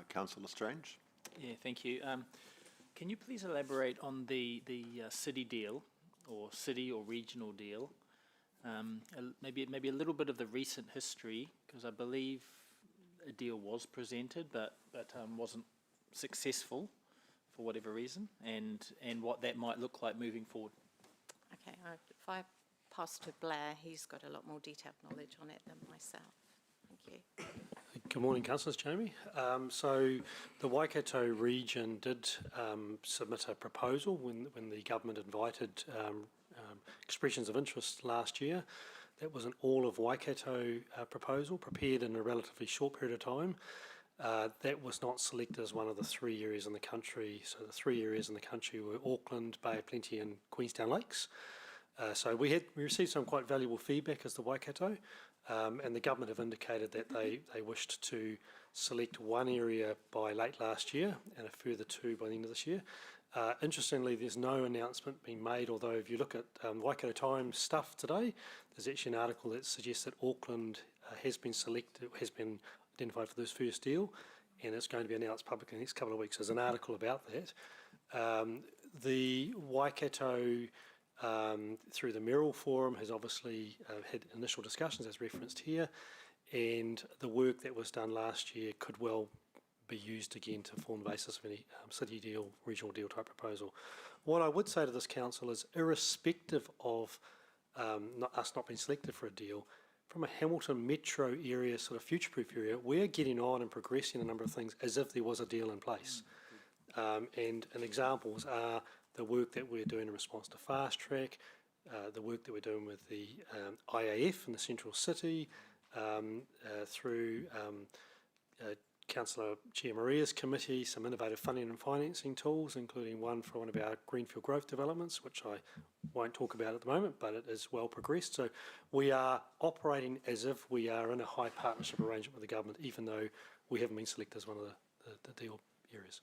Councillor Strange? Yeah, thank you. Can you please elaborate on the city deal, or city or regional deal? Maybe a little bit of the recent history, because I believe a deal was presented, but wasn't successful for whatever reason, and what that might look like moving forward. Okay, if I pass to Blair, he's got a lot more detailed knowledge on it than myself. Thank you. Good morning, Councillors. Jamie. So the Waikato region did submit a proposal when the government invited expressions of interest last year. That was an all of Waikato proposal prepared in a relatively short period of time. That was not selected as one of the 3 areas in the country. So the 3 areas in the country were Auckland, Bay of Plenty and Queenstown Lakes. So we received some quite valuable feedback as the Waikato, and the government have indicated that they wished to select one area by late last year and a further 2 by the end of this year. Interestingly, there's no announcement being made, although if you look at Waikato Times stuff today, there's actually an article that suggests that Auckland has been identified for this first deal, and it's going to be announced publicly in the next couple of weeks. There's an article about that. The Waikato, through the Mayoral Forum, has obviously had initial discussions, as referenced here, and the work that was done last year could well be used again to form the basis of any city deal, regional deal type proposal. What I would say to this council is, irrespective of us not being selected for a deal, from a Hamilton metro area, sort of future-proof area, we're getting on and progressing a number of things as if there was a deal in place. And examples are the work that we're doing in response to Fast Track, the work that we're doing with the IAF in the Central City, through Councillor Chair Maria's committee, some innovative funding and financing tools, including one for one of our greenfield growth developments, which I won't talk about at the moment, but it is well progressed. So we are operating as if we are in a high partnership arrangement with the government, even though we haven't been selected as one of the deal areas.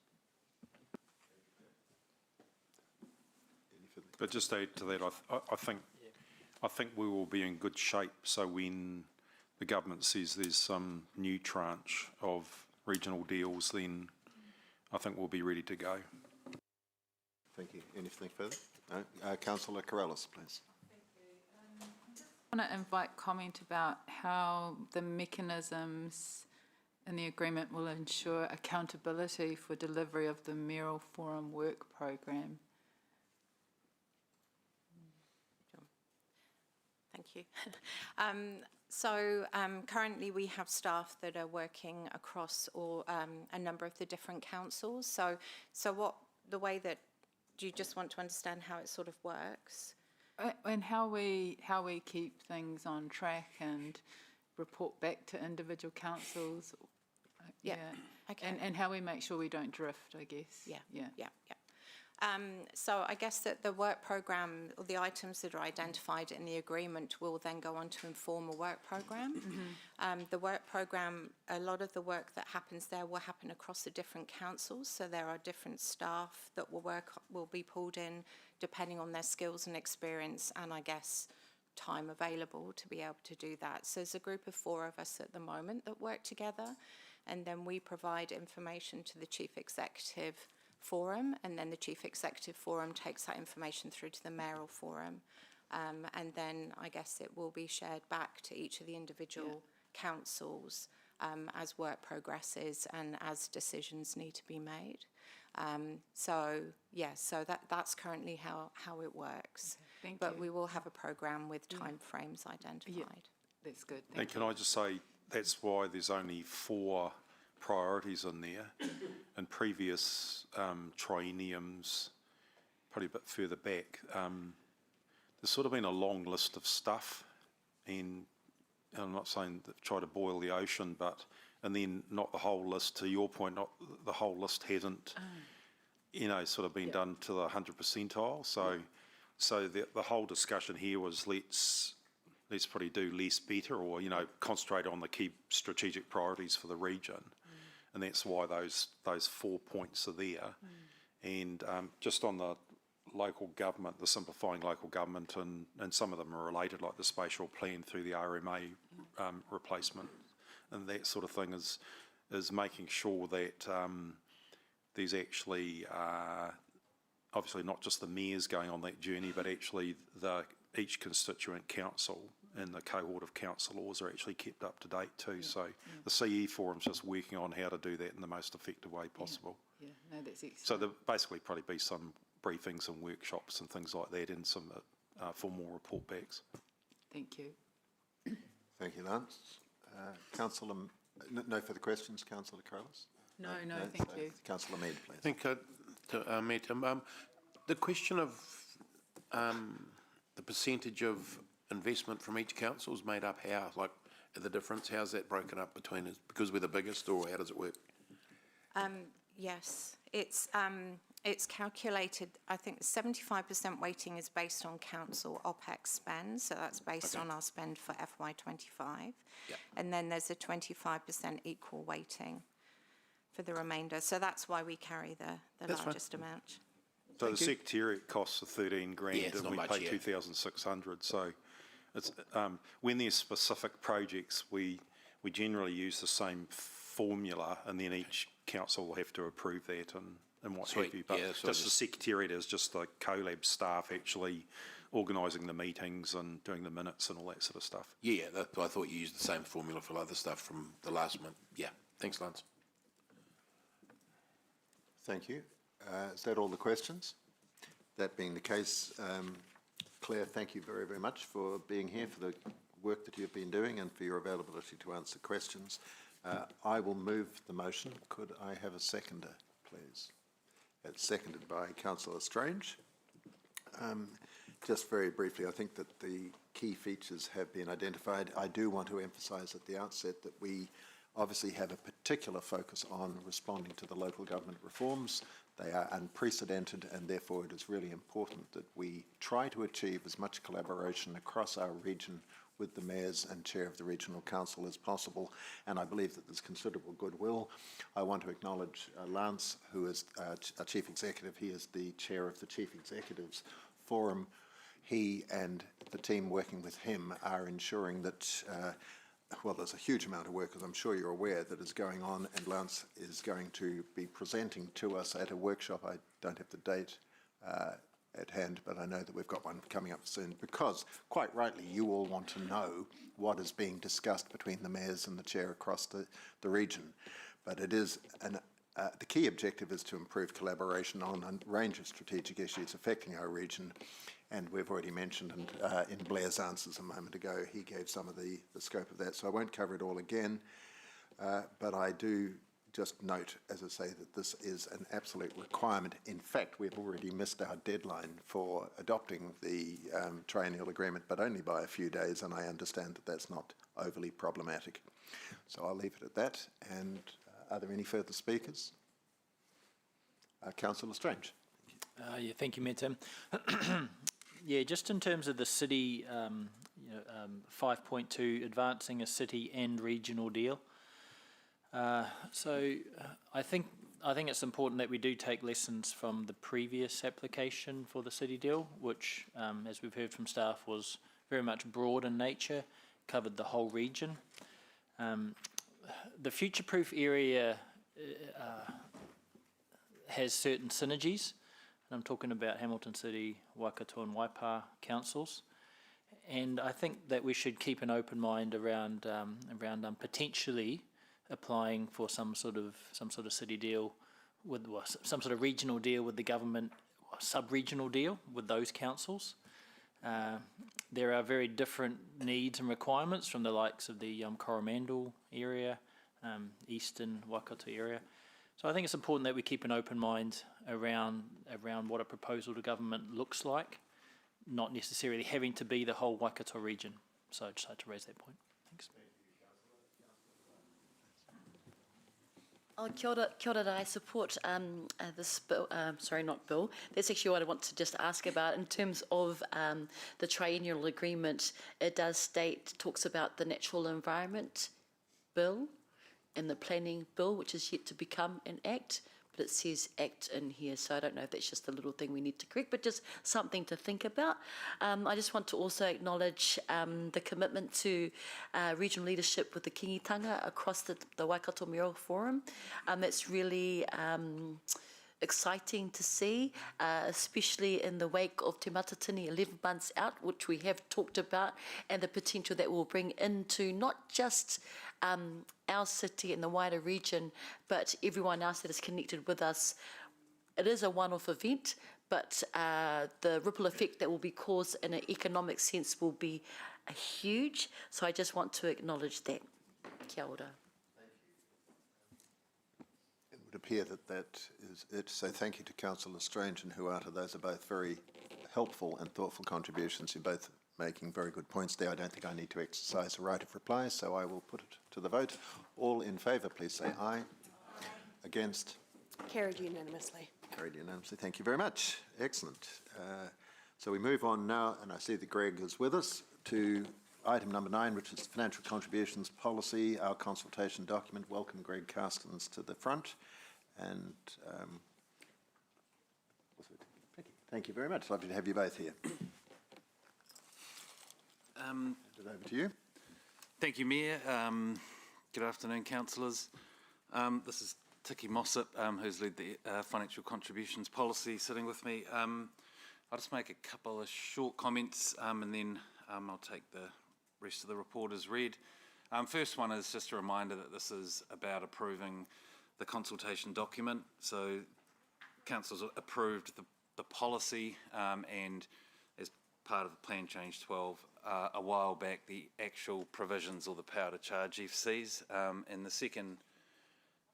But just to add to that, I think we will be in good shape. So when the government says there's some new tranche of regional deals, then I think we'll be ready to go. Thank you. Anything further? No? Councillor Corrales, please. I want to invite comment about how the mechanisms in the agreement will ensure accountability for delivery of the Mayoral Forum work programme. Thank you. Currently we have staff that are working across a number of the different councils. So what the way that, do you just want to understand how it sort of works? And how we keep things on track and report back to individual councils. Yeah. Okay. And how we make sure we don't drift, I guess. Yeah. Yeah. So I guess that the work programme, or the items that are identified in the agreement, will then go on to inform a work programme. The work programme, a lot of the work that happens there will happen across the different councils. So there are different staff that will be pulled in depending on their skills and experience, and I guess time available to be able to do that. So there's a group of 4 of us at the moment that work together, and then we provide information to the Chief Executive Forum, and then the Chief Executive Forum takes that information through to the Mayoral Forum, and then I guess it will be shared back to each of the individual councils as work progresses and as decisions need to be made. So that's currently how it works. Okay, but we will have a programme with time frames identified. Yeah, that's good. And can I just say, that's why there's only 4 priorities in there. In previous trienniums, probably a bit further back, there's sort of been a long list of stuff, and I'm not saying that try to boil the ocean, but and then not the whole list. To your point, not the whole list hadn't, sort of been done to the 100 percentile. So the whole discussion here was let's probably do less better, or concentrate on the key strategic priorities for the region. And that's why those 4 points are there. And just on the local government, the simplifying local government, and some of them are related, like the spatial plan through the RMA replacement, and that sort of thing is making sure that there's actually obviously not just the mayors going on that journey, but actually each constituent council and the cohort of councillors are actually kept up to date too. So the CE Forum's just working on how to do that in the most effective way possible. Yeah, no, that's excellent. So there'll basically probably be some briefings and workshops and things like that, and some formal report backs. Thank you. Thank you, Lance. Councillor, no further questions, Councillor Corrales? No, thank you. Councillor Mead, please. I think, Mayor Tim, the question of the percentage of investment from each council is made up how? Like, the difference, how's that broken up between us? Because we're the biggest, or how does it work? Yes, it's calculated. I think 75% weighting is based on council OPEX spend, so that's based on our spend for FY25. Yeah. And then there's a 25% equal weighting for the remainder. So that's why we carry the largest amount. So the secretariat costs are 13 grand, Yeah, it's and not we much, pay yeah. 2,600. So it's when there's specific projects, we generally use the same formula, and then each council will have to approve that and what have Sweet. you. But Yeah, so just the secretariat is just the CoLab staff actually organising the meetings and doing the minutes and all that sort of stuff. Yeah, I thought you used the same formula for other stuff from the last month. Yeah, thanks, Lance. Thank you. Is that all the questions? That being the case, Claire, thank you very, very much for being here, for the work that you've been doing, and for your availability to answer questions. I will move the motion. Could I have a seconder, please? It's seconded by Councillor Strange. Just very briefly, I think that the key features have been identified. I do want to emphasise at the outset that we obviously have a particular focus on responding to the local government reforms. They are unprecedented, and therefore it is really important that we try to achieve as much collaboration across our region with the mayors and chair of the regional council as possible, and I believe that there's considerable goodwill. I want to acknowledge Lance, who is our chief executive. He is the chair of the Chief Executives Forum. He and the team working with him are ensuring that well, there's a huge amount of work, as I'm sure you're aware, that is going on, and Lance is going to be presenting to us at a workshop. I don't have the date at hand, but I know that we've got one coming up soon because, quite rightly, you all want to know what is being discussed between the mayors and the chair across the region. But it is the key objective is to improve collaboration on a range of strategic issues affecting our region, and we've already mentioned, and in Blair's answers a moment ago, he gave some of the scope of that, so I won't cover it all again, but I do just note, as I say, that this is an absolute requirement. In fact, we've already missed our deadline for adopting the triennial agreement, but only by a few days, and I understand that that's not overly problematic. So I'll leave it at that. And are there any further speakers? Councillor Strange. Yeah, thank you, Mayor Tim. Yeah, just in terms of the city, 5.2, advancing a city and regional deal. So I think it's important that we do take lessons from the previous application for the city deal, which, as we've heard from staff, was very much broad in nature, covered the whole region. The future-proof area has certain synergies, and I'm talking about Hamilton City, Waikato and Waipa councils. And I think that we should keep an open mind around potentially applying for some sort of city deal with some sort of regional deal with the government, sub-regional deal with those councils. There are very different needs and requirements from the likes of the Coromandel area, eastern Waikato area. So I think it's important that we keep an open mind around what a proposal to government looks like, not necessarily having to be the whole Waikato region. So I just had to raise that point. Thanks. Oh, kia ora, I support this bill, sorry, not bill. That's actually what I want to just ask about in terms of the triennial agreement. It does talks about the natural environment bill and the planning bill, which is yet to become an act, but it says act in here, so I don't know if that's just a little thing we need to correct, but just something to think about. I just want to also acknowledge the commitment to regional leadership with the Kingitanga across the Waikato Mayoral Forum. That's really exciting to see, especially in the wake of Te Matatini 11 months out, which we have talked about, and the potential that will bring into not just our city and the wider region, but everyone else that is connected with us. It is a one-off event, but the ripple effect that will be caused in an economic sense will be huge. So I just want to acknowledge that. Kia ora. It would appear that is it. So thank you to Councillor Strange and Huata. Those are both very helpful and thoughtful contributions. You're both making very good points there. I don't think I need to exercise a right of reply, so I will put it to the vote. All in favour, please say aye. Against? Carried unanimously. Carried unanimously. Thank you very much. Excellent. So we move on now, and I see that Greg is with us, to item number 9, which is financial contributions policy, our consultation document. Welcome, Greg Carstens, to the front. And thank you very much. Lovely to have you both here. Hand it over to you. Thank you, Mayor. Good afternoon, councillors. This is Tiki Mossop, who's led the financial contributions policy, sitting with me. I'll just make a couple of short comments and then I'll take the rest of the report as read. First one is just a reminder that this is about approving the consultation document. So councils approved the policy and as part of the Plan Change 12 a while back, the actual provisions or the power to charge FCs. And the second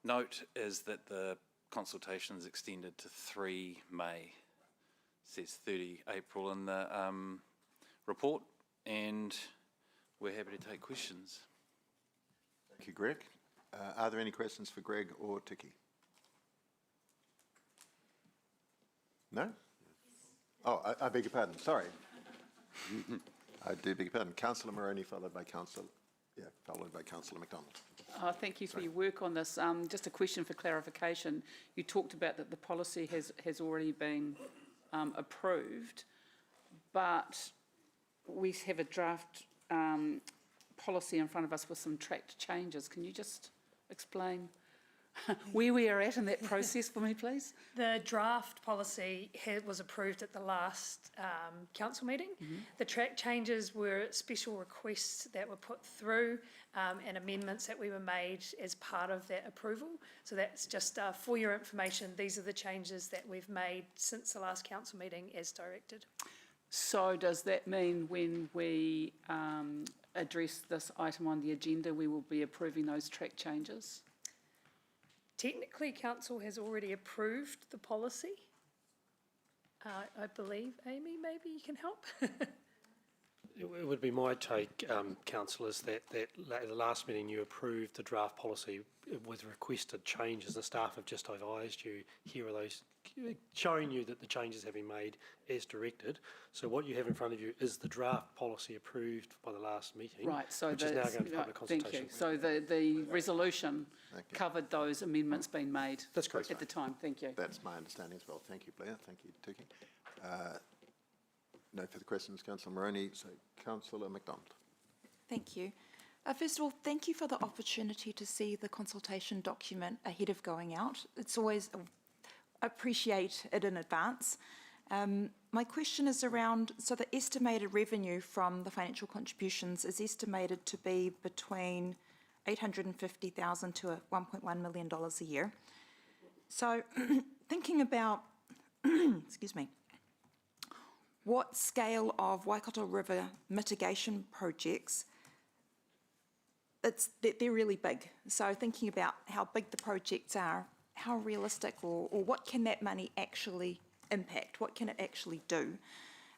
note is that the consultation is extended to 3 May. It says 30 April in the report, and we're happy to take questions. Thank you, Greg. Are there any questions for Greg or Tiki? No? Oh, I beg your pardon. Sorry. I do beg your pardon. Councillor Moroni, followed by Councillor McDonald. Thank you for your work on this. Just a question for clarification. You talked about that the policy has already been approved, but we have a draft policy in front of us with some tracked changes. Can you just explain where we are at in that process for me, please? The draft policy was approved at the last council meeting. The track changes were special requests that were put through and amendments that we were made as part of that approval. So that's just for your information. These are the changes that we've made since the last council meeting as directed. So does that mean when we address this item on the agenda, we will be approving those track changes? Technically, council has already approved the policy. I believe, Amy, maybe you can help? It would be my take, councillors, that at the last meeting you approved the draft policy with requested changes. The staff have just advised you, here are those, showing you that the changes have been made as directed. So what you have in front of you is the draft policy approved by the last meeting, Right, so which is now going to public consultation. Thank you. So the resolution covered those amendments being made. That's correct. At the time. Thank you. That's my understanding as well. Thank you, Blair. Thank you, Tuki. No further questions, Councillor Moroney. So, Councillor McDonald. Thank you. First of all, thank you for the opportunity to see the consultation document ahead of going out. It's always, I appreciate it in advance. My question is around, so the estimated revenue from the financial contributions is estimated to be between $850,000 to $1.1 million a year. So thinking about, excuse me, what scale of Waikato River mitigation projects, they're really big. So thinking about how big the projects are, how realistic or what can that money actually impact? What can it actually do?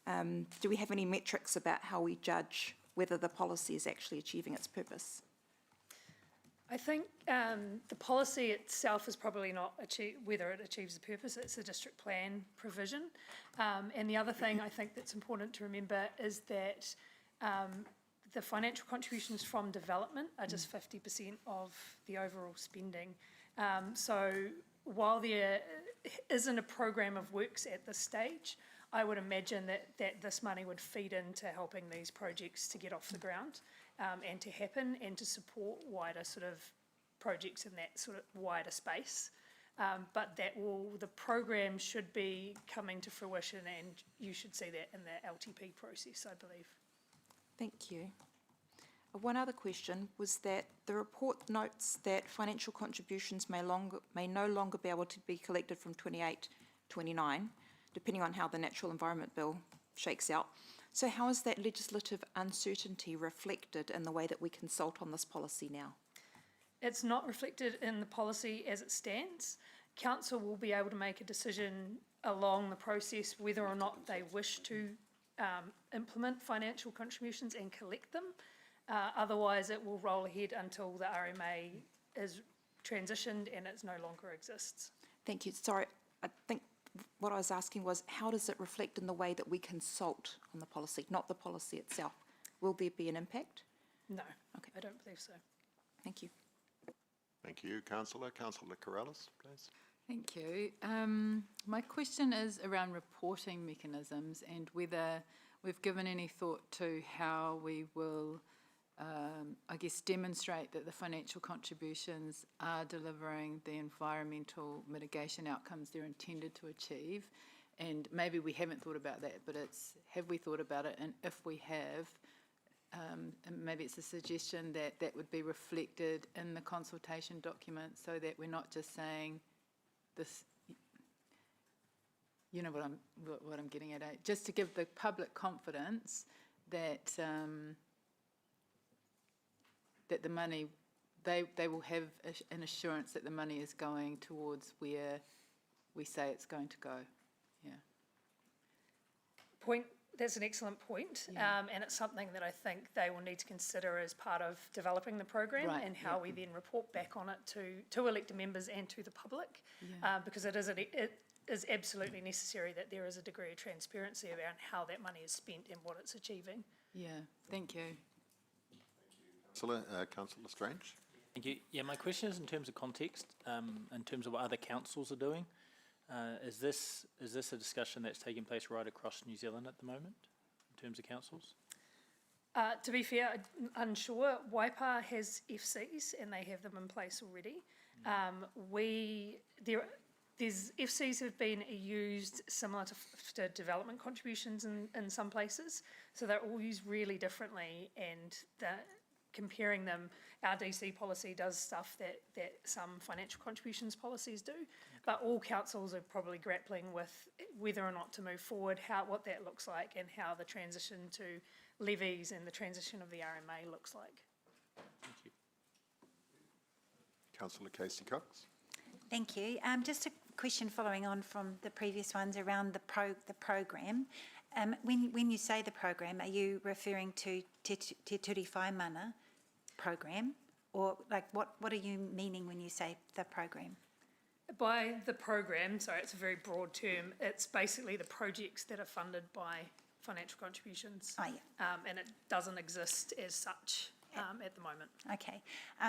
Do we have any metrics about how we judge whether the policy is actually achieving its purpose? I think the policy itself is probably not whether it achieves the purpose. It's a district plan provision. And the other thing I think that's important to remember is that the financial contributions from development are just 50% of the overall spending. So while there isn't a program of works at this stage, I would imagine that this money would feed into helping these projects to get off the ground. And to happen and to support wider sort of projects in that sort of wider space. But the program should be coming to fruition and you should see that in the LTP process, I believe. Thank you. One other question was that the report notes that financial contributions may no longer be able to be collected from 28-29, depending on how the Natural Environment Bill shakes out. So how is that legislative uncertainty reflected in the way that we consult on this policy now? It's not reflected in the policy as it stands. Council will be able to make a decision along the process whether or not they wish to implement financial contributions and collect them. Otherwise, it will roll ahead until the RMA is transitioned and it no longer exists. Thank you. Sorry, I think what I was asking was, how does it reflect in the way that we consult on the policy, not the policy itself? Will there be an impact? No, okay. I don't believe so. Thank you. Thank you, Councillor. Councillor Corrales, please. Thank you. My question is around reporting mechanisms and whether we've given any thought to how we will I guess, demonstrate that the financial contributions are delivering the environmental mitigation outcomes they're intended to achieve. And maybe we haven't thought about that, but have we thought about it? And if we have, and maybe it's a suggestion that that would be reflected in the consultation document so that we're not just saying this, you know what I'm getting at, just to give the public confidence that that the money, they will have an assurance that the money is going towards where we say it's going to go. Yeah. That's an excellent point, Yeah. and it's something that I think they will need to consider as part of developing the program and how we then report back on it to elected members and to the public, because it is absolutely necessary that there is a degree of transparency around how that money is spent and what it's achieving. Yeah, thank you. Councillor Strange. Thank you. Yeah, my question is in terms of context, in terms of what other councils are doing. Is this a discussion that's taking place right across New Zealand at the moment, in terms of councils? To be fair, I'm unsure. Waipa has FCs and they have them in place already. There's FCs have been used similar to development contributions in some places, so they're all used really differently, and comparing them, our DC policy does stuff that some financial contributions policies do, but all councils are probably grappling with whether or not to move forward, what that looks like, and how the transition to levies and the transition of the RMA looks like. Thank you. Councillor Casey Cox. Thank you. Just a question following on from the previous ones around the program. When you say the program, are you referring to Te Ture Whaimana program, or like what are you meaning when you say the program? By the program, sorry, it's a very broad term. It's basically the projects that are funded by financial contributions. Oh, yeah. And it doesn't exist as such at the moment. Okay.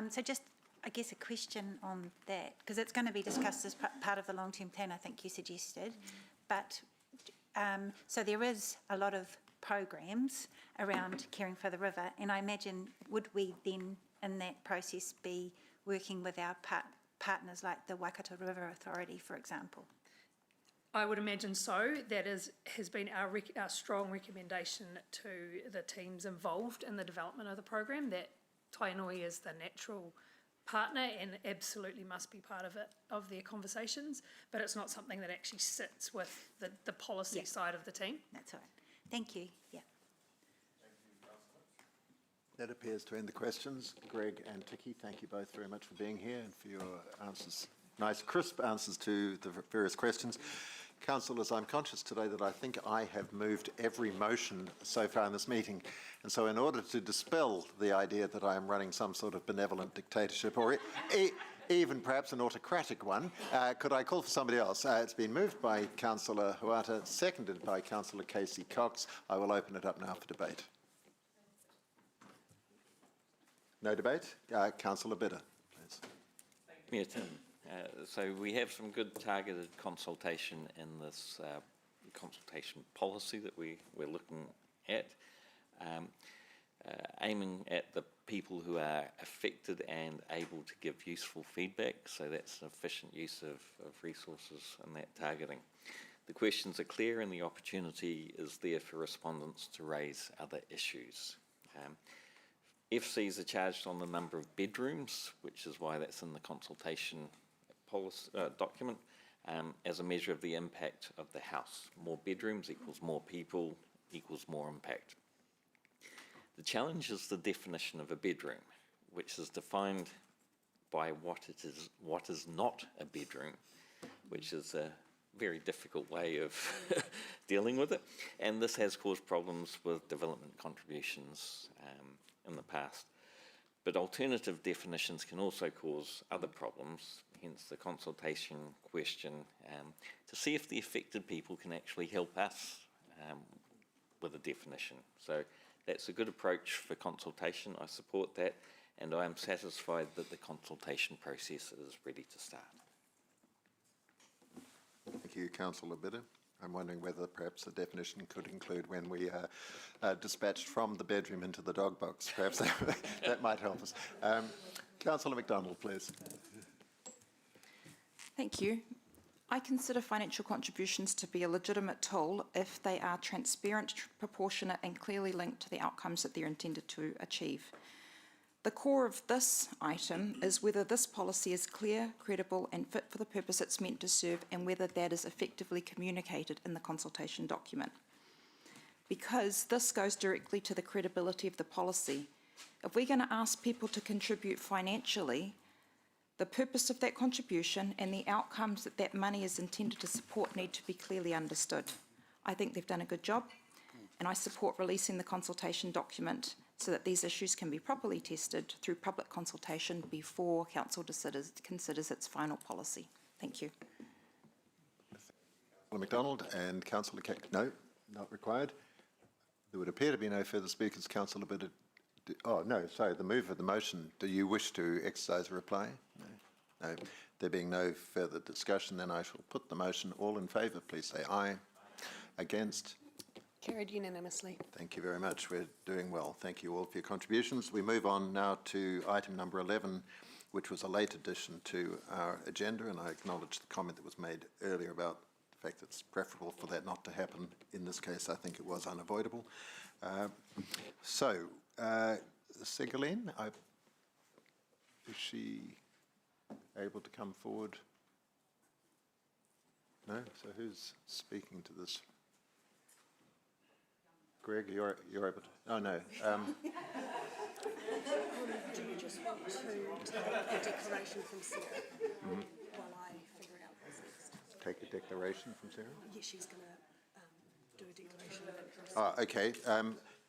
So just, I guess, a question on that, because it's going to be discussed as part of the long-term plan, I think you suggested. But so there is a lot of programs around caring for the river, and I imagine, would we then in that process be working with our partners like the Waikato River Authority, for example? I would imagine so. That has been our strong recommendation to the teams involved in the development of the program, that Tainui is the natural partner and absolutely must be part of their conversations, but it's not something that actually sits with the policy side of the team. That's all right. Thank you. Yeah. That appears to end the questions. Greg and Tiki, thank you both very much for being here and for your answers, nice crisp answers to the various questions. Councillors, I'm conscious today that I think I have moved every motion so far in this meeting, and so in order to dispel the idea that I am running some sort of benevolent dictatorship, or even perhaps an autocratic one, could I call for somebody else? It's been moved by Councillor Huata, seconded by Councillor Casey Cox. I will open it up now for debate. No debate? Councillor Bidder, please. Mayor Tim, so we have some good targeted consultation in this consultation policy that we're looking at, aiming at the people who are affected and able to give useful feedback, so that's an efficient use of resources and that targeting. The questions are clear and the opportunity is there for respondents to raise other issues. FCs are charged on the number of bedrooms, which is why that's in the consultation policy document, as a measure of the impact of the house. More bedrooms equals more people equals more impact. The challenge is the definition of a bedroom, which is defined by what is not a bedroom, which is a very difficult way of dealing with it. And this has caused problems with development contributions in the past. But alternative definitions can also cause other problems, hence the consultation question, to see if the affected people can actually help us with a definition. So that's a good approach for consultation. I support that, and I am satisfied that the consultation process is ready to start. Thank you, Councillor Bidder. I'm wondering whether perhaps the definition could include when we dispatched from the bedroom into the dog box. Perhaps that might help us. Councillor McDonald, please. Thank you. I consider financial contributions to be a legitimate tool if they are transparent, proportionate and clearly linked to the outcomes that they're intended to achieve. The core of this item is whether this policy is clear, credible and fit for the purpose it's meant to serve, and whether that is effectively communicated in the consultation document. Because this goes directly to the credibility of the policy. If we're going to ask people to contribute financially, the purpose of that contribution and the outcomes that that money is intended to support need to be clearly understood. I think they've done a good job, and I support releasing the consultation document so that these issues can be properly tested through public consultation before Council considers its final policy. Thank you. Councillor McDonald and Councillor no, not required. There would appear to be no further speakers. Councillor Bidder. Oh, no, sorry, the move of the motion. Do you wish to exercise a reply? No. No. There being no further discussion, then I shall put the motion. All in favour, please say aye. Against? Carried unanimously. Thank you very much. We're doing well. Thank you all for your contributions. We move on now to item number 11, which was a late addition to our agenda, and I acknowledge the comment that was made earlier about the fact that it's preferable for that not to happen. In this case, I think it was unavoidable. Sigurlín, is she able to come forward? No? So who's speaking to this? Greg, you're able to? Oh, no. Do you just want to take a declaration from Sarah while I figure out what's next? Take a declaration from Sarah? Yeah, she's going to do a declaration of interest. Oh, okay.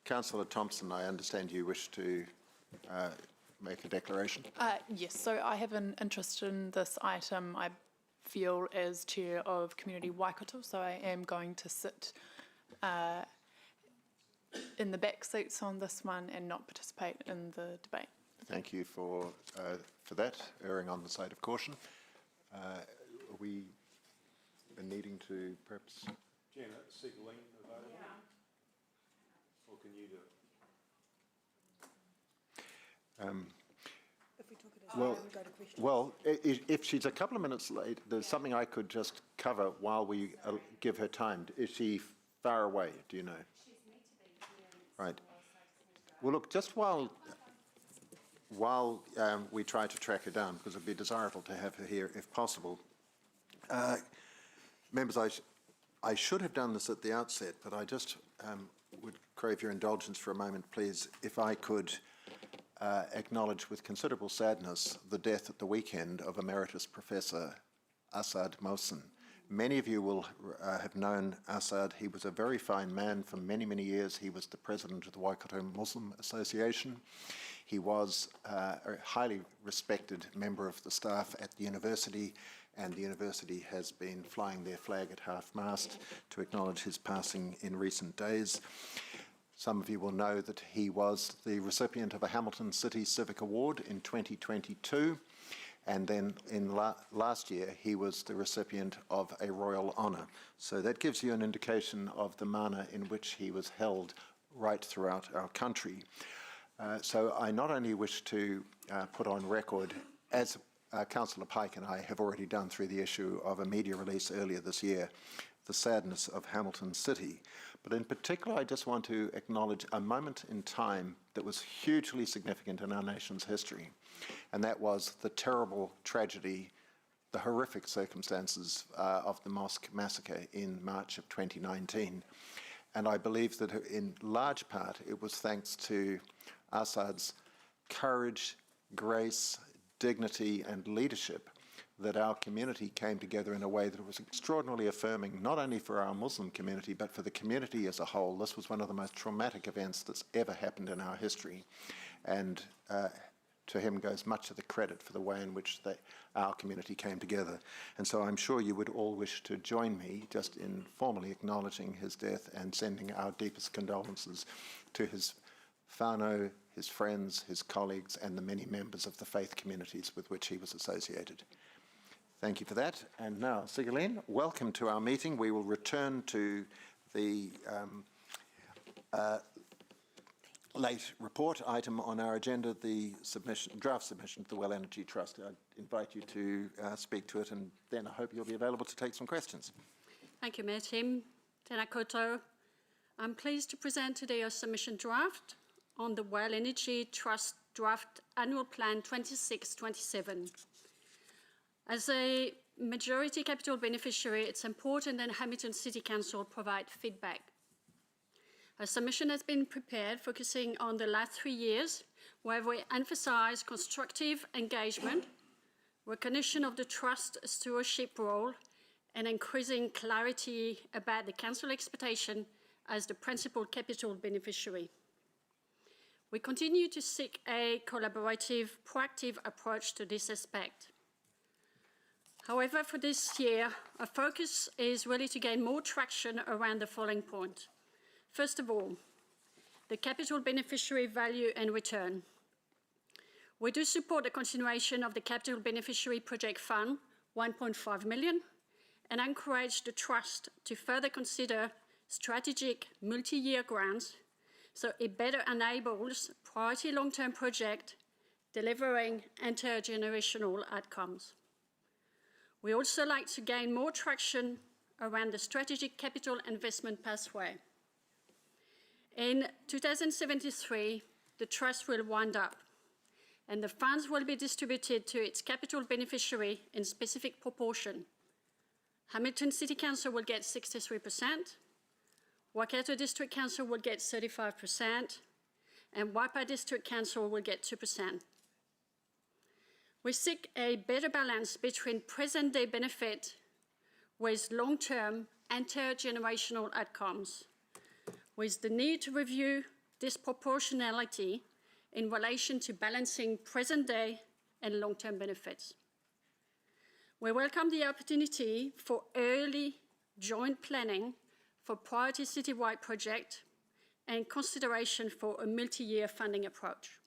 Councillor Thompson, I understand you wish to make a declaration. Yes, so I have an interest in this item. I feel as chair of Community Waikato, so I am going to sit in the back seats on this one and not participate in the debate. Thank you for that, erring on the side of caution. Are we needing to perhaps... Janet, Sigurlín available? Or can you do it? If we took it as go to questions. Well, if she's a couple of minutes late, there's something I could just cover while we give her time. Is she far away, do you know? She's meant to be here. Right. Well, look, just while we try to track her down, because it would be desirable to have her here if possible. Members, I should have done this at the outset, but I just would crave your indulgence for a moment, please, if I could acknowledge with considerable sadness the death at the weekend of Emeritus Professor Asad Mohsen. Many of you will have known Asad. He was a very fine man for many, many years. He was the president of the Waikato Muslim Association. He was a highly respected member of the staff at the university, and the university has been flying their flag at half-mast to acknowledge his passing in recent days. Some of you will know that he was the recipient of a Hamilton City Civic Award in 2022, and then in last year he was the recipient of a Royal Honour. So that gives you an indication of the manner in which he was held right throughout our country. So I not only wish to put on record, as Councillor Pike and I have already done through the issue of a media release earlier this year, the sadness of Hamilton City. But in particular, I just want to acknowledge a moment in time that was hugely significant in our nation's history, and that was the terrible tragedy, the horrific circumstances of the mosque massacre in March of 2019. And I believe that in large part it was thanks to Asad's courage, grace, dignity and leadership that our community came together in a way that was extraordinarily affirming, not only for our Muslim community, but for the community as a whole. This was one of the most traumatic events that's ever happened in our history. And to him goes much of the credit for the way in which our community came together. And so I'm sure you would all wish to join me just in formally acknowledging his death and sending our deepest condolences to his whānau, his friends, his colleagues, and the many members of the faith communities with which he was associated. Thank you for that. And now, Sigurlín, welcome to our meeting. We will return to the late report item on our agenda, the draft submission to the Well Energy Trust. I invite you to speak to it, and then I hope you'll be available to take some questions. Thank you, Mayor Tim. Tēnā koutou. I'm pleased to present today a submission draft on the Well Energy Trust Draft Annual Plan 26-27. As a majority capital beneficiary, it's important that Hamilton City Council provide feedback. A submission has been prepared focusing on the last 3 years, where we emphasize constructive engagement, recognition of the trust stewardship role, and increasing clarity about the council expectation as the principal capital beneficiary. We continue to seek a collaborative, proactive approach to this aspect. However, for this year, our focus is really to gain more traction around the following point. First of all, the capital beneficiary value and return. We do support the continuation of the Capital Beneficiary Project Fund, 1.5 million, and encourage the Trust to further consider strategic multi-year grants so it better enables priority long-term projects delivering intergenerational outcomes. We also like to gain more traction around the strategic capital investment pathway. In 2073, the trust will wind up, and the funds will be distributed to its capital beneficiary in specific proportion. Hamilton City Council will get 63%, Waikato District Council will get 35%, and Waipa District Council will get 2%. We seek a better balance between present-day benefit with long-term intergenerational outcomes, with the need to review disproportionality in relation to balancing present-day and long-term benefits. We welcome the opportunity for early joint planning for priority citywide project and consideration for a multi-year funding approach.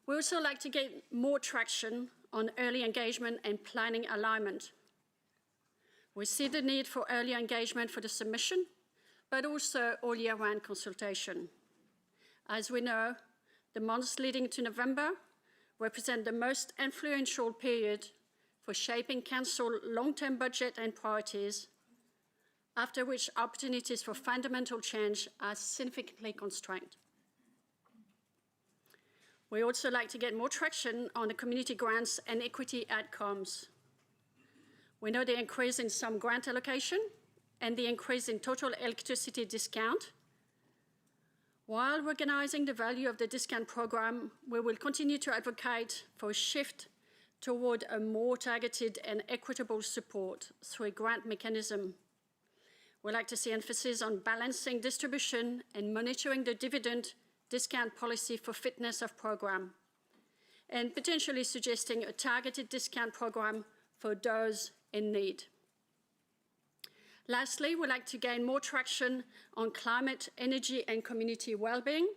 We also like to get more traction on early engagement and planning alignment. We see the need for early engagement for the submission, but also all year round consultation. As we know, the months leading to November represent the most influential period for shaping council long-term budget and priorities, after which opportunities for fundamental change are significantly constrained. We also like to get more traction on the community grants and equity outcomes. We know the increase in some grant allocation and the increase in total electricity discount. While recognizing the value of the discount program, we will continue to advocate for a shift toward a more targeted and equitable support through a grant mechanism. We like to see emphasis on balancing distribution and monitoring the dividend discount policy for fitness of program, and potentially suggesting a targeted discount program for those in need. Lastly, we'd like to gain more traction on climate, energy, and community well-being.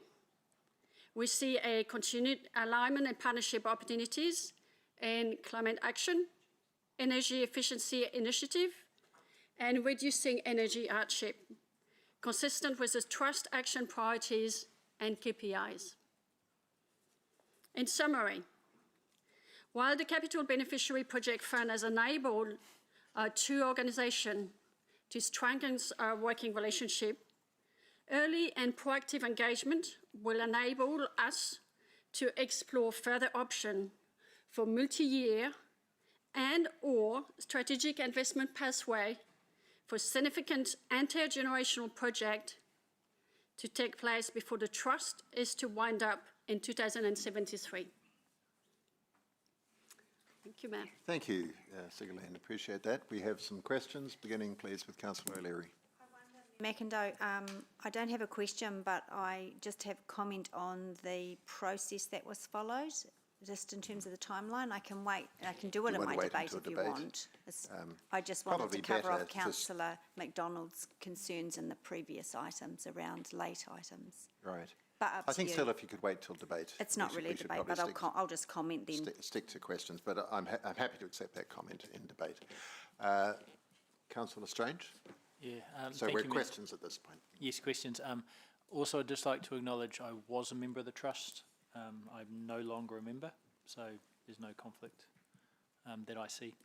We see a continued alignment and partnership opportunities in climate action, energy efficiency initiative, and reducing energy hardship, consistent with the Trust action priorities and KPIs. In summary, while the Capital Beneficiary Project Fund has enabled our two organizations to strengthen our working relationship, early and proactive engagement will enable us to explore further options for multi-year and/or strategic investment pathway for significant intergenerational projects to take place before the Trust is to wind up in 2073. Thank you, Mayor. Thank you, Sigurlaine. Appreciate that. We have some questions, beginning please with Councillor O'Leary. Macindoe, I don't have a question, but I just have a comment on the process that was followed, just in terms of the timeline. I can wait, I can do it in my debate if you want. I just wanted to cover off Councillor McDonald's concerns in the previous items around late items. Right. But up I to think you. still if you could wait till debate. It's not really a debate, but I'll just comment then. Stick to questions, but I'm happy to accept that comment in debate. Councillor Strange? Yeah. So we're questions at this point. Yes, questions. Also, I'd just like to acknowledge I was a member of the Trust. I'm no longer a member, so there's no conflict that I see.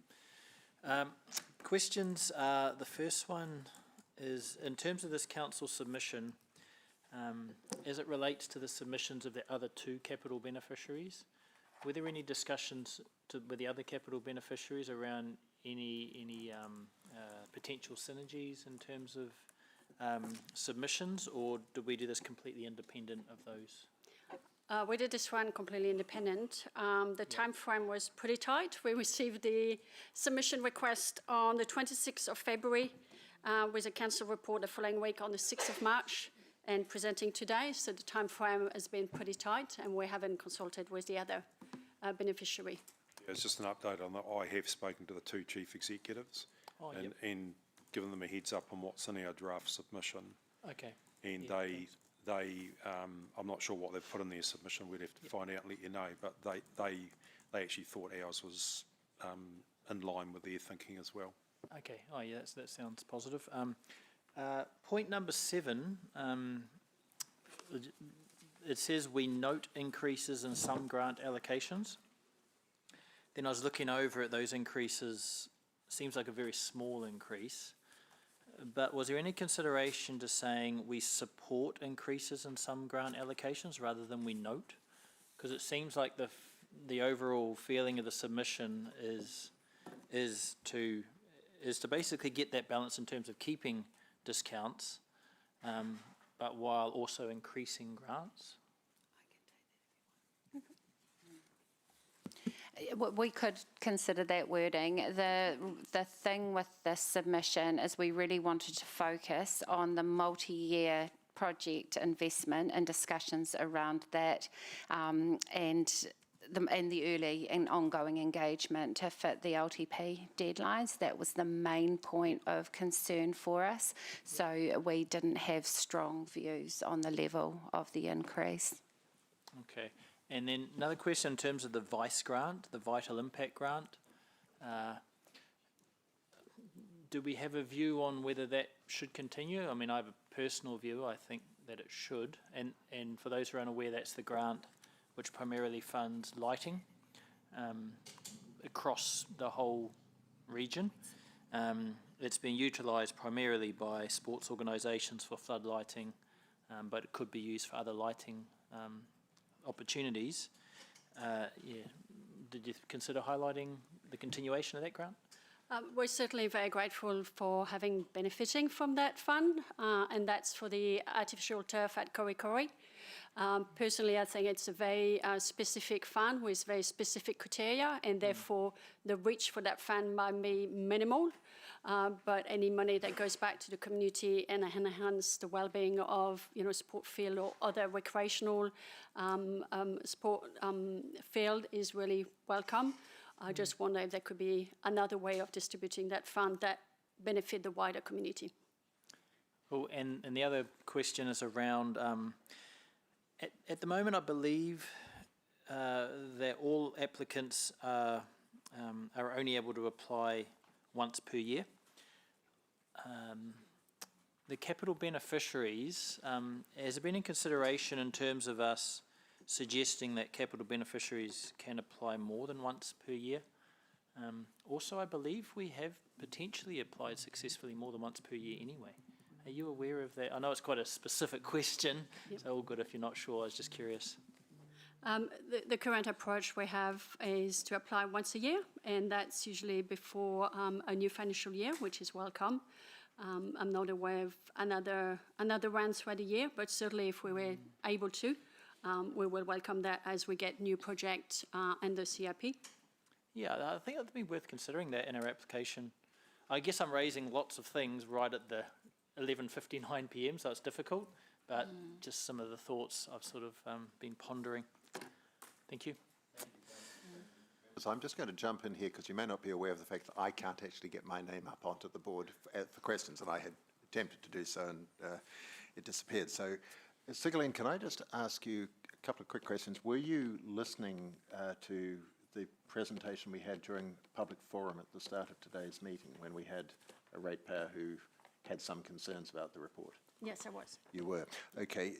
Questions. The first one is, in terms of this council submission, as it relates to the submissions of the other two capital beneficiaries, were there any discussions with the other capital beneficiaries around any potential synergies in terms of submissions, or did we do this completely independent of those? We did this one completely independent. The time frame was pretty tight. We received the submission request on the 26th of February with a council report the following week on the 6th of March and presenting today. So the time frame has been pretty tight and we haven't consulted with the other beneficiary. Yeah, it's just an update on that. I have spoken to the two chief executives and given them a heads up on what's in our draft submission. Okay. And I'm not sure what they've put in their submission. We'd have to find out and let you know. But they actually thought ours was in line with their thinking as well. Okay. Oh, yeah, that sounds positive. Point number 7, it says we note increases in some grant allocations. Then I was looking over at those increases, seems like a very small increase. But was there any consideration to saying we support increases in some grant allocations rather than we note? Because it seems like the overall feeling of the submission is to basically get that balance in terms of keeping discounts, but while also increasing grants. We could consider that wording. The thing with this submission is we really wanted to focus on the multi-year project investment and discussions around that, and the early and ongoing engagement to fit the LTP deadlines. That was the main point of concern for us. So we didn't have strong views on the level of the increase. Okay. And then another question in terms of the VICE grant, the Vital Impact Grant. Do we have a view on whether that should continue? I mean, I have a personal view. I think that it should. And for those who are unaware, that's the grant which primarily funds lighting across the whole region. It's been utilised primarily by sports organisations for flood lighting, but it could be used for other lighting opportunities. Did you consider highlighting the continuation of that grant? We're certainly very grateful for benefiting from that fund, and that's for the artificial turf at Korikori. Personally, I think it's a very specific fund with very specific criteria, and therefore the reach for that fund might be minimal. But any money that goes back to the community and enhance the well-being of, sport field or other recreational sport field is really welcome. I just wonder if there could be another way of distributing that fund that benefit the wider community. Oh, and the other question is around, at the moment I believe that all applicants are only able to apply once per year. The capital beneficiaries, has there been in consideration in terms of us suggesting that capital beneficiaries can apply more than once per year? Also, I believe we have potentially applied successfully more than once per year anyway. Are you aware of that? I know it's quite a specific question, so all good if you're not sure. I was just curious. The current approach we have is to apply once a year, and that's usually before a new financial year, which is welcome. I'm not aware of another round throughout the year, but certainly if we were able to, we will welcome that as we get new projects and the CIP. Yeah, I think it would be worth considering that in our application. I guess I'm raising lots of things right at the 11:59 p.m, so it's difficult, but just some of the thoughts I've sort of been pondering. Thank you. So I'm just going to jump in here because you may not be aware of the fact that I can't actually get my name up onto the board for questions, and I had attempted to do so and it disappeared. So, Sigaline, can I just ask you a couple of quick questions? Were you listening to the presentation we had during the public forum at the start of today's meeting when we had a ratepayer who had some concerns about the report? Yes, I was. You were. Okay.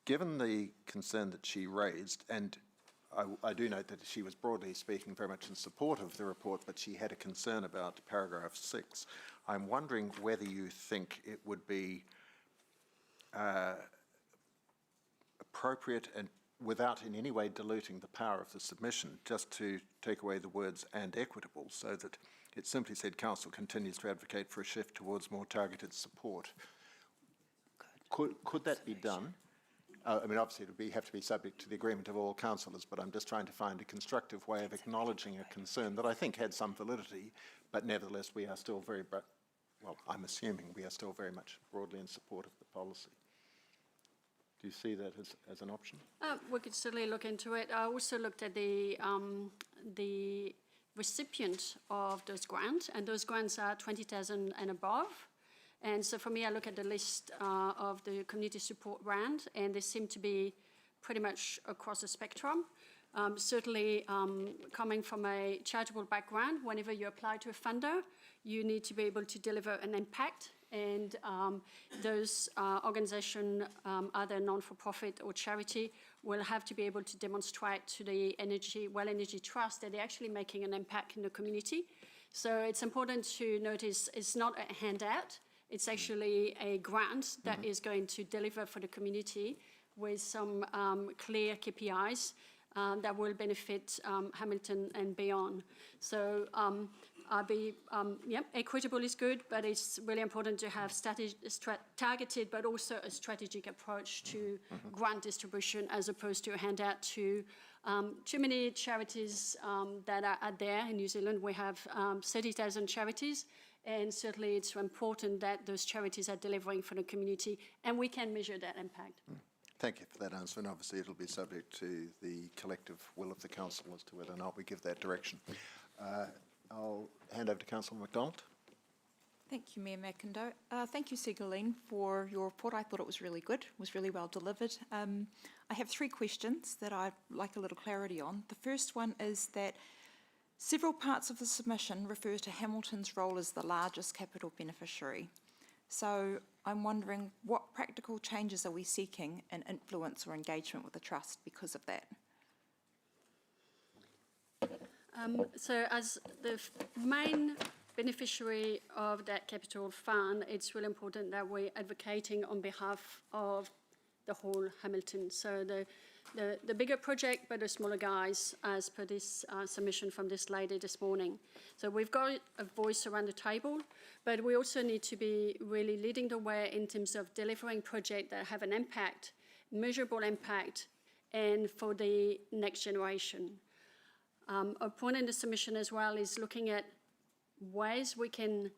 Given the concern that she raised, and I do note that she was broadly speaking very much in support of the report, but she had a concern about paragraph 6. I'm wondering whether you think it would be appropriate and without in any way diluting the power of the submission, just to take away the words "and equitable," so that it simply said Council continues to advocate for a shift towards more targeted support. Could that be done? I mean, obviously it would have to be subject to the agreement of all councillors, but I'm just trying to find a constructive way of acknowledging a concern that I think had some validity, but nevertheless we are still well, I'm assuming we are still very much broadly in support of the policy. Do you see that as an option? We could certainly look into it. I also looked at the recipient of those grants, and those grants are 20,000 and above. And so for me, I look at the list of the community support grant, and they seem to be pretty much across the spectrum. Certainly, coming from a charitable background, whenever you apply to a funder, you need to be able to deliver an impact and those organisations, either non-for-profit or charity, will have to be able to demonstrate to the Well Energy Trust that they're actually making an impact in the community. So it's important to notice it's not a handout, it's actually a grant that is going to deliver for the community with some clear KPIs that will benefit Hamilton and beyond. So equitable is good, but it's really important to have targeted but also a strategic approach to grant distribution as opposed to a handout to too many charities that are out there. In New Zealand, we have 30,000 charities, and certainly it's important that those charities are delivering for the community, and we can measure that impact. Thank you for that answer, and obviously it'll be subject to the collective will of the council as to whether or not we give that direction. I'll hand over to Councillor MacDonald. Thank you, Mayor McIndoe. Thank you, Sigaline, for your report. I thought it was really good, was really well delivered. I have 3 questions that I'd like a little clarity on. The first one is that several parts of the submission refer to Hamilton's role as the largest capital beneficiary. So I'm wondering, what practical changes are we seeking in influence or engagement with the Trust because of that? So as the main beneficiary of that capital fund, it's really important that we're advocating on behalf of the whole Hamilton. So the bigger project, but the smaller guys, as per this submission from this lady this morning. So we've got a voice around the table, but we also need to be really leading the way in terms of delivering projects that have an impact, measurable impact, and for the next generation. A point in the submission as well is looking at ways we can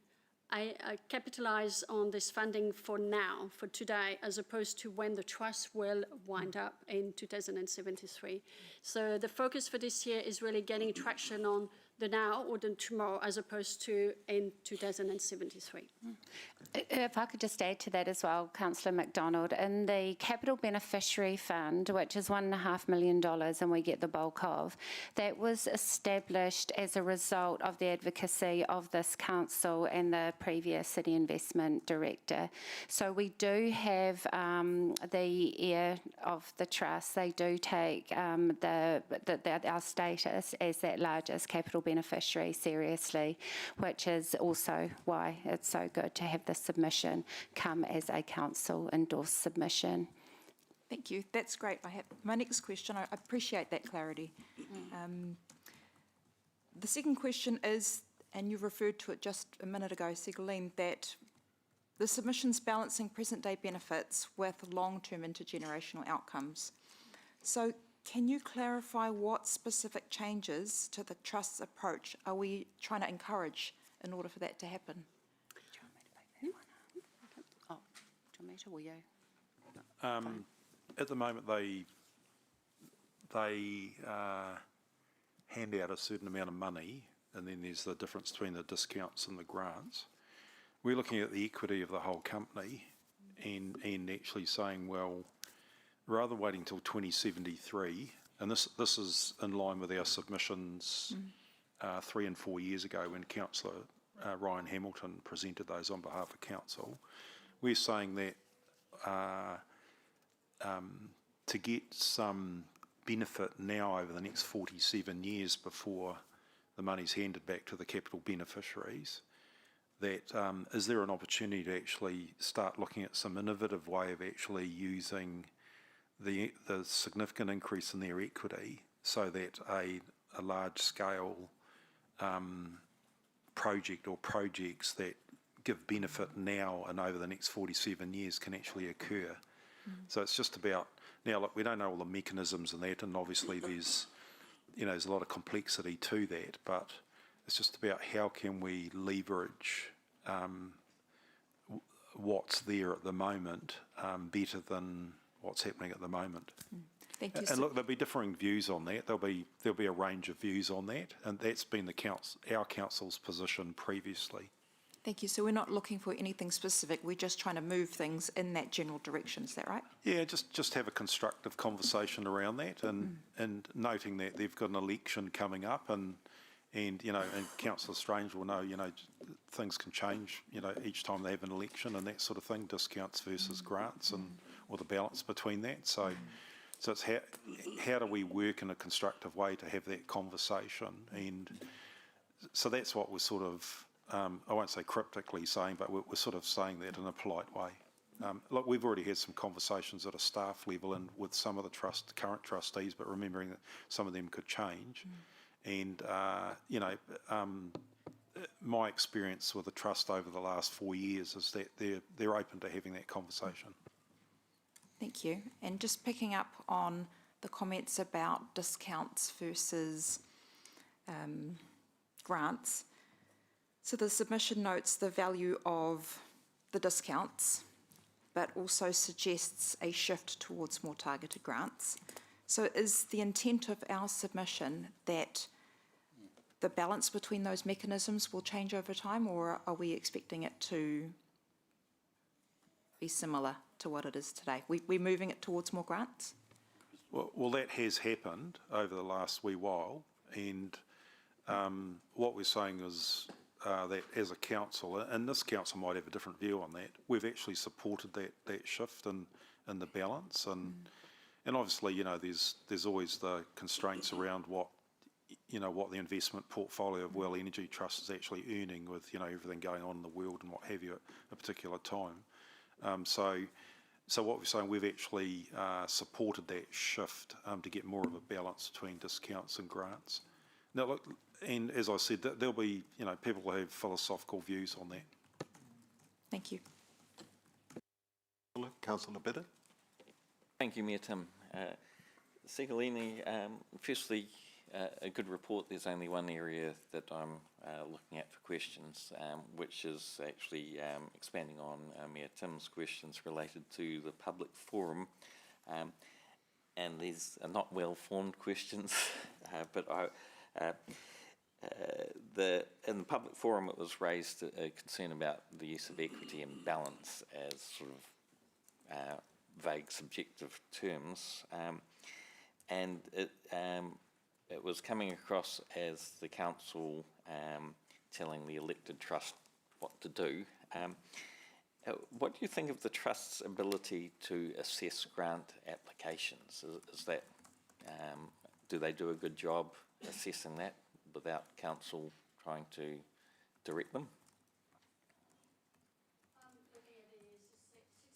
capitalise on this funding for now, for today, as opposed to when the trust will wind up in 2073. So the focus for this year is really getting traction on the now or the tomorrow, as opposed to in 2073. If I could just add to that as well, Councillor MacDonald, in the Capital Beneficiary Fund, which is $1.5 million and we get the bulk of, that was established as a result of the advocacy of this council and the previous City Investment Director. So we do have the ear of the Trust. They do take our status as that largest capital beneficiary seriously, which is also why it's so good to have this submission come as a council endorsed submission. Thank you. That's great. I have my next question. I appreciate that clarity. The second question is, and you referred to it just a minute ago, Sigaline, that the submission's balancing present-day benefits with long-term intergenerational outcomes. So can you clarify what specific changes to the Trust's approach are we trying to encourage in order for that to happen? Oh, do you want me to, will you? At the moment, they hand out a certain amount of money, and then there's the difference between the discounts and the grants. We're looking at the equity of the whole company and actually saying, well, rather than waiting until 2073, and this is in line with our submissions 3 and 4 years ago when Councillor Ryan Hamilton presented those on behalf of Council, we're saying that to get some benefit now over the next 47 years before the money's handed back to the capital beneficiaries, that is there an opportunity to actually start looking at some innovative way of actually using the significant increase in their equity so that a large-scale project or projects that give benefit now and over the next 47 years can actually occur. So it's just about, now look, we don't know all the mechanisms and that, and obviously there's a lot of complexity to that, but it's just about how can we leverage what's there at the moment better than what's happening at the moment. Thank you. And look, there'll be differing views on that. There'll be a range of views on that, and that's been our council's position previously. Thank you. So we're not looking for anything specific. We're just trying to move things in that general direction. Is that right? Yeah, just have a constructive conversation around that, and noting that they've got an election coming up, and And, and Councillor Strange will know, things can change, each time they have an election and that sort of thing, discounts versus grants or the balance between that. So it's how do we work in a constructive way to have that conversation? And so that's what we're sort of, I won't say cryptically saying, but we're sort of saying that in a polite way. Look, we've already had some conversations at a staff level and with some of the current trustees, but remembering that some of them could change. And, my experience with the trust over the last 4 years is that they're open to having that conversation. Thank you. And just picking up on the comments about discounts versus grants. So the submission notes the value of the discounts, but also suggests a shift towards more targeted grants. So is the intent of our submission that the balance between those mechanisms will change over time, or are we expecting it to be similar to what it is today? We're moving it towards more grants? Well, that has happened over the last wee while, and what we're saying is that as a council, and this council might have a different view on that, we've actually supported that shift in the balance, and obviously, there's always the constraints around what the investment portfolio of Well Energy Trust is actually earning with, everything going on in the world and what have you at a particular time. So what we're saying, we've actually supported that shift to get more of a balance between discounts and grants. Now, look, and as I said, there'll be, people who have philosophical views on that. Thank you. Councillor Bidder. Thank you, Mayor Tim. Sigalini, firstly, a good report. There's only one area that I'm looking at for questions, which is actually expanding on Mayor Tim's questions related to the public forum. And these are not well-formed questions, but in the public forum it was raised a concern about the use of equity and balance as sort of vague subjective terms. And it was coming across as the council telling the elected trust what to do. What do you think of the trust's ability to assess grant applications? Is that, do they do a good job assessing that without council trying to direct them?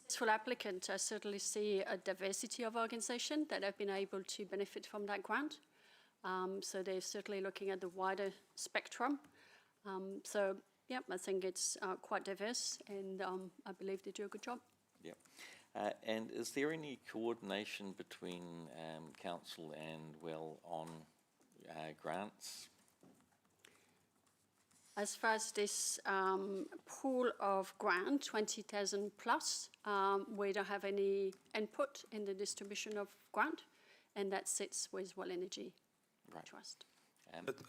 Successful applicant, I certainly see a diversity of organisation that have been able to benefit from that grant. So they're certainly looking at the wider spectrum. So, yeah, I think it's quite diverse, and I believe they do a good job. Yeah. And is there any coordination between council and Well on grants? As far as this pool of grant, 20,000 plus, we don't have any input in the distribution of grant, and that sits with Well Energy Trust.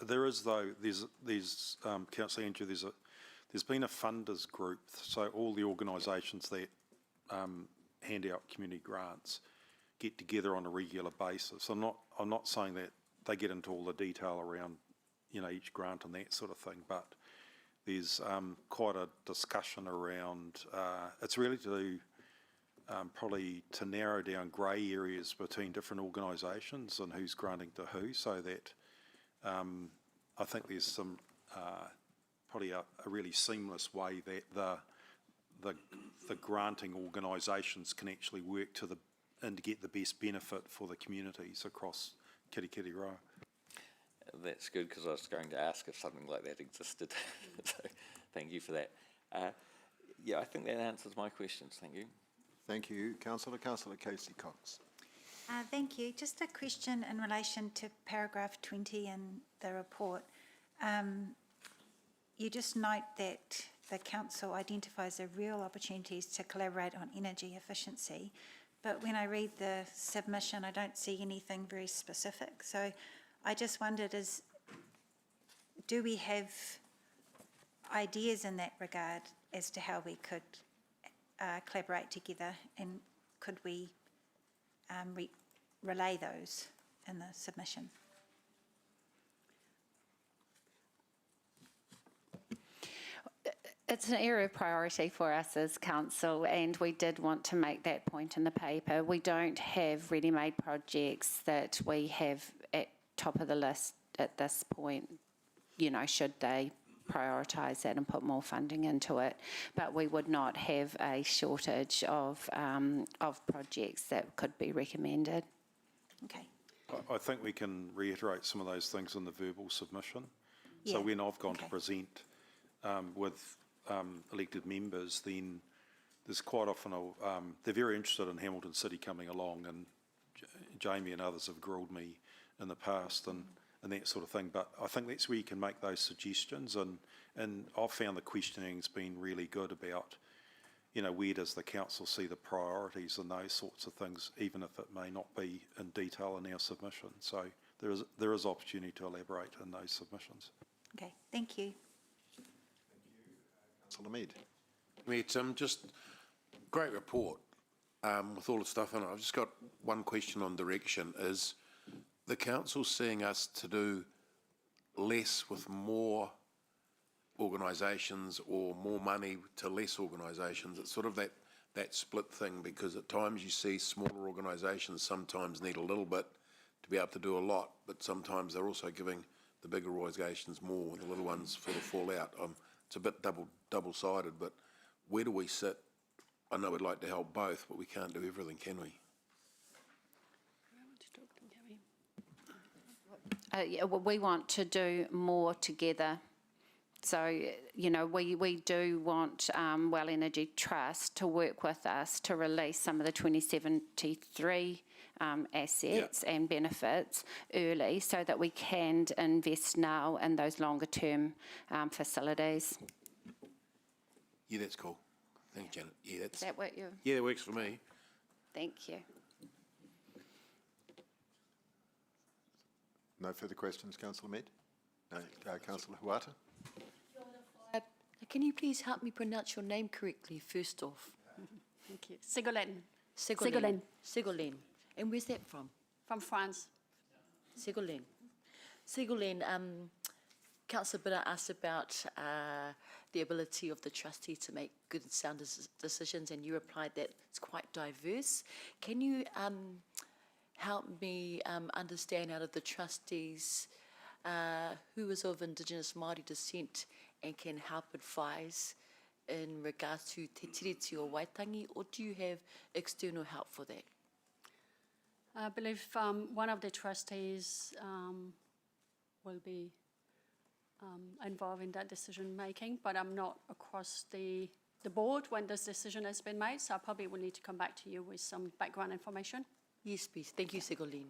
There is, though, there's Councillor Andrew, there's been a funders group, so all the organisations that hand out community grants get together on a regular basis. I'm not saying that they get into all the detail around each grant and that sort of thing, but there's quite a discussion around, it's really to probably to narrow down grey areas between different organisations and who's granting to who, so that I think there's some probably a really seamless way that the granting organisations can actually work and to get the best benefit for the communities across Kirikiriroa. That's good, because I was going to ask if something like that existed. So thank you for that. Yeah, I think that answers my questions. Thank you. Thank you, Councillor. Councillor Casey Cox. Thank you. Just a question in relation to paragraph 20 in the report. You just note that the council identifies the real opportunities to collaborate on energy efficiency, but when I read the submission, I don't see anything very specific. So I just wondered, do we have ideas in that regard as to how we could collaborate together, and could we relay those in the submission? It's an area of priority for us as council, and we did want to make that point in the paper. We don't have ready-made projects that we have at top of the list at this point, you know, should they prioritise that and put more funding into it. But we would not have a shortage of projects that could be recommended. Okay. I think we can reiterate some of those things in the verbal submission. So Yeah, when I've gone to okay. present with elected members, then there's quite often they're very interested in Hamilton City coming along, and Jamie and others have grilled me in the past and that sort of thing. But I think that's where you can make those suggestions, and I've found the questioning's been really good about, you know, where does the council see the priorities and those sorts of things, even if it may not be in detail in our submission. So there is opportunity to elaborate in those submissions. Okay, thank you. Councillor Mead. Mayor Tim, just great report with all the stuff in it. I've just got one question on direction. Is the council seeing us to do less with more organisations, or more money to less organisations? It's sort of that split thing, because at times you see smaller organisations sometimes need a little bit to be able to do a lot, but sometimes they're also giving the bigger organisations more, and the little ones sort of fall out. It's a bit double-sided, but where do we sit? I know we'd like to help both, but we can't do everything, can we? Yeah, well, we want to do more together. So, you know, we do want Well Energy Trust to work with us to release some of the 2073 assets and benefits early, so that we can invest now in those longer term facilities. Yeah, that's cool. Thank you, Janet. Yeah, Does that work? Yeah, that works for me. Thank you. No further questions, Councillor Mead? No, Councillor Huata? Can you please help me pronounce your name correctly, first off? Thank you. Ségolène. Ségolène. Ségolène. And where's that from? From France. Ségolène. Ségolène, Councillor Bitter asked about the ability of the trustee to make good and sound decisions, and you replied that it's quite diverse. Can you help me understand, out of the trustees, who is of Indigenous Māori descent and can help advise in regards to Te Tiriti or Waitangi, or do you have external help for that? I believe one of the trustees will be involved in that decision making, but I'm not across the board when this decision has been made, so I probably will need to come back to you with some background information. Yes, please. Thank you, Ségolène.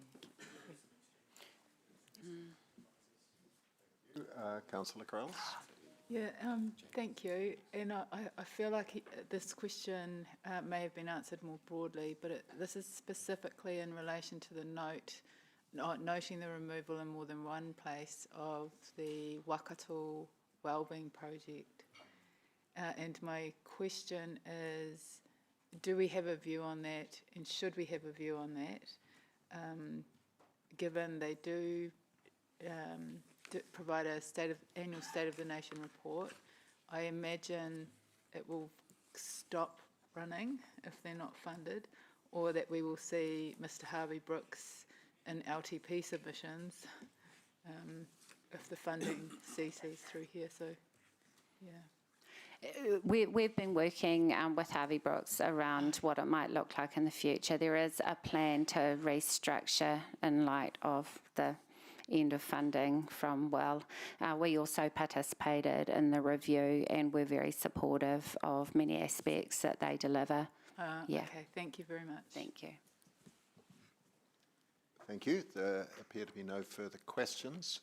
Councillor Corrales? Yeah, thank you. And I feel like this question may have been answered more broadly, but this is specifically in relation to the noting the removal in more than one place of the Waikato Wellbeing Project. And my question is, do we have a view on that, and should we have a view on that, given they do provide a annual State of the Nation report? I imagine it will stop running if they're not funded, or that we will see Mr. Harvey Brooks in LTP submissions if the funding ceases through here. So, yeah. We've been working with Harvey Brooks around what it might look like in the future. There is a plan to restructure in light of the end of funding from Well. We also participated in the review, and we're very supportive of many aspects that they deliver. Okay, thank you very much. Thank you. Thank you. There appear to be no further questions.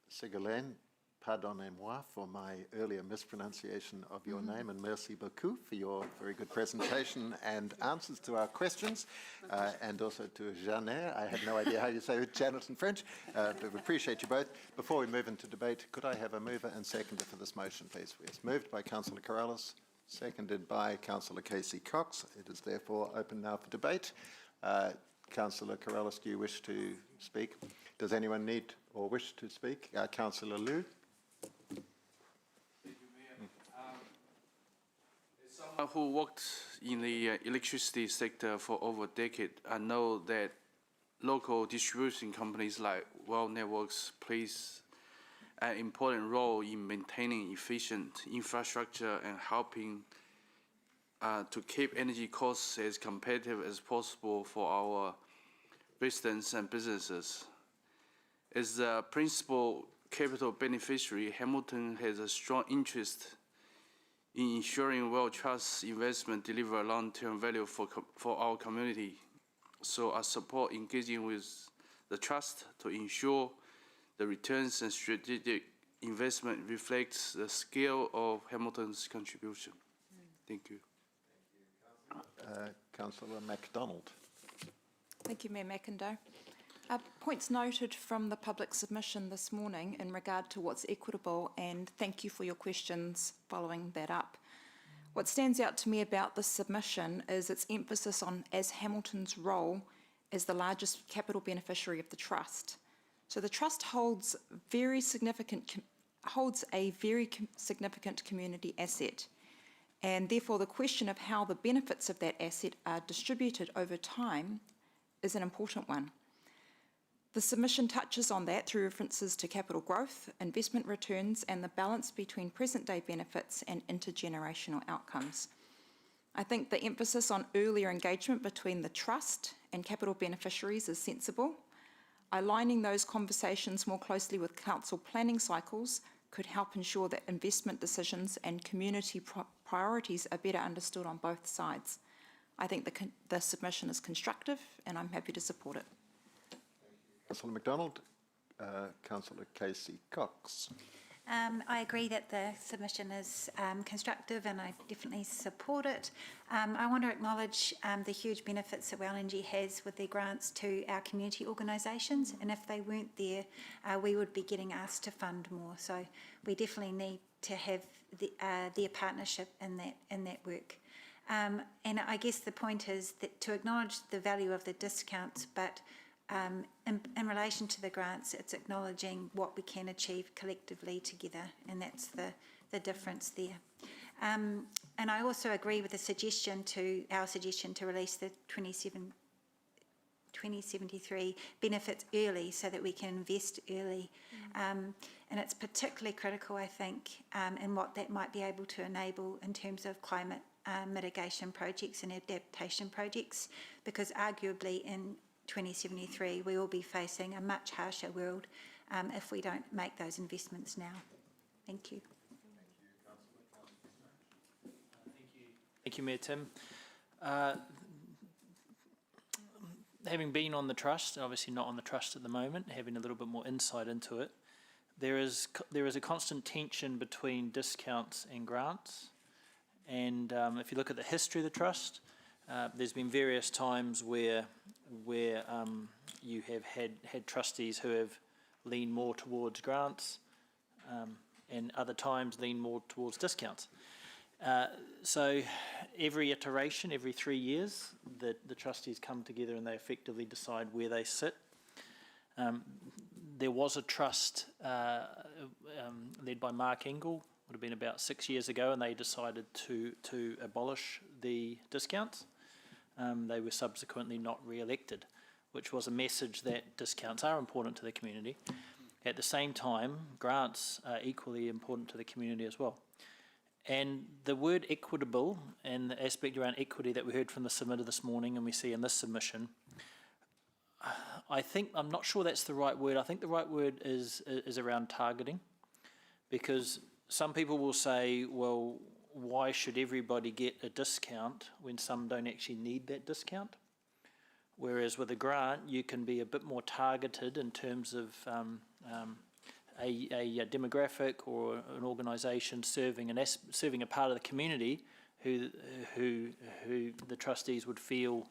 Ségolène, pardonnez-moi for my earlier mispronunciation of your name, and merci beaucoup for your very good presentation and answers to our questions, and also to Janet. I have no idea how you say Janet in French, but we appreciate you both. Before we move into debate, could I have a mover and seconder for this motion, please? Yes, moved by Councillor Corrales, seconded by Councillor Casey Cox. It is therefore open now for debate. Councillor Corrales, do you wish to speak? Does anyone need or wish to speak? Councillor Liu? who worked in the electricity sector for over a decade, I know that local distribution companies like Well Networks plays an important role in maintaining efficient infrastructure and helping to keep energy costs as competitive as possible for our residents and businesses. As the principal capital beneficiary, Hamilton has a strong interest in ensuring Well Trust investment deliver long-term value for our community. So I support engaging with the Trust to ensure the returns and strategic investment reflects the scale of Hamilton's contribution. Thank you. Councillor MacDonald. Thank you, Mayor McIndoe. Points noted from the public submission this morning in regard to what's equitable, and thank you for your questions following that up. What stands out to me about this submission is its emphasis on as Hamilton's role as the largest capital beneficiary of the Trust. So the Trust holds a very significant community asset, and therefore the question of how the benefits of that asset are distributed over time is an important one. The submission touches on that through references to capital growth, investment returns, and the balance between present-day benefits and intergenerational outcomes. I think the emphasis on earlier engagement between the Trust and capital beneficiaries is sensible. Aligning those conversations more closely with council planning cycles could help ensure that investment decisions and community priorities are better understood on both sides. I think the submission is constructive, and I'm happy to support it. Councillor MacDonald. Councillor Casey Cox. I agree that the submission is constructive, and I definitely support it. I want to acknowledge the huge benefits that Well Energy has with their grants to our community organisations, and if they weren't there, we would be getting asked to fund more. So we definitely need to have their partnership in that work. And I guess the point is that to acknowledge the value of the discounts, but in relation to the grants, it's acknowledging what we can achieve collectively together, and that's the difference there. And I also agree with our suggestion to release the 2073 benefits early so that we can invest early. And it's particularly critical, I think, in what that might be able to enable in terms of climate mitigation projects and adaptation projects, because arguably in 2073 we will be facing a much harsher world if we don't make those investments now. Thank you. Thank you, Mayor Tim. Having been on the Trust, obviously not on the Trust at the moment, having a little bit more insight into it, there is a constant tension between discounts and grants. And if you look at the history of the Trust, there's been various times where you have had trustees who have leaned more towards grants and other times lean more towards discounts. So every iteration, every 3 years, the trustees come together and they effectively decide where they sit. There was a trust led by Mark Engel, would have been about 6 years ago, and they decided to abolish the discounts. They were subsequently not re-elected, which was a message that discounts are important to the community. At the same time, grants are equally important to the community as well. And the word equitable and the aspect around equity that we heard from the submitter this morning and we see in this submission, I'm not sure that's the right word. I think the right word is around targeting, because some people will say, well, why should everybody get a discount when some don't actually need that discount? Whereas with a grant, you can be a bit more targeted in terms of a demographic or an organisation serving a part of the community who the trustees would feel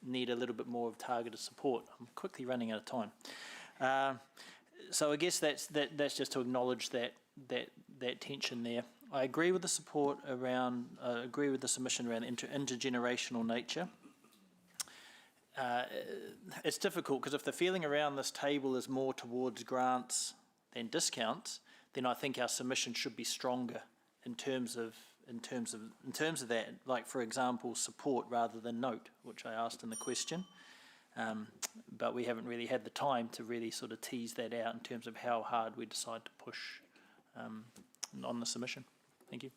need a little bit more of targeted support. I'm quickly running out of time. So I guess that's just to acknowledge that tension there. I agree with the support around, agree with the submission around intergenerational nature. It's difficult because if the feeling around this table is more towards grants than discounts, then I think our submission should be stronger in terms of in terms of that, like for example, support rather than note, which I asked in the question. But we haven't really had the time to really sort of tease that out in terms of how hard we decide to push on the submission. Thank you.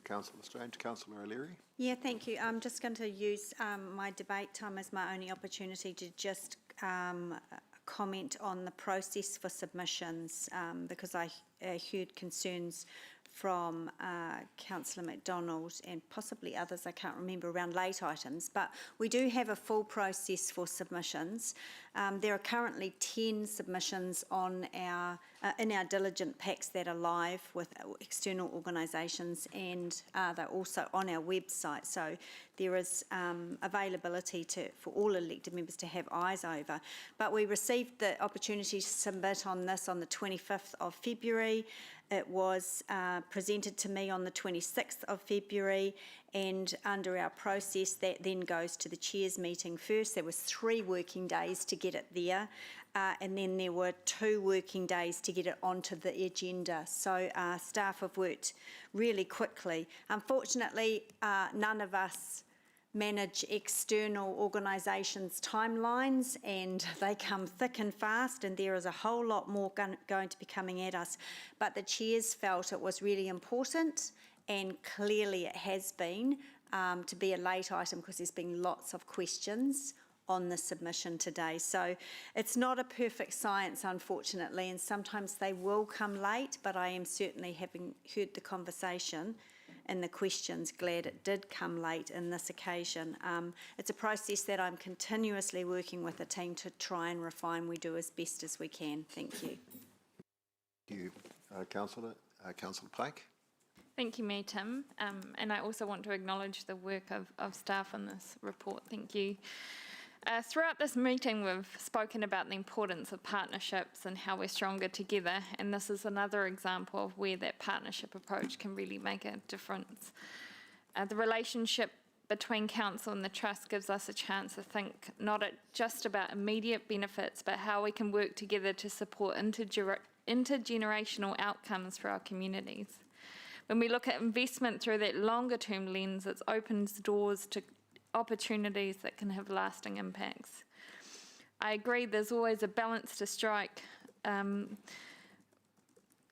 Councillor Strange, Councillor O'Leary. Yeah, thank you. I'm just going to use my debate time as my only opportunity to just comment on the process for submissions because I heard concerns from Councillor McDonald and possibly others, I can't remember, around late items, but we do have a full process for submissions. There are currently 10 submissions on in our diligent packs that are live with external organisations, and they're also on our website, so there is availability for all elected members to have eyes over. But we received the opportunity to submit on this on the 25th of February. It was presented to me on the 26th of February, and under our process that then goes to the Chair's meeting first. There was 3 working days to get it there, and then there were 2 working days to get it onto the agenda. So staff have worked really quickly. Unfortunately, none of us manage external organisations' timelines, and they come thick and fast, and there is a whole lot more going to be coming at us. But the chairs felt it was really important, and clearly it has been, to be a late item because there's been lots of questions on the submission today. So it's not a perfect science, unfortunately, and sometimes they will come late, but I am certainly, having heard the conversation and the questions, glad it did come late in this occasion. It's a process that I'm continuously working with the team to try and refine. We do as best as we can. Thank you. Thank you, Councillor. Councillor Pike. Thank you, Mayor Tim. And I also want to acknowledge the work of staff on this report. Thank you. Throughout this meeting, we've spoken about the importance of partnerships and how we're stronger together, and this is another example of where that partnership approach can really make a difference. The relationship between Council and the Trust gives us a chance to think not just about immediate benefits, but how we can work together to support intergenerational outcomes for our communities. When we look at investment through that longer term lens, it opens doors to opportunities that can have lasting impacts. I agree there's always a balance to strike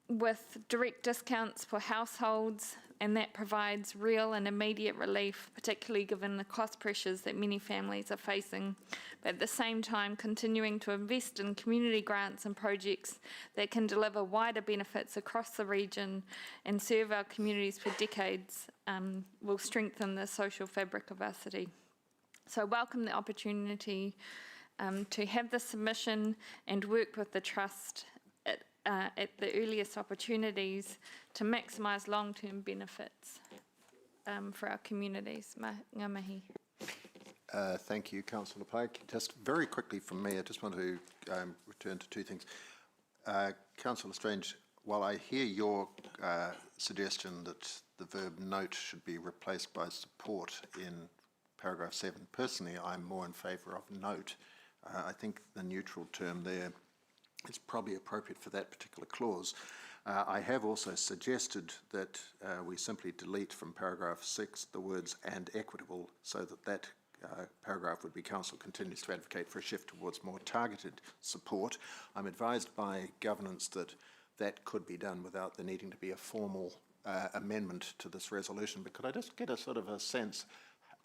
with direct discounts for households, and that provides real and immediate relief, particularly given the cost pressures that many families are facing. But at the same time, continuing to invest in community grants and projects that can deliver wider benefits across the region and serve our communities for decades will strengthen the social fabric of our city. So I welcome the opportunity to have this submission and work with the Trust at the earliest opportunities to maximise long-term benefits for our communities. Ngā mihi. Thank you, Councillor Pike. Just very quickly from me, I just want to return to 2 things. Councillor Strange, while I hear your suggestion that the verb note should be replaced by support in paragraph 7, personally I'm more in favour of note. I think the neutral term there is probably appropriate for that particular clause. I have also suggested that we simply delete from paragraph 6 the words "and equitable," so that paragraph would be Council continues to advocate for a shift towards more targeted support. I'm advised by governance that that could be done without there needing to be a formal amendment to this resolution. But could I just get a sort of a sense,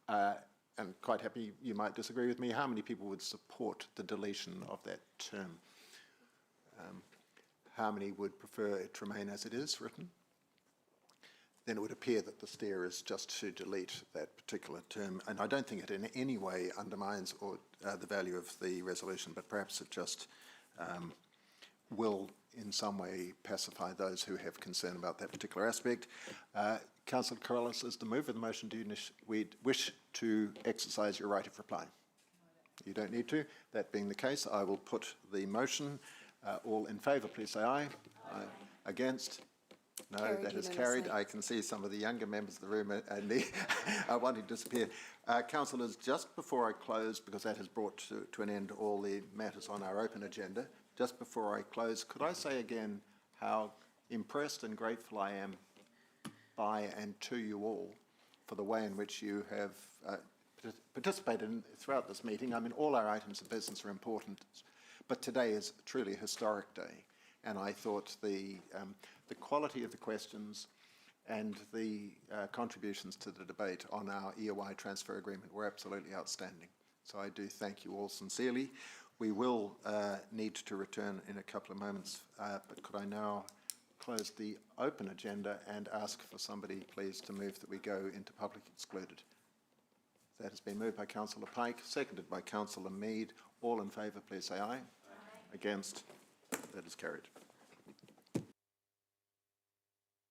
and quite happy you might disagree with me, how many people would support the deletion of that term? How many would prefer it to remain as it is written? Then it would appear that the steer is just to delete that particular term, and I don't think it in any way undermines the value of the resolution, but perhaps it just will in some way pacify those who have concern about that particular aspect. Councillor Corrales, as the mover of the motion, do you wish to exercise your right of reply? You don't need to. That being the case, I will put the motion. All in favour, please say aye. Aye. Against? No, that is carried. I can see some of the younger members of the room are wanting to disappear. Councillors, just before I close, because that has brought to an end all the matters on our open agenda, just before I close, could I say again how impressed and grateful I am by and to you all for the way in which you have participated throughout this meeting. I mean, all our items of business are important, but today is truly a historic day. And I thought the quality of the questions and the contributions to the debate on our EOI transfer agreement were absolutely outstanding. So I do thank you all sincerely. We will need to return in a couple of moments, but could I now close the open agenda and ask for somebody, please, to move that we go into public excluded. That has been moved by Councillor Pike, seconded by Councillor Mead. All in favour, please say aye. Aye. Against? That is carried.